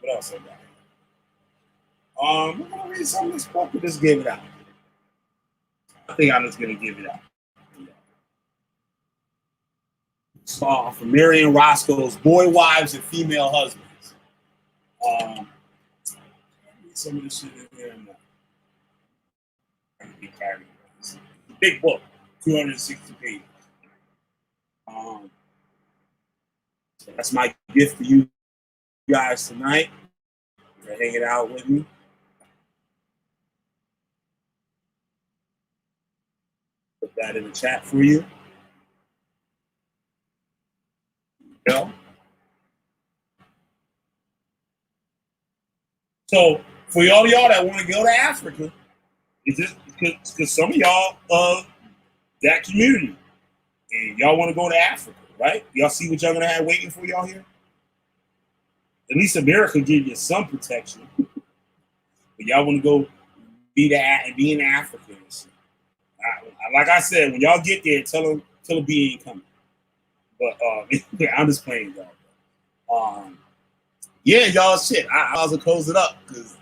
What else I got? I'm gonna read some of this book. Just give it out. I think I'm just gonna give it out. From Marion Roscoe's Boy Wives and Female Husbands. Some of this shit in there. It's a big book, 260 pages. So that's my gift for you guys tonight. You're hanging out with me. Put that in the chat for you. Go. So for all y'all that want to go to Africa, it's just because some of y'all that community and y'all want to go to Africa, right? Y'all see what y'all gonna have waiting for y'all here? At least America give you some protection. But y'all want to go be in Africa and shit. Like I said, when y'all get there, tell them B ain't coming. But I'm just playing, y'all. Yeah, y'all shit. I was gonna close it up because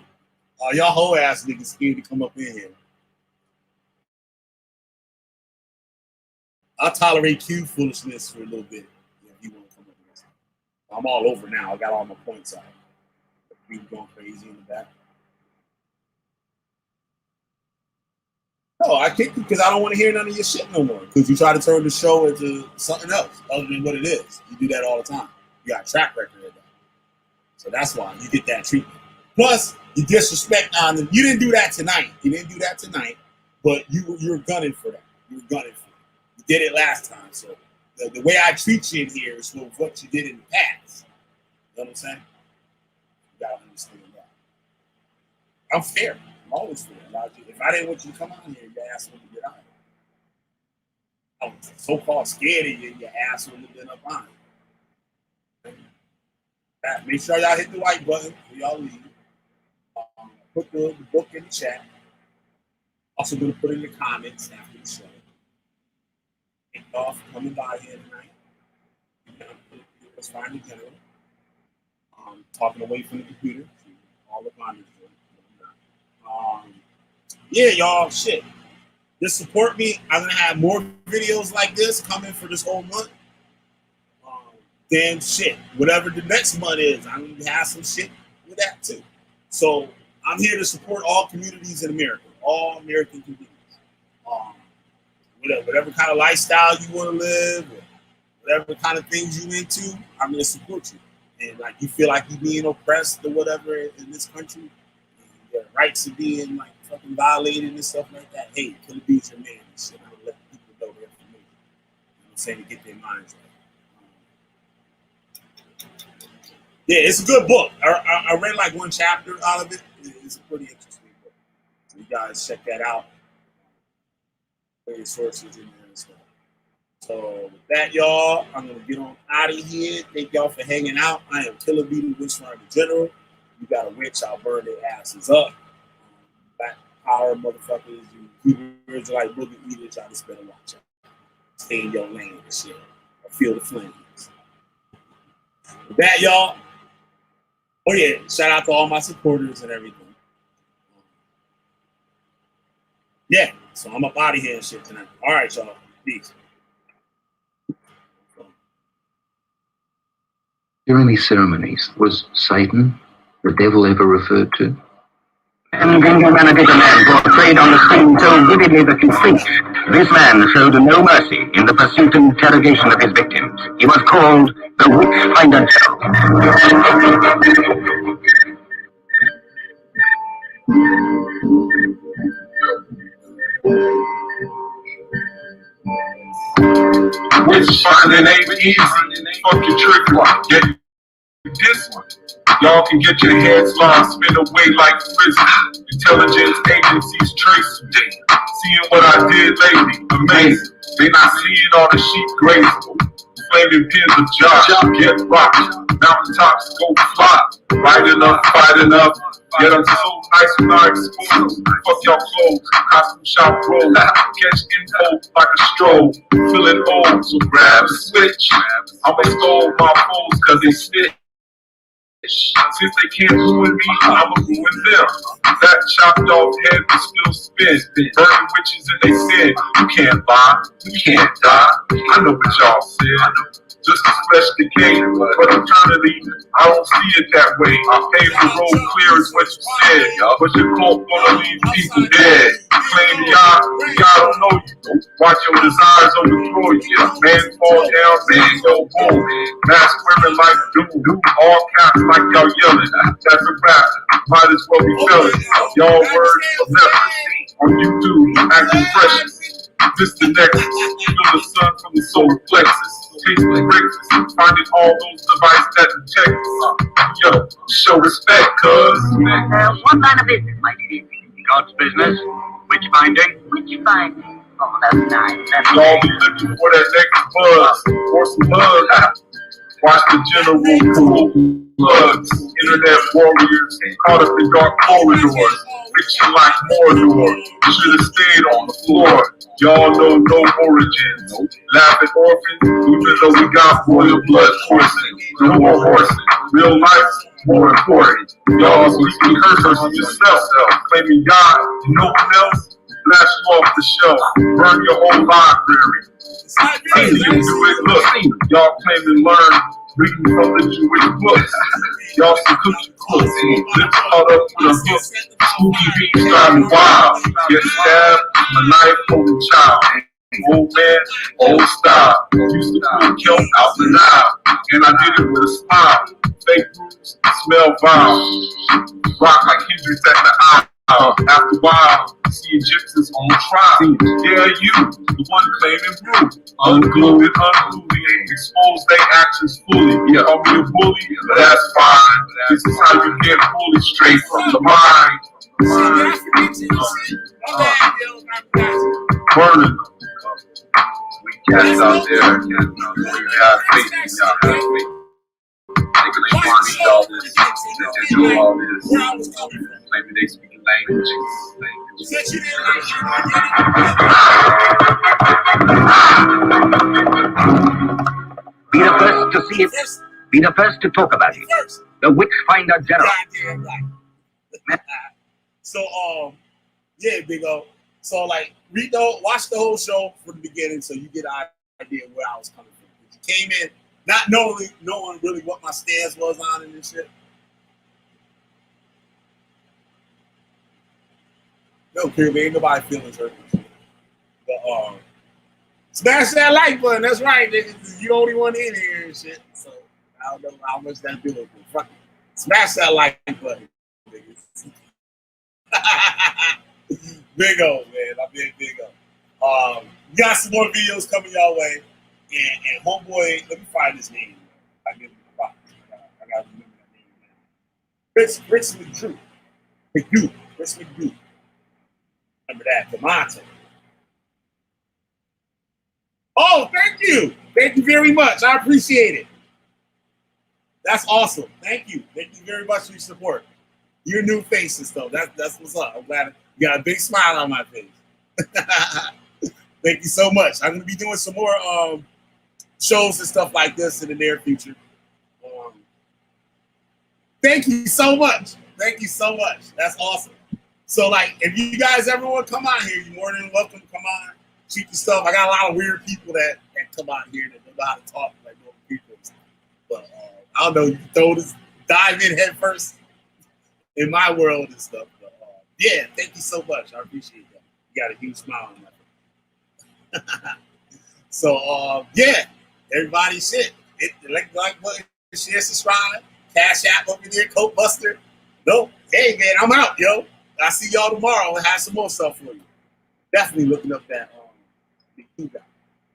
y'all whole ass niggas scared to come up in here. I'll tolerate Q foolishness for a little bit if you want to come up with. I'm all over now. I got all my points out. People going crazy in the back. No, I kicked you because I don't want to hear none of your shit no more. Because you try to turn the show into something else other than what it is. You do that all the time. You got a track record of that. So that's why you get that treatment. Plus, you disrespect on them. You didn't do that tonight. But you're gunning for that. You're gunning for it. You did it last time. So the way I treat you in here is with what you did in the past. You know what I'm saying? You gotta understand that. I'm fair. I'm always fair. If I didn't want you to come out here, your ass wouldn't get out. I was so-called scared of you, your ass wouldn't have been up on it. Make sure y'all hit the like button before y'all leave. Put the book in the chat. Also going to put in the comments after the show. Thank y'all for coming by here tonight. Let's find the general. Talking away from the computer. All of mine. Yeah, y'all, shit. Just support me. I'm going to have more videos like this coming for this whole month. Then shit, whatever the next month is, I'm going to have some shit with that too. So I'm here to support all communities in America, all American communities. Whatever kind of lifestyle you want to live, or whatever kind of things you into, I'm going to support you. And like you feel like you're being oppressed or whatever in this country, your rights are being like fucking violated and stuff like that. Hey, Killer B's your man and shit. I'm going to let people know they're for me. You know what I'm saying? To get their minds right. Yeah, it's a good book. I read like one chapter out of it. It's a pretty interesting book. So you guys check that out. Various sources in there and stuff. So with that, y'all, I'm gonna get on out of here. Thank y'all for hanging out. I am Killer B, the Witch Rider General. You got a witch, I'll burn their asses up. Black power motherfuckers, you Hebrews like boogie eaters, y'all just better watch out. Stay in your lane and shit. Or feel the flames. With that, y'all. Oh yeah, shout out to all my supporters and everything. Yeah, so I'm up out of here and shit tonight. All right, y'all. Peace. During these ceremonies, was Satan the devil ever referred to? And man portrayed on the screen so vividly that you flinch. This man showed no mercy in the pursuit and interrogation of his victims. He was called the Witch Finder. Witch finding ain't easy. Fuck your trick one. Get this one. Y'all can get your heads lost, spin away like prison. Intelligence agencies trace you. Seeing what I did lately, amazing. They not seeing all the sheep graceful. Flaming pins of Josh, get rocked. Mountaintops go fly. Right enough, fight enough. Yet I'm so nice when I expose. Fuck y'all clothes, costume shop rolls. Catch info like a stroll. Feeling old, so grab a switch. I'ma stole my foes cause they spit. Since they can't ruin me, I'ma ruin them. That chopped off head will still spin. Burning witches in they sin. You can't lie, you can't die. I know what y'all said. Just as flesh decay, but eternally, I don't see it that way. I paved the road clear is what you said. But your cult gonna leave people dead. Claim God don't know you. Watch your desires overthrow you. Man fall down, man go boom. Mask women like doom. All caps like y'all yelling. That's a rap. Might as well be fellas. Y'all words are left on YouTube, acting fresh. This the next. Feel the sun from the solar plexus. Taste the breakfast. Finding all those devices that detect us. Yo, show respect, cuz. What line of business might it be? God's business. Witch finding. Witch finding. Oh, that's nice. That's Y'all be looking for that next buzz or some buzz. Watch the general pool plugs, internet warriors caught up in dark corridors, fiction like Mordor. Should have stayed on the floor. Y'all know no origins. Laughing orphans, even though we got royal blood coursing. No more horses. Real life's more important. Y'all speaking curses on yourself, claiming God and no one else. Blast you off the shelf. Burn your whole library. I see you do it. Look, y'all claim to learn reading from the Jewish books. Y'all some cookie cooks. Lips caught up with a hook. Spooky beats driving wild. Get stabbed, a knife holding child. Old man, old style. Used to pull kelp out the Nile. And I did it with a smile. Fake roots, smell vile. Rock like Hendrix at the eye. After a while, see Egyptians on trial. Yeah, you, the one claiming proof. Unglued and unruly, expose their actions fully. Yeah, I'll be a bully, but that's fine. This is how you get bullied straight from the mind. Burning. We cats out there, we have faith in y'all, have faith. They want to all this, they do all this. Maybe they speak language. Be the first to see it. Be the first to talk about it. The Witchfinder General. So, yeah, Big O. So, like, watch the whole show from the beginning so you get an idea where I was coming from. You came in not knowing really what my stance was on and this shit. No, Kirby, ain't nobody feelings hurt. But smash that like button. That's right, nigga. You the only one in here and shit. So I don't know how much that feels. Fuck it. Smash that like button, niggas. Big O, man. I'm being Big O. We got some more videos coming your way. And homeboy, let me find his name. I give him a box. I gotta remember that name. Chris McDrew. Chris McDrew. Remember that, Demonte. Oh, thank you. Thank you very much. I appreciate it. That's awesome. Thank you. Thank you very much for your support. Your new face and stuff. That's what's up. I'm glad you got a big smile on my face. Thank you so much. I'm going to be doing some more shows and stuff like this in the near future. Thank you so much. Thank you so much. That's awesome. So, like, if you guys ever want to come out here, you're more than welcome to come on, shoot your stuff. I got a lot of weird people that come out here that know how to talk like normal people. But I don't know, you can dive in head first in my world and stuff. But yeah, thank you so much. I appreciate that. You got a huge smile on my face. So, yeah, everybody shit. Like button, share, subscribe, Cash App over there, Coke Buster. No, hey, man, I'm out, yo. I'll see y'all tomorrow and have some more stuff for you. Definitely looking up that the Q guy.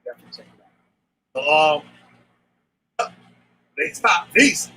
Definitely check it out. So, next stop. Peace.